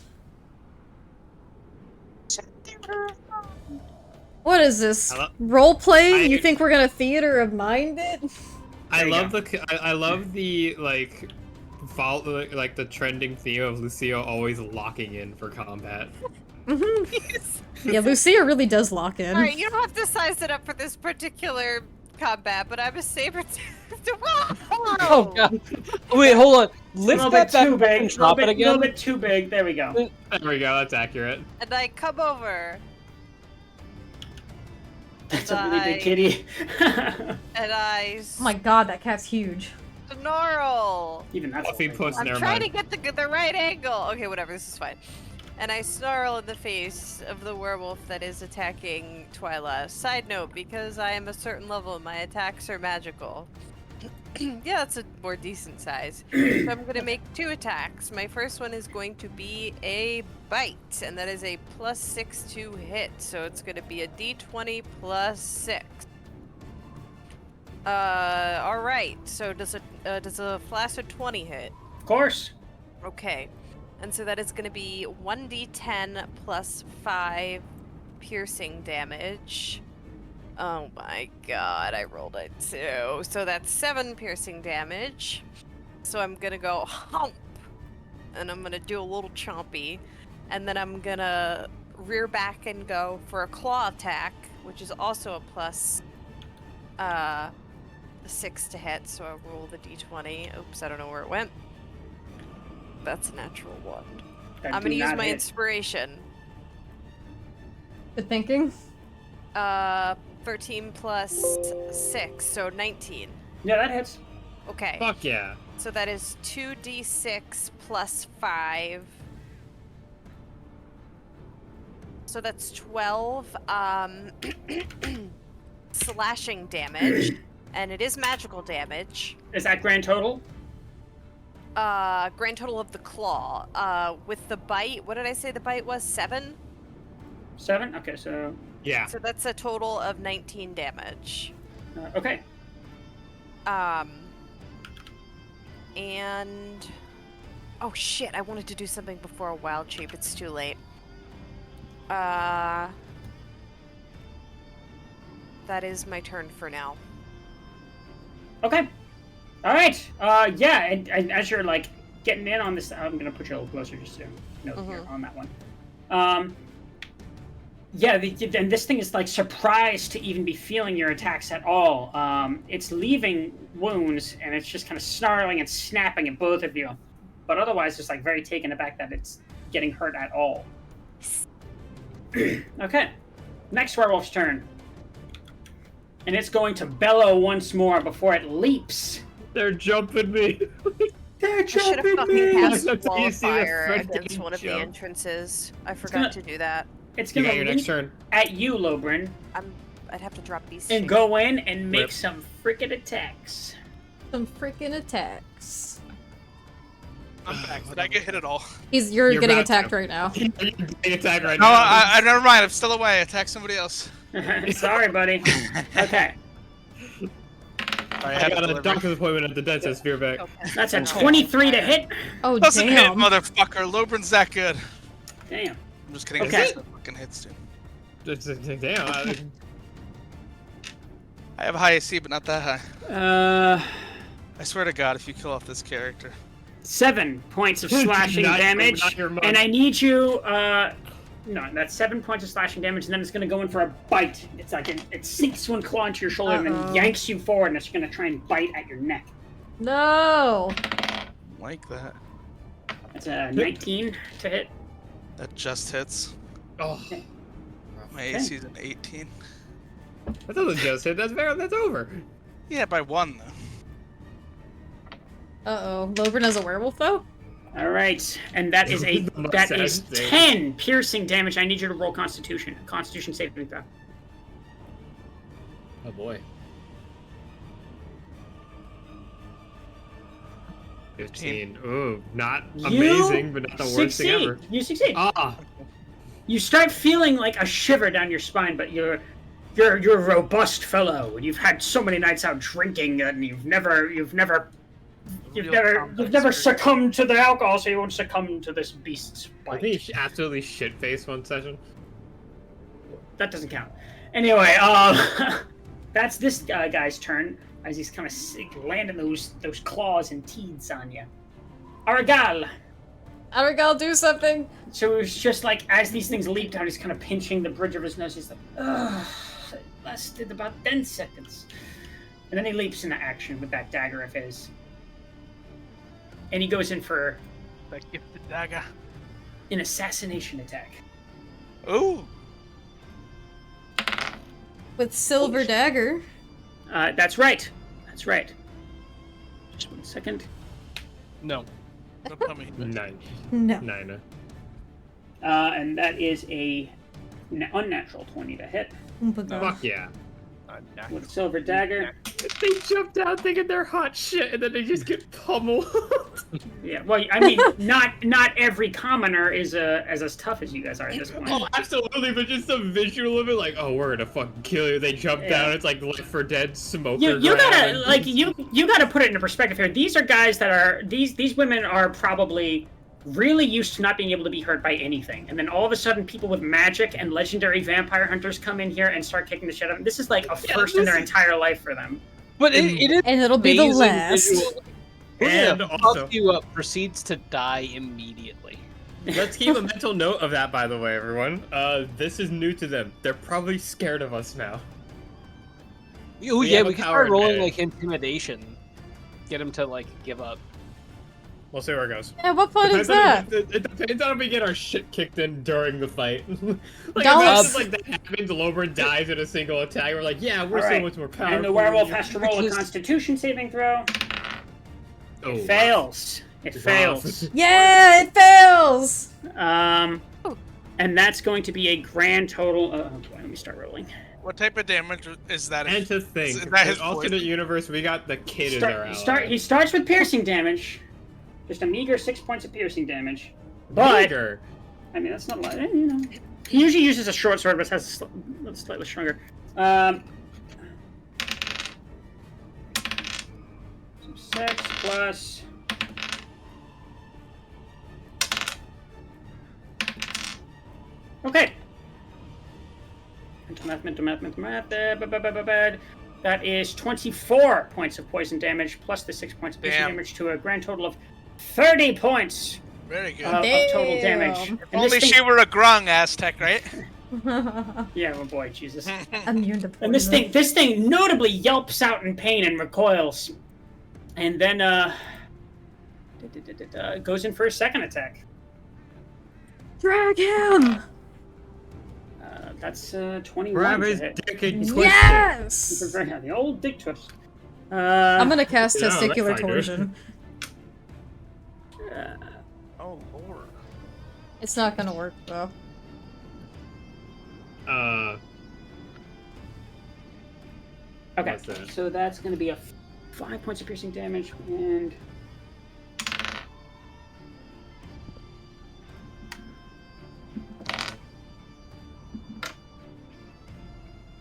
What is this? Hello? Role playing? You I- think we're gonna theater of mind it? I There you love go. I love the like the trending theme of Lucio always locking in for combat. Yeah, Lucia really does lock in. Alright, you don't have to size it up for this particular combat, but I'm a Sabretooth. Oh god. Wait, hold on. A Lift little that bit back too up big. and drop it A little again. bit too big. There we go. There we go. That's accurate. And I come over That's a really big Bye. kitty. and I Oh my god, that cat's huge. snarl. Even that's Fluffy a big puss. one. I'm Never trying mind. to get the right angle. Okay, whatever, this is fine. And I snarl in the face of the werewolf that is attacking Twyla. Side note, because I am a certain level, my attacks are magical. Yeah, that's a more decent size. So I'm gonna make 2 attacks. My first one is going to be a bite, and that is a +6 to hit. So it's gonna be a d20 + 6. Alright, so does a flaccid 20 hit? Of course. Okay. And so that is going to be 1d10 + 5 piercing damage. Oh my god, I rolled a 2. So that's 7 piercing damage. So I'm going to go hump. And I'm going to do a little chompy. And then I'm going to rear back and go for a claw attack, which is also a +6 to hit. So I roll the d20. Oops, I don't know where it went. That's a natural 1. That I'm do gonna use not my hit. inspiration. Good thinking. 13 + 6, so 19. Yeah, that hits. Okay, Fuck yeah. so that is 2d6 + 5. So that's 12 slashing damage, and it is magical damage. Is that grand total? Grand total of the claw. With the bite, what did I say the bite was? 7? 7? Okay, so... Yeah. So that's a total of 19 damage. Okay. And... Oh shit, I wanted to do something before a wild shape. It's too late. That is my turn for now. Okay. All right. Yeah, and as you're like getting in on this, I'm gonna put you a little closer just to note here on that one. Yeah, and this thing is like surprised to even be feeling your attacks at all. It's leaving wounds, and it's just kind of snarling and snapping at both of you. But otherwise, it's like very taken aback that it's getting hurt at all. Okay. Next werewolf's turn. And it's going to bellow once more before it leaps. They're jumping me. They're I should have jumping fucking me! cast Do you see the Wildfire freaking against one of the jump? entrances. I gonna- forgot to do that. It's You gonna got your next leap turn. at you, Lobrin, I'd have to drop these. and two. go in and make Rip. some frickin' attacks. Some freaking attacks. I'm back. Did I get hit at all? You're You're getting about to. attacked right now. You're getting attacked right No, now. I never mind. I'm still away. Attack somebody else. Sorry, buddy. Okay, Sorry, I got a doctor's appointment at the dentist. Fear back. Okay. that's a 23 to hit. Oh Doesn't hit, damn. motherfucker. Lobrin's that good. Damn. I'm just kidding. Okay. It's the fucking hits, dude. Damn. I have a high AC, but not that high. I swear to God, if you kill off this character. 7 points of slashing Not- damage, not your monk. and I need you. No, that's 7 points of slashing damage, and then it's gonna go in for a bite. It's like it sinks one claw into your shoulder and Uh-oh. then yanks you forward, and it's gonna try and bite at your neck. No! Like that. That's a 19 to hit. That just hits. Oh, My AC is an 18. that doesn't just hit. That's over. Yeah, by 1 though. Uh-oh. Lobrin has a werewolf, though? All right, and that is The that mustache is thing. 10 piercing damage. I need you to roll Constitution. Constitution saving throw. Oh boy. 15. Ooh, not amazing, but not the worst thing ever. You succeed. Ah, You start feeling like a shiver down your spine, but you're a robust fellow, and you've had so many nights out drinking, and you've never succumbed to the alcohol, so you won't succumb to this beast's I bite. think he absolutely shit-faced one session. That doesn't count. Anyway, that's this guy's turn as he's kind of landing those claws and teeth on you. Aragal. Arigal, do something! So it's just like as these things leap down, he's kind of pinching the bridge of his nose. He's like, ugh, it lasted about 10 seconds. And then he leaps into action with that dagger of his. And he goes in for That gifted dagger. an assassination attack. Ooh. With silver dagger. That's right. That's right. Just 1 second. No. Don't tell me. 9. No. 9. And that is a unnatural 20 to hit Oh my God. Fuck yeah. with silver dagger. They jumped out thinking they're hot shit, and then they just get pummeled. Yeah, well, I mean, not every commoner is as tough as you guys are at this point. Oh, absolutely, but just the visual of it, like, oh, we're gonna fucking kill you. They jump Yeah. down. It's like Left 4 Dead smoker. You gotta ground. like you gotta put it into perspective here. These are guys that are these women are probably really used to not being able to be hurt by anything, and then all of a sudden people with magic and legendary vampire hunters come in here and start kicking the shit out of them. This is like a first in their entire life for them. But it is And it'll be the amazing last. visual. And Who the also- fuck you up proceeds to die immediately. Let's keep a mental note of that, by the way, everyone. This is new to them. They're probably scared of us now. Oh We yeah, have a we can power start rolling advantage. like intimidation. Get him to like give up. We'll see where it goes. Yeah, what fun is that? It depends on if we get our shit kicked in during the fight. Like, Don't- imagine like that happens, Lobrin dies in a single attack. We're like, yeah, we're All so right. much more powerful. And the werewolf than has to roll a Because- Constitution saving throw. you. It fails. It fails. Yeah, it fails! And that's going to be a grand total. Oh boy, let me start rolling. What type of damage is that? And to think, Is that his in alternate poison? universe, we got the kid as our ally. He starts with piercing damage. Just a meager 6 points of piercing damage. But Bigger. I mean, that's not a lot. You know. He usually uses a short sword, but has a slightly stronger. 6 plus. Okay. Mental math. That is 24 points of poison damage plus the 6 points of poison Damn. damage to a grand total of 30 points Very good. of total damage. Damn. If And only this she thing, were a grung Aztec, right? yeah, oh boy, Jesus. Immune to And this thing notably yelps out in pain and recoils, and then goes in for a second attack. Drag him! That's 21 Grab to his hit. dick and twist Yes! The old dick twist. I'm gonna cast Yeah, testicular that's fine, dude. torsion. Oh lord. It's not gonna work though. Okay, What's that? so that's going to be a 5 points of piercing damage and.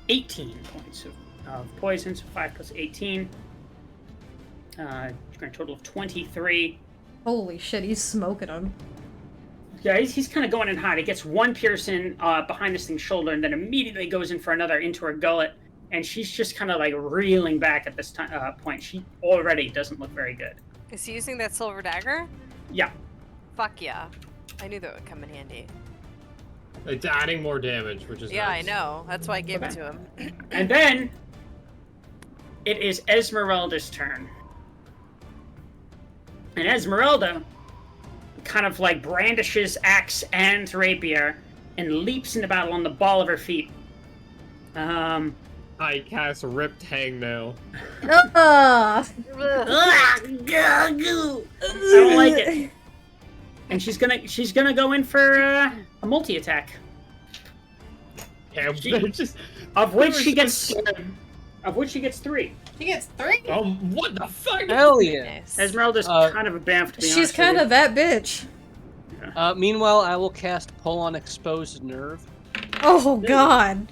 $18 points of poison, so 5 plus 18. Grand total of 23. Holy shit, he's smoking him. Yeah, he's kind of going in hot. He gets one piercing behind this thing's shoulder, and then immediately goes in for another into her gullet. And she's just kind of like reeling back at this point. She already doesn't look very good. Is he using that silver dagger? Yeah. Fuck yeah. I knew that would come in handy. It's adding more damage, which is Yeah, nice. I know. That's why I gave it Okay. to him. And then it is Esmeralda's turn. And Esmeralda kind of like brandishes axe and rapier and leaps into battle on the ball of her feet. I cast Ripped Hangnail. Ah! I don't like it. And she's gonna go in for a multi-attack. Yeah, just Of which she so gets 3. She gets 3? what the fuck? Hell yeah. Nice. Esmeralda's kind of a bamf, to be honest. She's kind of that bitch. Meanwhile, I will cast Pull on Exposed Nerve. Oh god.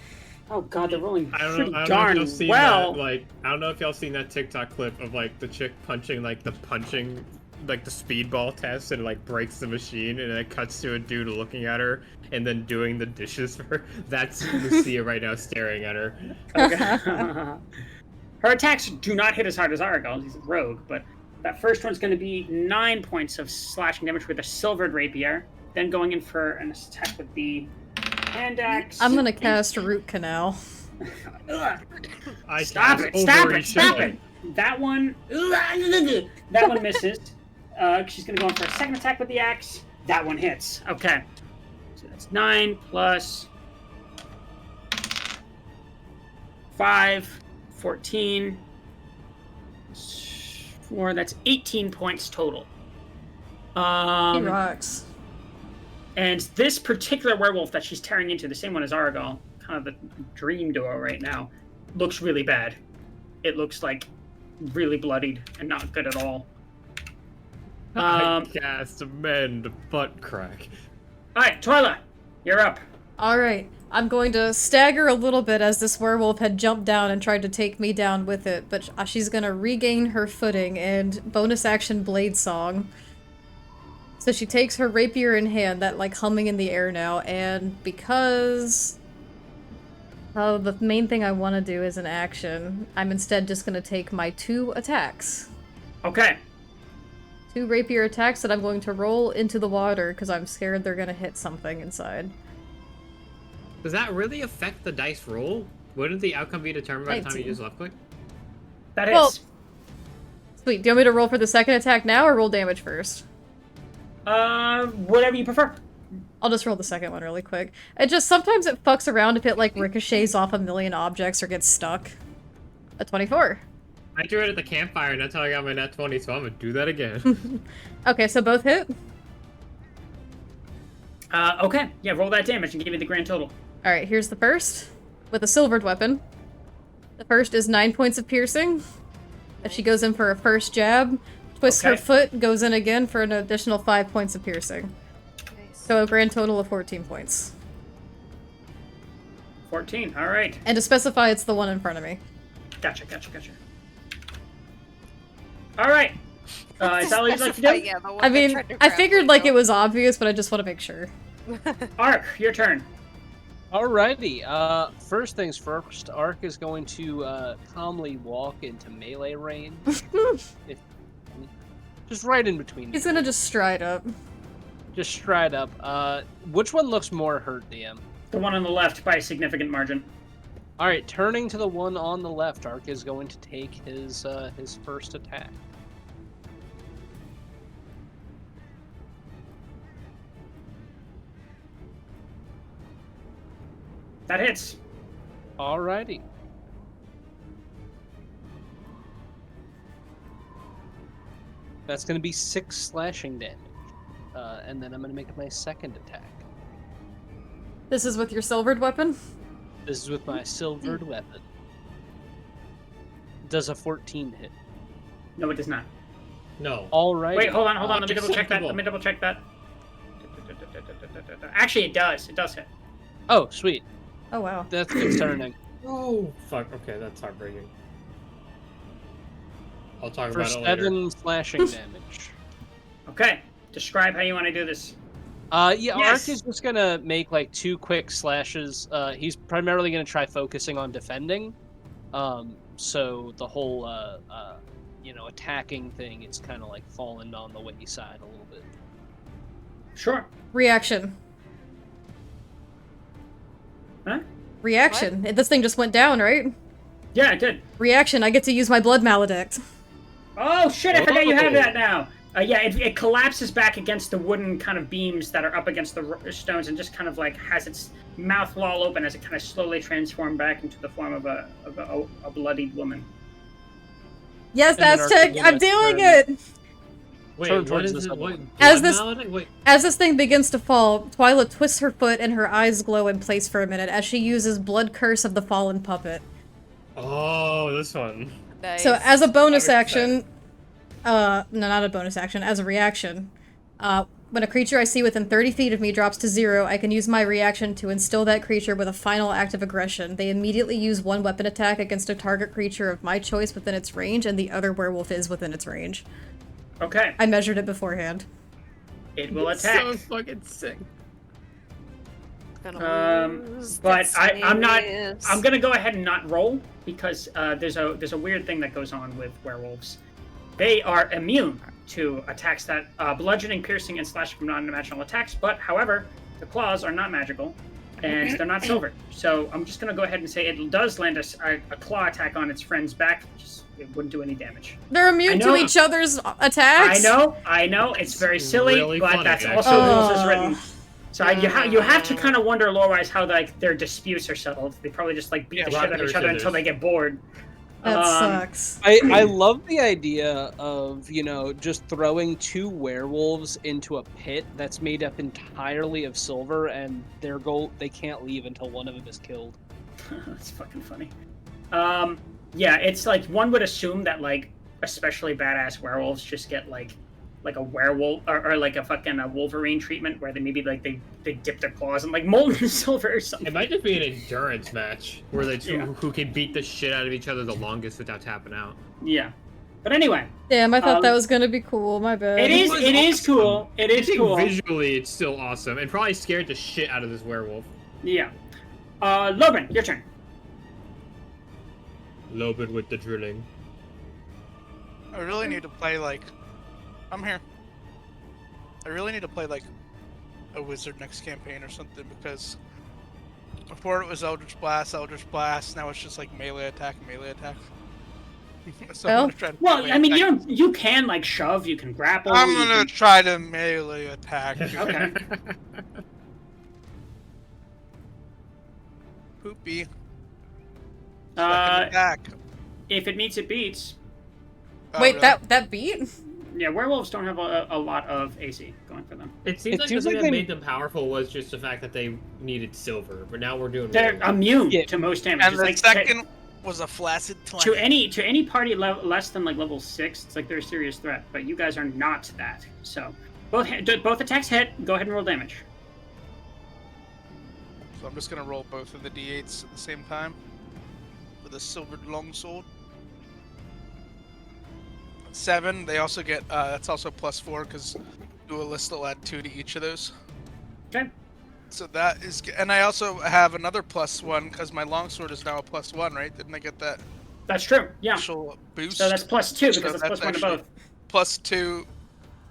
Oh god, they're rolling I pretty don't know if darn y'all seen well. that, like, I don't know if y'all seen that TikTok clip of like the chick punching like the speedball test and it, like breaks the machine and then it cuts to a dude looking at her and then doing the dishes for her. That's Lucia right now staring at her. Okay. Her attacks do not hit as hard as Argyle's. He's a rogue, but that first one's going to be 9 points of slashing damage with a silvered rapier. Then going in for an attack with the hand axe. I'm gonna cast Root Canal. Ugh. I Stop cast it! Stop Ovary it! Stop Shield. it! That one. That one misses. She's going to go in for a second attack with the axe. That one hits. Okay. So that's 9 plus 5, 14. 4, that's 18 points total. He rocks. And this particular werewolf that she's tearing into, the same one as Argyle, kind of the dream duo right now, looks really bad. It looks like really bloodied and not good at all. I cast Amend Butt Crack. Alright, Twyla, you're up. Alright, I'm going to stagger a little bit as this werewolf had jumped down and tried to take me down with it, but she's gonna regain her footing and bonus action Blade Song. So she takes her rapier in hand, that like humming in the air now, and because the main thing I want to do is an action, I'm instead just gonna take my 2 attacks. Okay. 2 rapier attacks that I'm going to roll into the water because I'm scared they're gonna hit something inside. Does that really affect the dice roll? Wouldn't the outcome be determined by the time you 19. use left click? That is. Well, sweet. Do you want me to roll for the second attack now or roll damage first? Whatever you prefer. I'll just roll the second one really quick. It just, sometimes it fucks around if it like ricochets off a million objects or gets stuck. A 24. I threw it at the campfire and that's how I got my nat 20, so I'm gonna do that again. Okay, so both hit? Okay. Yeah, roll that damage and give me the grand total. Alright, here's the first. With a silvered weapon. The first is 9 points of piercing. If she goes in for a first jab, twists her Okay. foot, goes in again for an additional 5 points of piercing. Nice. So a grand total of 14 points. 14. Alright. And to specify, it's the one in front of me. Gotcha. Alright. Is that all you'd like to do? Yeah, the one I that mean, tried to I grab figured like Leo. it was obvious, but I just want to make sure. Ark, your turn. Alrighty, first things first, Ark is going to calmly walk into melee range. Just right in between. He's you. gonna just stride up. Just straight up. Which one looks more hurt, DM? The one on the left by a significant margin. Alright, turning to the one on the left, Ark is going to take his first attack. That hits. Alrighty. That's going to be 6 slashing damage. And then I'm going to make my second attack. This is with your silvered weapon? This is with my silvered weapon. Does a 14 hit? No, it does not. No. Alright. Wait, hold on. Let me double check that. Acceptable. Actually, it does. It does hit. Oh, sweet. Oh wow. That's concerning. Oh, fuck. Okay, that's heartbreaking. I'll talk For about it later. 7 slashing damage. Okay. Describe how you want to do this. Yeah, Yes. Ark is just gonna make like 2 quick slashes. He's primarily gonna try focusing on defending. So the whole attacking thing, it's kind of like fallen on the wayside a little bit. Sure. Reaction. Huh? Reaction. This thing just went down, right? Yeah, it did. Reaction. I get to use my blood maledict. Oh shit! I forgot you have Oh. that now. Yeah, it collapses back against the wooden kind of beams that are up against the stones, and just kind of like has its mouth wall open as it kind of slowly transforms back into the form of a bloodied woman. Yes, And then Aztec. Arcadia I'm doing turns- it. Wait, Turn what towards is this it? other What? one. As blood this- maledict? Wait. As this thing begins to fall, Twyla twists her foot and her eyes glow in place for a minute as she uses Blood Curse of the Fallen Puppet. Oh, this one. Nice. So as a bonus I'm action, no, not a bonus action, as a reaction, when a creature I see within 30 feet of me drops to 0, I can use my reaction to instill that creature with a final act of aggression. They immediately use 1 weapon attack against a target creature of my choice within its range, and the other werewolf is within its range. Okay, I measured it beforehand. it will attack. So fucking sick. But I'm not. I'm gonna go ahead and not roll because there's a weird thing that goes on with werewolves. They are immune to attacks that bludgeoning, piercing, and slashing from non-dimensional attacks. But however, the claws are not magical, and they're not silver. So I'm just gonna go ahead and say it does land a claw attack on its friend's back. Just it wouldn't do any damage. They're immune to know. each other's attacks? I know. It's very silly, really but funny, that's actually. also rules as written. So you have to kind of wonder lore-wise how like their disputes are settled. They probably just like beat the shit out of each other until they get bored. That sucks. I love the idea of, just throwing 2 werewolves into a pit that's made up entirely of silver, and their goal, they can't leave until one of them is killed. That's fucking funny. Yeah, it's like one would assume that like especially badass werewolves just get like a werewolf or like a fucking Wolverine treatment where they maybe like they dip their claws in like molten silver or something. It might just be an endurance match where they two Yeah. who can beat the shit out of each other the longest without tapping out. Yeah, but anyway, Damn, I thought that um, was gonna be cool, my bad. it is awesome. cool. It I is think cool. visually it's still awesome and probably scared the shit out of this werewolf. Yeah. Logan, your turn. Loban with the drilling. I really need to play like. I'm here. I really need to play like a wizard next campaign or something because before it was Eldritch Blast, now it's just like melee attack. So I'm gonna try to Well, melee I mean, attack. you can like shove, you can grapple. I'm you gonna can- try to melee attack. Okay. Poopy. Second Uh, attack. if it meets, it beats. Oh, Wait, really? that beat? Yeah, werewolves don't have a lot of AC going for them. It seems It like seems the thing like that they- made them powerful was just the fact that they needed silver, but now we're doing They're werewolf. immune Yeah. to most damage. And It's the like second was a flaccid to 20. any party less than like level 6, it's like they're a serious threat. But you guys are not that. So both attacks hit. Go ahead and roll damage. So I'm just gonna roll both of the d8s at the same time with a silvered longsword. 7. They also get that's also +4 because Duelist will add 2 to each of those. Okay. So that is, and I also have another +1 because my longsword is now a +1, right? Didn't I get that That's true. Yeah. special boost? So that's +2 because So it's +1 to actually both. +2,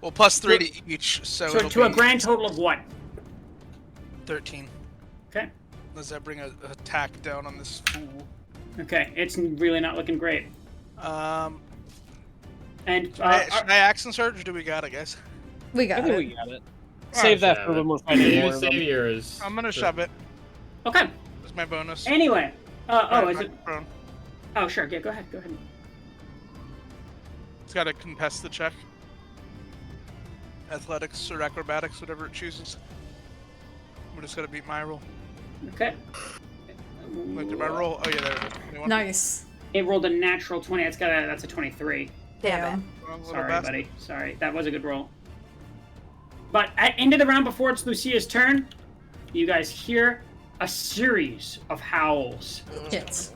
well +3 to each. So So it'll to a be grand total of what? 13. Okay. Does that bring a attack down on this fool? Okay. It's really not looking great. And Should I action surge or do we got it, guys? We I got think it. we got it. Save that for when we're Yeah, fighting you more of them. save yours. I'm gonna shove it. okay. That's my bonus. Anyway. Is Alright, it? prone. Oh, sure. Yeah. Go ahead. Go ahead. It's got to contest the check. Athletics or acrobatics, whatever it chooses. I'm just gonna beat my roll. Okay. Wait, did my roll? Oh yeah, there it is. 21. Nice. It rolled a natural 20. That's a 23. Damn. Wrong little Sorry, bastard. buddy. Sorry. That was a good roll. But at end of the round before it's Lucia's turn, you guys hear a series of howls Hits.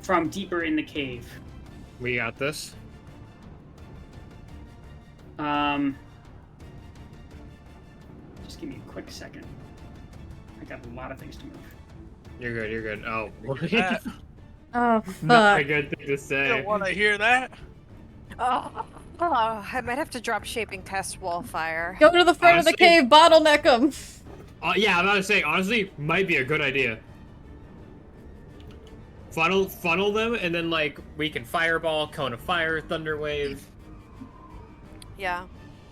from deeper in the cave. We got this. Just Just give me a quick second. I got a lot of things to move. You're good. You're good. Oh, That. Oh, not a fuck. good thing to You say. don't want to hear that. Oh, I might have to drop shaping test wallfire. Go to the front of the Honestly- cave, bottleneck them. Yeah, I'm about to say, honestly, might be a good idea. Funnel them, and then like we can fireball, cone of fire, thunder wave. Yeah.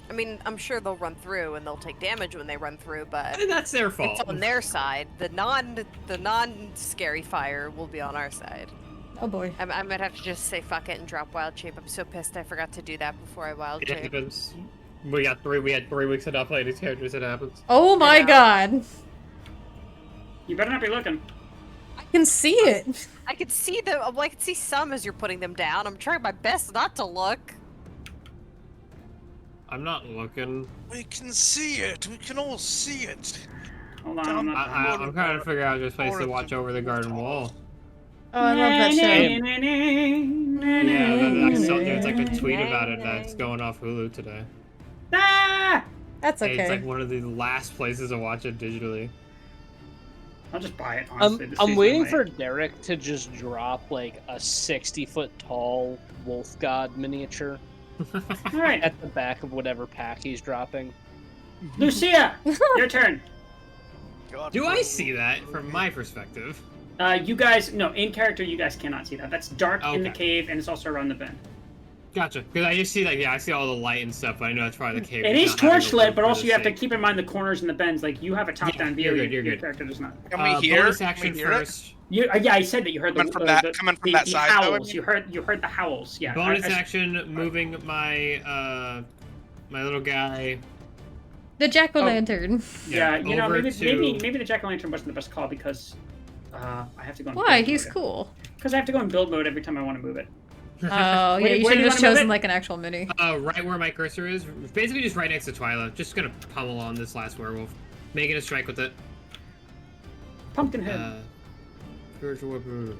I mean, I'm sure they'll run through and they'll take damage when they run through, but And that's their fault. it's on their side. The non scary fire will be on our side. Oh boy. I might have to just say fuck it and drop wild shape. I'm so pissed I forgot to do that before I wild It shape. happens. We had 3 weeks of not playing these characters. It happens. Oh my Yeah. god. You better not be looking. I can see it. I could see I could see some as you're putting them down. I'm trying my best not to look. I'm not looking. We can see it. We can all see it. Hold on, I'm not. I'm trying to figure out a place to watch over the garden wall. Oh, I love that shit. Yeah, I saw there's like a tweet about it that's going off Hulu today. Ah! That's Hey, it's okay. like one of the last places to watch it digitally. I'll just buy it, honestly. this I'm season waiting might. for Derek to just drop like a 60-foot tall wolf god miniature Alright, at the back of whatever pack he's dropping. Lucia! Your turn. God, Do I see that from my perspective? You guys, no, in character, you guys cannot see that. That's dark in the Okay. cave, and it's also around the bend. Gotcha. Because I just see like, yeah, I see all the light and stuff, but I know that's probably the cave. It It's is not having torch a lit, roof but for also the you have to sake. keep in mind the corners and the bends. Like, you have a top-down view, you're good, you're your good. character does not. Can we hear? Bonus Can action we hear it? first. Yeah, I said that you heard Coming from that the side, though, I howls. mean? You heard the howls. Yeah. Bonus I- action, moving my my little guy. The jack-o'-lantern. Yeah, you know, over maybe to- maybe the jack-o'-lantern wasn't the best call because I have to go. Why? He's cool. Because I have to go in build mode every time I want to move it. Oh, yeah, Wait, you where should do have you just wanna move chosen it? like an actual mini. Right where my cursor is, basically just right next to Twyla. Just gonna pummel on this last werewolf, making a strike with it. Pumpkinhead. Spiritual weapon.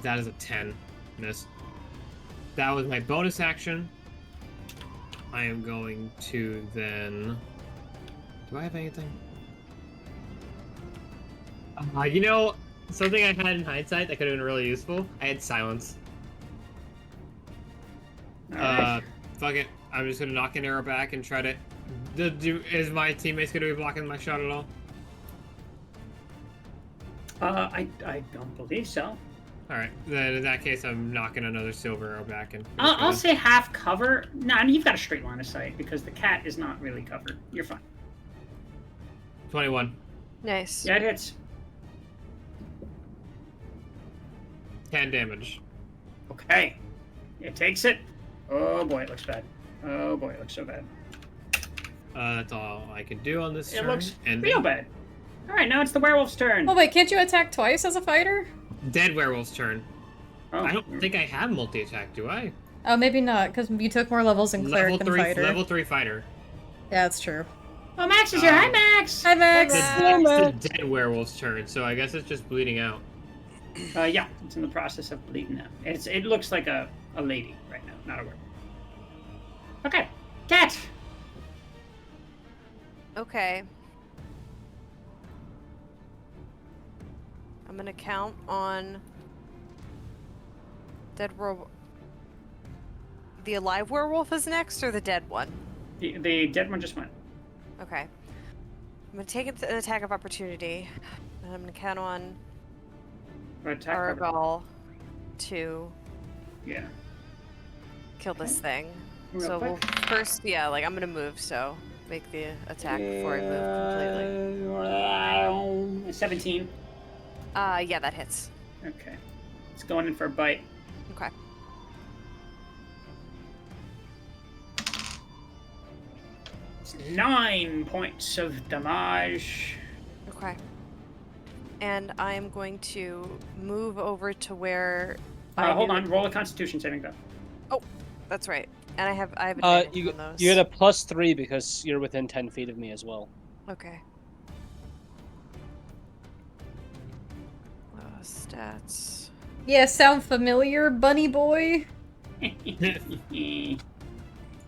That is a 10. Miss. That was my bonus action. I am going to then. Do I have anything? You know, something I had in hindsight that could have been really useful. I had silence. Alright. Fuck it. I'm just gonna knock an arrow back and try to. Is my teammates gonna be blocking my shot at all? I don't believe so. All right. Then in that case, I'm knocking another silver arrow back and. I'll say half cover. Nah, I mean, you've got a straight line of sight because the cat is not really covered. You're fine. 21. Nice. Yeah, it hits. 10 damage. Okay. It takes it. Oh boy, it looks bad. Oh boy, it looks so bad. That's all I can do on this It turn. looks and real bad. All right, now it's the werewolf's turn. Oh wait, can't you attack twice as a fighter? Dead werewolf's turn. Oh, I don't think I have multi-attack, do I? Oh, maybe not, because you took more levels in cleric than fighter. Level 3 fighter. Yeah, that's true. Oh, Max is here. Hi, Max. Hi, Max. It's the dead werewolf's turn, so I guess it's just bleeding out. Yeah, it's in the process of bleeding out. It looks like a lady right now, not a werewolf. Okay, cat. Okay. I'm gonna count on dead werewolf. The alive werewolf is next, or the dead one? The dead one just went. Okay. I'm gonna take an attack of opportunity, and I'm gonna count on Attack cover. Argal to Yeah. kill this thing. Real So quick. we'll first, yeah, like I'm gonna move, so make the attack before I move completely. 17. Yeah, that hits. Okay. It's going in for a bite. Okay. It's 9 points of damage. Okay. And I am going to move over to where. I Hold knew- on. Roll a Constitution saving throw. That's right. And I have advantage You on those. get a +3 because you're within 10 feet of me as well. Okay. Stats. Yeah, sound familiar, bunny boy?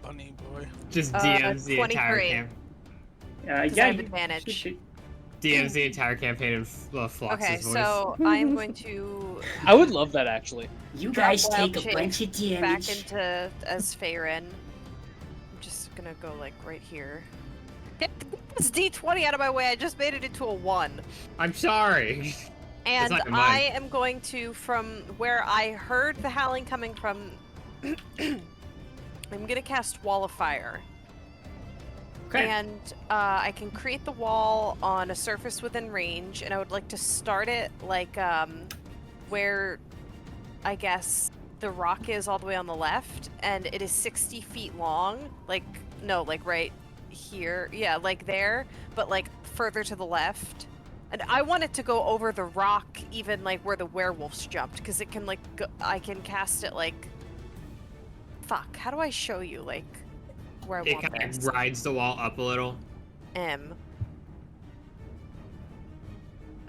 Bunny boy. Just DMs the entire 23. camp. 'Cause I Yeah, have you advantage. should- DMs the entire campaign in Flox's Okay, voice. so I am going to I would love that actually. You drop guys Wild take a Shape bunch of back damage. into as Faerun. I'm just gonna go like right here. Get this D20 out of my way. I just made it into a 1. I'm sorry. And not mine. I am going to, from where I heard the howling coming from, I'm gonna cast Wall of Fire. Okay. And I can create the wall on a surface within range, and I would like to start it like where I guess the rock is all the way on the left, and it is 60 feet long. Like, no, like right here. Yeah, like there, but like further to the left. And I want it to go over the rock, even like where the werewolves jumped, because it can like go, I can cast it like. Fuck. How do I show you like where I It want kind this? of rides the wall up a little. M.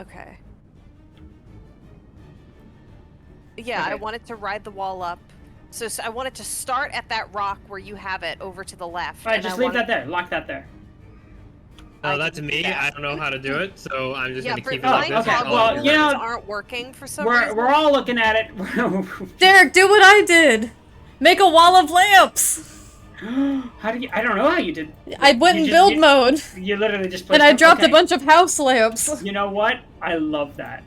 Okay. Yeah, I Okay. want it to ride the wall up. So I want it to start at that rock where you have it over to the left. All right, and just I leave want that there. Lock that there. Oh, I that's didn't do me. that. I don't know how to do it, so I'm just Yeah, gonna but keep it Oh, like my this. okay, toggle well, rulers you know- aren't working for some We're reason. we're all looking at it. Derek, do what I did. Make a wall of lamps. How do you? I don't know how you did. I went You in just- build you- mode, You literally just. and placed I them- dropped okay. a bunch of house lamps. You know what? I love that.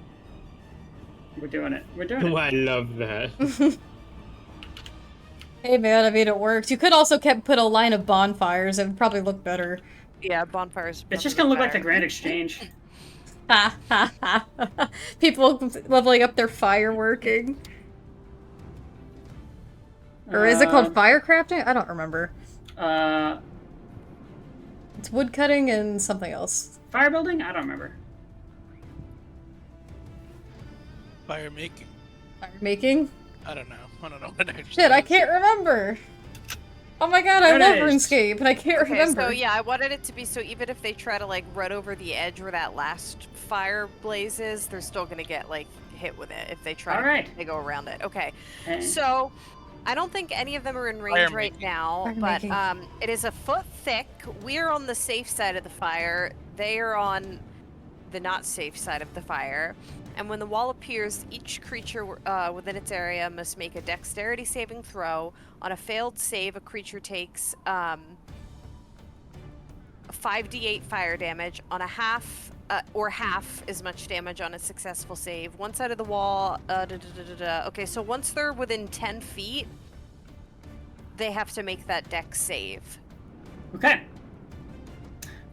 We're doing it. We're doing Oh, it. I love that. Hey man, I mean it worked. You could also put a line of bonfires. It would probably look better. Yeah, bonfires. It's just gonna look like the Grand Exchange. Ha ha ha. People leveling up their fireworking. Or is it called firecrafting? I don't remember. It's woodcutting and something else. Fire building? I don't remember. Fire making. Fire making? I don't know. I don't know what actually. Shit, I is. can't remember. Oh my god, I There love it is. RuneScape, and I can't Okay, remember. so yeah, I wanted it to be so even if they try to like run over the edge where that last fire blazes, they're still gonna get like hit with it if they try. Alright. They go around it. Okay, And- so I don't think any of them are in range Fire right making. now, Fire but making. it is a foot thick. We're on the safe side of the fire. They are on the not safe side of the fire. And when the wall appears, each creature within its area must make a dexterity saving throw. On a failed save, a creature takes 5d8 fire damage. On a half as much damage on a successful save. One side of the wall. Okay, so once they're within 10 feet, they have to make that dex save. Okay.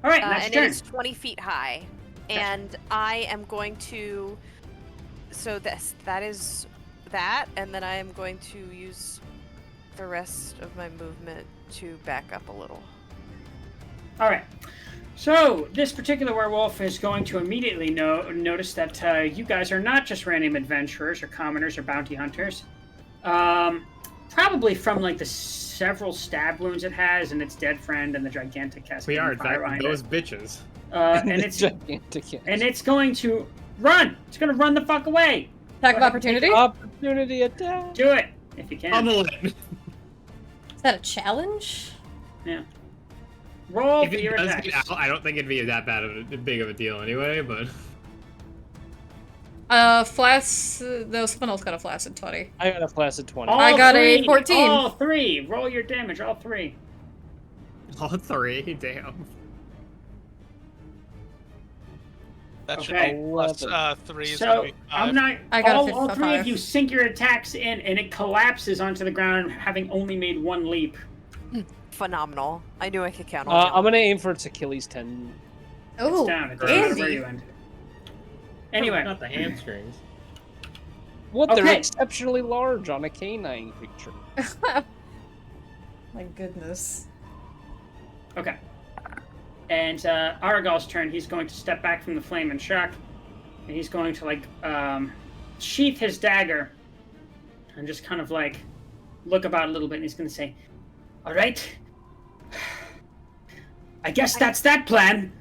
All right, next And turn. it is 20 feet high. And I am going to. So that is that, and then I am going to use the rest of my movement to back up a little. All right. So this particular werewolf is going to immediately notice that you guys are not just random adventurers or commoners or bounty hunters. Probably from like the several stab wounds it has and its dead friend and the gigantic cascade We are, in fire fact, behind those it. bitches. And it's gigantic. and it's going to run. It's going to run the fuck away. Attack of Go ahead. opportunity? Opportunity attack. Do it if you can. Pummel it. Is that a challenge? Yeah. Roll If for it your does attacks. get out, I don't think it'd be that big of a deal anyway, but... No, someone else got a flaccid 20. I got a flaccid 20. All I got a three, 14. All three. Roll your damage. All three. All three, damn. That should Okay. be plus 11. 3 is So gonna be I'm 5. not. I got a all three 55. of you sink your attacks in, and it collapses onto the ground, having only made one leap. Phenomenal. I knew I could count on you. I'm gonna aim for its Achilles tendon. Oh, It's down. It doesn't matter where Andy. you end. Anyway, Not the hamstrings. What? They're Okay. exceptionally large on a canine creature. My goodness. okay. And Aragal's turn. He's going to step back from the flame in shock, and he's going to like sheath his dagger, and just kind of like look about a little bit. And he's going to say, "All right, I guess that's that plan.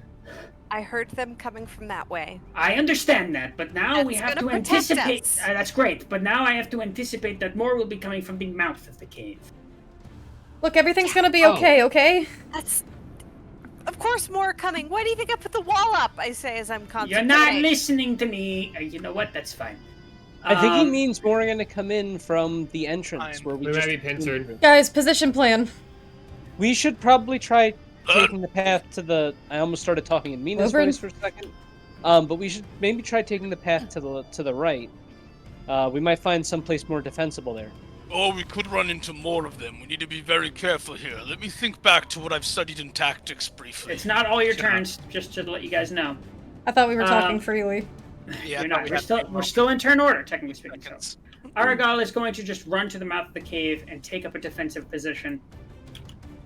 I heard them coming from that way. I understand that, but now we That's have to gonna protect anticipate. us. That's great, but now I have to anticipate that more will be coming from the mouth of the cave. Look, everything's gonna be Oh. okay, okay? That's. Of course, more are coming. Why do you think I put the wall up? I say as I'm You're concentrating. not listening to me. You know what? That's fine. I think he means more are going to come in from the entrance Fine. where we We just might be pincered. Guys, position plan. We should probably try taking the path to the. I almost started talking in Mina's Wilburn? voice for a second. But we should maybe try taking the path to the right. We might find someplace more defensible there. Oh, we could run into more of them. We need to be very careful here. Let me think back to what I've studied in tactics briefly. It's not all your turns, just to let you guys know. I thought we were talking Um, freely. Yeah, You're not. We're still in turn order, technically speaking. So. seconds. Aragal is going to just run to the mouth of the cave and take up a defensive position.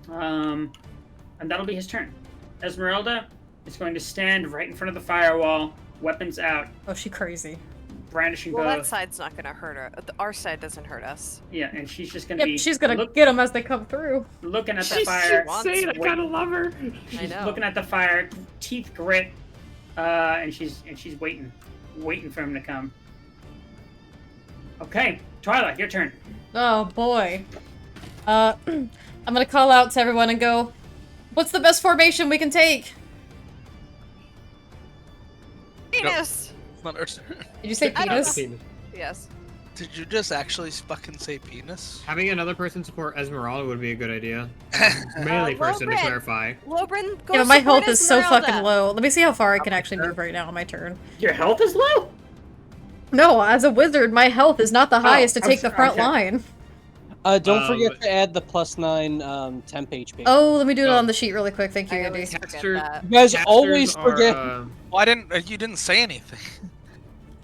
And that'll be his turn. Esmeralda is going to stand right in front of the firewall, weapons out, Oh, she crazy. brandishing Well, that both. side's not gonna hurt her. Our side doesn't hurt us. Yeah, and she's just going to Yep, be she's gonna get them as they come through. looking at the She's fire. insane, I kind of love her. I know. Looking at the fire, teeth grit, and she's waiting for him to come. Okay, Twilight, your turn. Oh boy. I'm gonna call out to everyone and go, what's the best formation we can take? Penis! It's not urgent. Did you say I don't penis? Yes. Did you just actually fucking say penis? Having another person support Esmeralda would be a good idea. Melee person to Lobrin. clarify. Lobrin, go Yeah, but my support health is so Esmeralda. fucking low. Let me see how far I can actually move right now on my turn. Your health is low? No, as a wizard, my health is not the highest to I'm take the front okay. line. Don't forget to add the +9 temp HP. Oh, let me do it Oh. on the sheet really quick. Thank you, I Andy. always forget Caster- that. You guys Casters always are, forget. Well, you didn't say anything.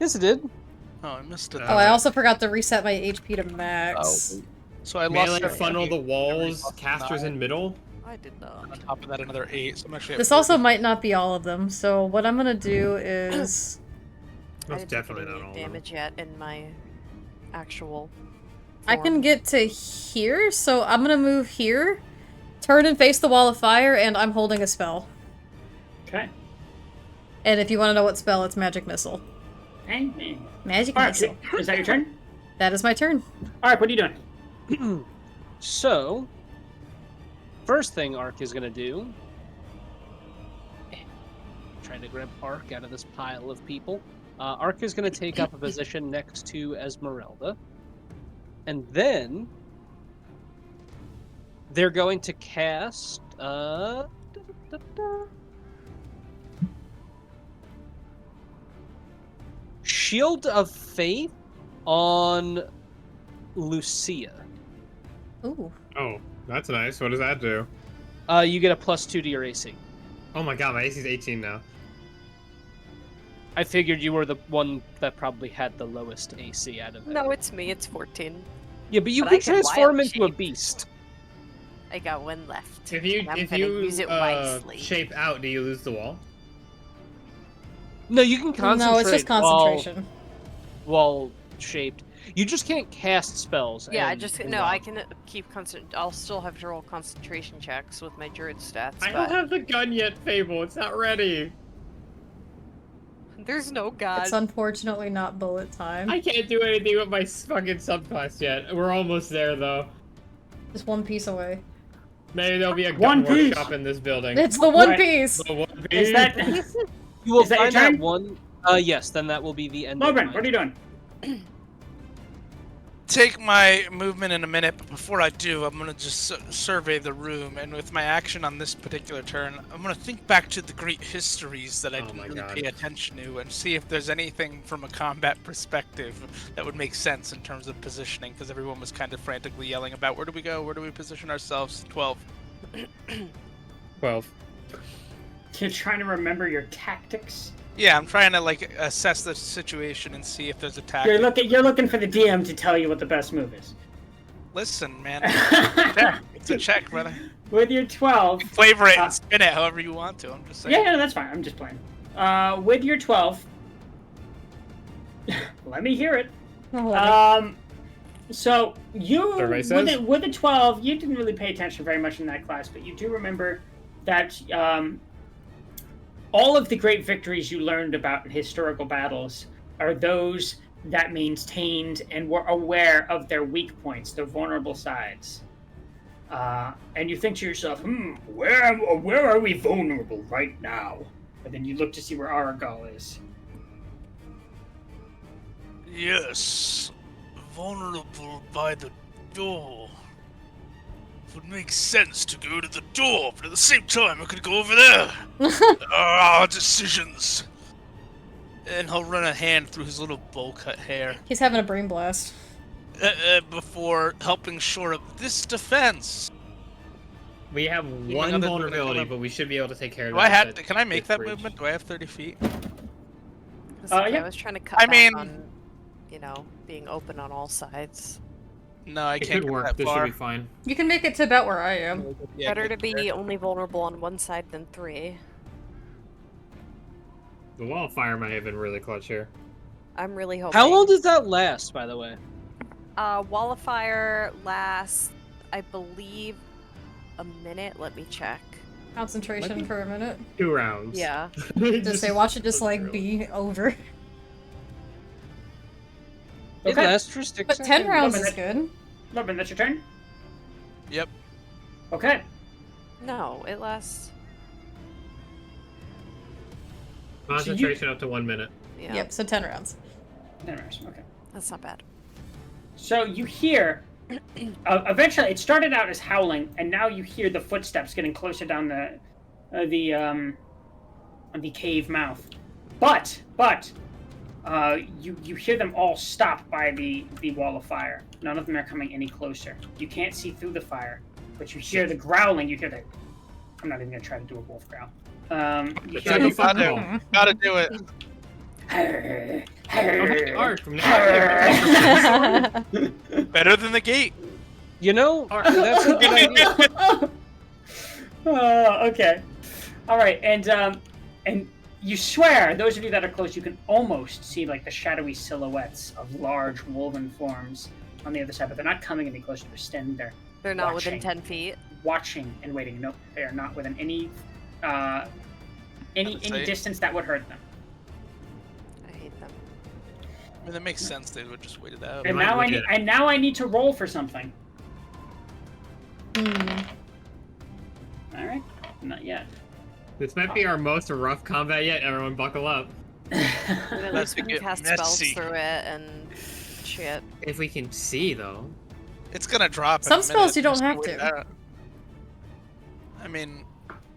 Yes, it did. Oh, I missed it. Oh, I also forgot to reset my HP to max. So I lost Melee that funnel eight. the walls, Lost casters nine. in middle. I did not. On top of that, another 8. So I'm actually at This also 40. might not be all of them, so what I'm gonna do is... I That's didn't definitely take not any all of them. damage yet in my actual. I can form. get to here, so I'm gonna move here, turn and face the wall of fire, and I'm holding a spell. Okay. And if you want to know what spell, it's Magic Missile. Okay. Magic Alright, Missile. is that your turn? That is my turn. Alright, what are you doing? So, first thing Ark is gonna do. Trying to grab Ark out of this pile of people. Ark is gonna take up a position next to Esmeralda. And then they're going to cast Shield of Faith on Lucia. Ooh. Oh, that's nice. What does that do? You get a +2 to your AC. Oh my god, my AC is 18 now. I figured you were the one that probably had the lowest AC out of it. No, it's me. It's 14. Yeah, but you But can I can transform wild into a shape. beast. I got one left. If you and I'm gonna use it wisely. shape out, do you lose the wall? No, you can concentrate. No, it's just concentration. While shaped. You just can't cast spells. Yeah, and I can keep constant. I'll still have to roll concentration checks with my druid stats. I but don't have the gun yet, Fable. It's not ready. there's no god. It's unfortunately not bullet time. I can't do anything with my fucking subclass yet. We're almost there, though. Just one piece away. Maybe there'll be a One gun piece. workshop in this building. It's the one Right. piece! The one Is piece. that... You will Is that your find that turn? one. Yes, then that will be the end. of Lobrin, mine. what are you doing? Take my movement in a minute, but before I do, I'm gonna just survey the room, and with my action on this particular turn, I'm gonna think back to the great histories that I Oh didn't my really God. pay attention to, and see if there's anything from a combat perspective that would make sense in terms of positioning, because everyone was kind of frantically yelling about where do we go, where do we position ourselves. 12. 12. You're trying to remember your tactics? Yeah, I'm trying to like assess the situation and see if there's a tactic. You're looking for the DM to tell you what the best move is. Listen, man, it's a check, brother. With your 12... Flavor it and spin it however you want to. I'm just saying. Yeah, that's fine. I'm just playing. With your 12... Let me hear it. So you Survey says? with a 12, you didn't really pay attention very much in that class, but you do remember that all of the great victories you learned about in historical battles are those that maintained and were aware of their weak points, their vulnerable sides. And you think to yourself, where are we vulnerable right now? And then you look to see where Aragal is. Yes, vulnerable by the door. It would make sense to go to the door, but at the same time, I could go over there. Decisions. And he'll run a hand through his little bowl-cut hair He's having a brain blast. before helping shore up this defense. We have mean one other than vulnerability, gonna- but we should be able to take care of Do I that. can I make with that bridge. movement? Do I have 30 feet? I yeah. was trying to cut I back mean- on, you know, being open on all sides. No, I It can't could get work. that This far. should be fine. You can make it to about where I am. Yeah, Better to get be there. only vulnerable on one side than 3. The wall of fire might have been really clutch here. I'm really hoping. How long does that last, by the way? Wall of Fire lasts, I believe, a minute. Let me check. Concentration for a minute. 2 rounds. Yeah. Just say, watch it just like be over. It Okay. lasts for 6 But seconds. 10 rounds Loving is it. good. Lovin, that's your turn? Yep. Okay. No, it lasts. Concentration up to 1 minute. Yeah. Yep, so 10 rounds. Okay. That's not bad. So you hear, eventually it started out as howling, and now you hear the footsteps getting closer down the cave mouth. But you hear them all stop by the wall of fire. None of them are coming any closer. You can't see through the fire, but you hear the growling. You hear the. I'm not even gonna try to do a wolf growl. You Try hear to fuck gotta- home. Gotta do it. the. Oh, hey, Art from now. Better than the gate. You know, that's a good idea. Okay. All right, and you swear, those of you that are close, you can almost see like the shadowy silhouettes of large woven forms on the other side, but they're not coming any closer. They're standing there, They're not within Watching. 10 feet. watching and waiting. Nope, they are not within any say- distance that would hurt them. I hate them. I mean, that makes sense. They would just wait it out. And might now look I need to roll for something. All right, not yet. This might be our most rough combat yet. Everyone buckle up. And at Let's least we can get cast messy. spells through it and shit. If we can see, though. It's gonna drop. in Some a spells minute, you don't just have wait to. it out. I mean,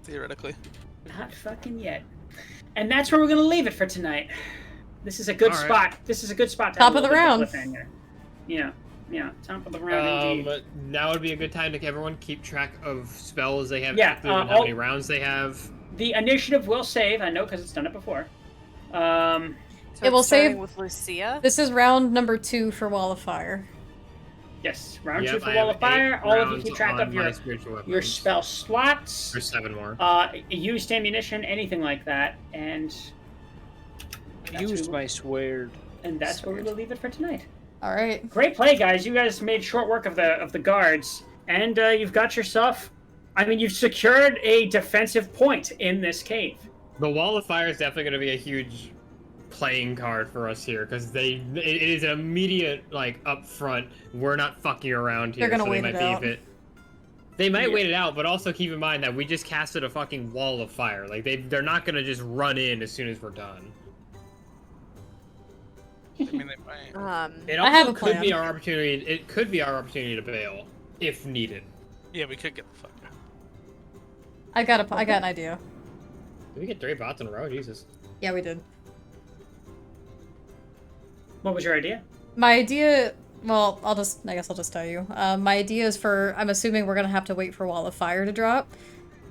theoretically. Not fucking yet. And that's where we're gonna leave it for tonight. This is a good All right. spot. This is a good spot to Top have of a the little round. bit of cliffhanger. Yeah, top of the round indeed. But now would be a good time to everyone keep track of spells they have Yeah, active and how many rounds they have. The initiative will save. I know because it's done it before. So It will it's starting save- with Lucia. This is round number 2 for Wall of Fire. Yes, round Yep, 2 for I Wall have of Fire. 8 All of you rounds keep track on of my spiritual your weapons. spell slots. There's 7 more. Used ammunition, anything like that, and Used my sword. that's where we'll leave it for tonight. All right. Great play, guys! You guys made short work of the guards, and you've got yourself. I mean, you've secured a defensive point in this cave. The Wall of Fire is definitely going to be a huge playing card for us here because it is an immediate like up front. We're not fucking around here. They're gonna so wait they it might out. be a bit. They might Yeah. wait it out, but also keep in mind that we just casted a fucking wall of fire. Like they're not gonna just run in as soon as we're done. I mean, they might. It I have also a could plan. be our opportunity. It could be our opportunity to bail if needed. Yeah, we could get the fuck out. I got an idea. Did we get 3 bots in a row? Jesus. Yeah, we did. What was your idea? My idea, well, I guess I'll just tell you. My idea is I'm assuming we're gonna have to wait for Wall of Fire to drop.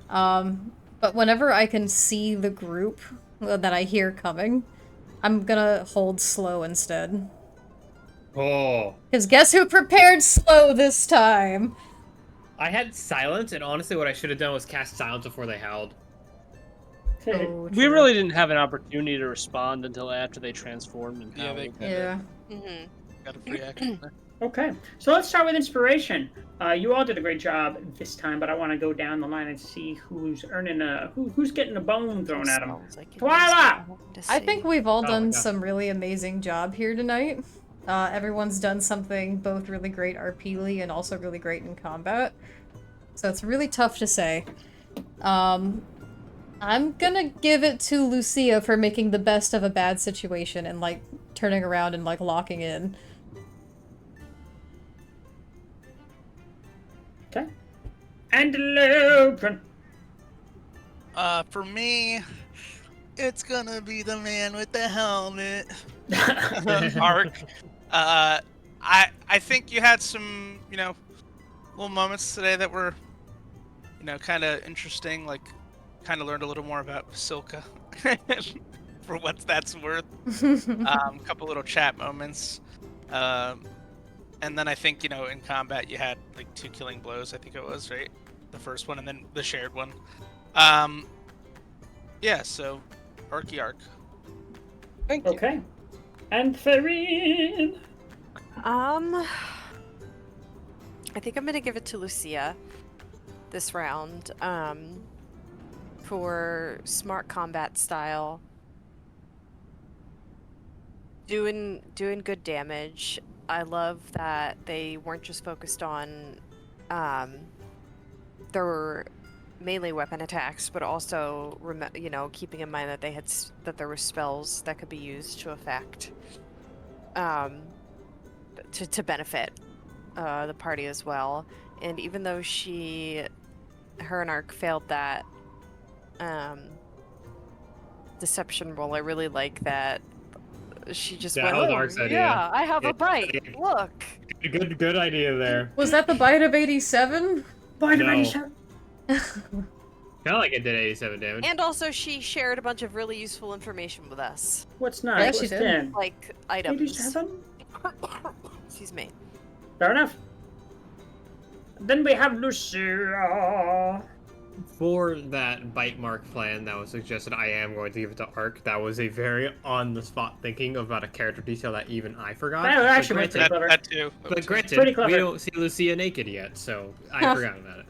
But whenever I can see the group that I hear coming, I'm gonna hold slow instead. Oh. Because guess who prepared slow this time? I had silence, and honestly, what I should have done was cast silence before they howled. Oh, We true. really didn't have an opportunity to respond until after they transformed and Yeah, they howled. Yeah. Mm-hmm. Got a free action there. Okay, so let's start with inspiration. You all did a great job this time, but I want to go down the line and see who's earning who's getting a bone thrown at them. Twyla! I think we've all Oh my done God. some really amazing job here tonight. Everyone's done something both really great RP'ly and also really great in combat. So it's really tough to say. I'm gonna give it to Lucia for making the best of a bad situation and, like, turning around and, like, locking in. Okay. And Lobren. For me, it's gonna be the man with the helmet. Arc. I think you had some, little moments today that were, kind of interesting. Like, kind of learned a little more about Silka, for what that's worth. Couple little chat moments. And then I think, in combat you had like 2 killing blows. I think it was right, the first one, and then the shared one. Yeah. So, Arky Arc. Thank you. Okay. And Farine. I think I'm gonna give it to Lucia this round. For smart combat style, doing good damage. I love that they weren't just focused on their melee weapon attacks, but also keeping in mind that that there were spells that could be used to affect to benefit the party as well. And even though her and Ark failed that deception roll, I really like that she just That went, was "Oh, Ark's idea. yeah, I have Yeah. a bite. Look." Good idea there. Was that the bite of 87? Bite of No. 87. Kind of like it did 87 damage. And also, she shared a bunch of really useful information with us, What's 9? Yeah, she What's did. 10? like items. 87? Excuse me. Fair enough. Then we have Lucia. For that bite mark plan that was suggested, I am going to give it to Ark. That was a very on-the-spot thinking about a character detail that even I forgot. That actually But makes it clever. That too. But granted, Pretty clever. we don't see Lucia naked yet, so I forgot about it.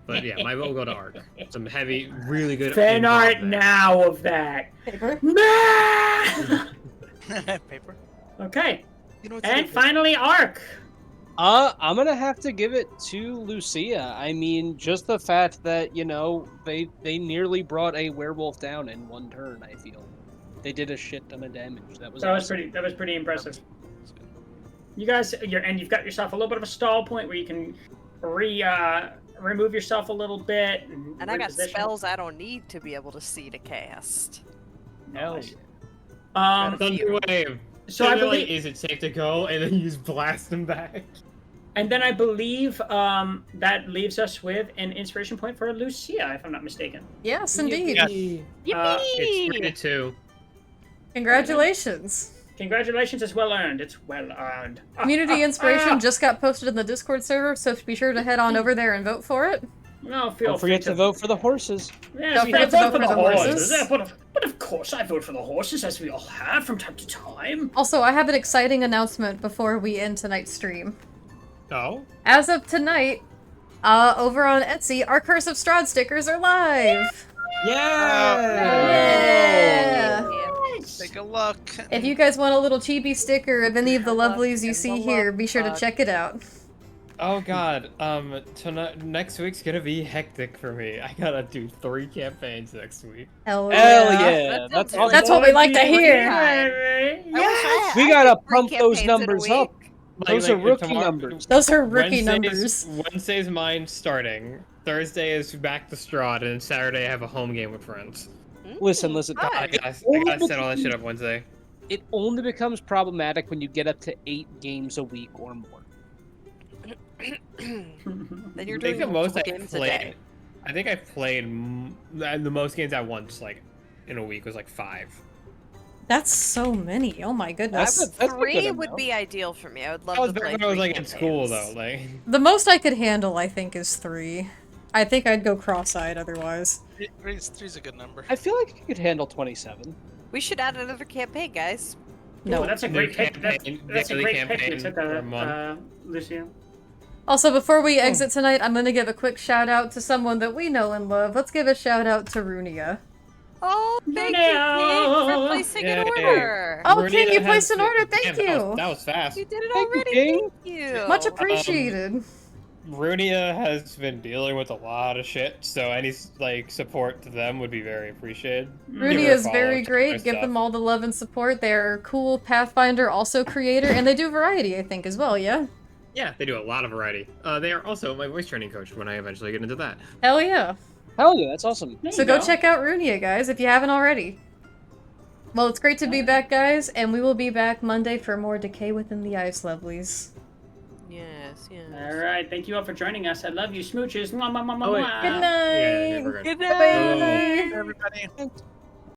But yeah, my vote will go to Ark. Some heavy, really good Fan improv art there. now of that. Paper? Paper. Okay. You know what's And good? finally, Ark. I'm gonna have to give it to Lucia. I mean, just the fact that they nearly brought a werewolf down in one turn. I feel they did a shit ton of damage. That was awesome. That was pretty impressive. You guys, you've got yourself a little bit of a stall point where you can remove yourself a little bit. And I got reposition. spells I don't need to be able to see to cast. Hell Nice. yeah. Thunderwave. So I believe, is it safe to go and then use blast him back? and then I believe that leaves us with an inspiration point for Lucia, if I'm not mistaken. Yes, indeed. Yes. It's 3-2. Congratulations. Congratulations, it's well earned. It's well earned. Community Inspiration just got posted in the Discord server, so be sure to head on over there and vote for it. No, feel Don't forget to vote for the horses. Yes, Don't we forget to vote vote for the horses. Yeah, but of course I vote for the horses, as we all have from time to time. Also, I have an exciting announcement before we end tonight's stream. Oh? As of tonight, over on Etsy, our Curse of Strahd stickers are live! Yeah! Take a look. If you guys want a little chibi sticker of any of the Look lovelies you and see the here, be sure to look. check it out. Oh god, tonight, next week's gonna be hectic for me. I gotta do 3 campaigns next week. Hell Hell yeah. yeah, that's awesome. That's what we like to hear. Yes. We I gotta did 3 pump those campaigns in a numbers week. up. Those are rookie tomorrow- numbers. Those are rookie numbers. Wednesday's mine starting. Thursday is back to Strahd, and then Saturday I have a home game with friends. Listen. I gotta set all that shit up Wednesday. It only becomes problematic when you get up to 8 games a week or more. Then you're I think doing the most multiple I games a day. played. I think I played the most games at once, like in a week, was like 5. That's so many. Oh my goodness. That's a good 3 would amount. be ideal for me. I would love That was to play back when I was 3 like in school, campaigns. though. Like, The most I could handle, I think, is 3. I think I'd go cross-eyed otherwise. Three's a good number. I feel like you could handle 27. We should add another campaign, guys. No. Ooh, that's a New great pick. campaign, That's a daily great pick you campaign took, for a month. Lucia. Also, before we exit tonight, I'm gonna give a quick shout out to someone that we know and love. Let's give a shout out to Runia. Oh, thank you, No. King, for placing an Yay. order. Oh, Runia King, you has placed an the- order. Damn, Thank you. that was fast. You did it Thank you, already. King. Thank you. Much appreciated. Runia has been dealing with a lot of shit, so any like support to them would be very appreciated. Give Runia her a is follow, very check out their great. Give them stuff. all the love and support. They're cool Pathfinder, also creator, and they do variety, I think, as well, yeah? Yeah, they do a lot of variety. They are also my voice training coach when I eventually get into that. Hell yeah. Hell yeah, that's awesome. There So you go check out Runia, guys, if you haven't already. Well, it's great to be back, guys, and we will be back Monday for more Decay Within the Ice lovelies. Yes, yes. All right, thank you all for joining us. I love you, smooches. Mwah, mwah, mwah, Oh, wait. mwah. Good Yeah, night! never again. Good Bye! night. Everybody.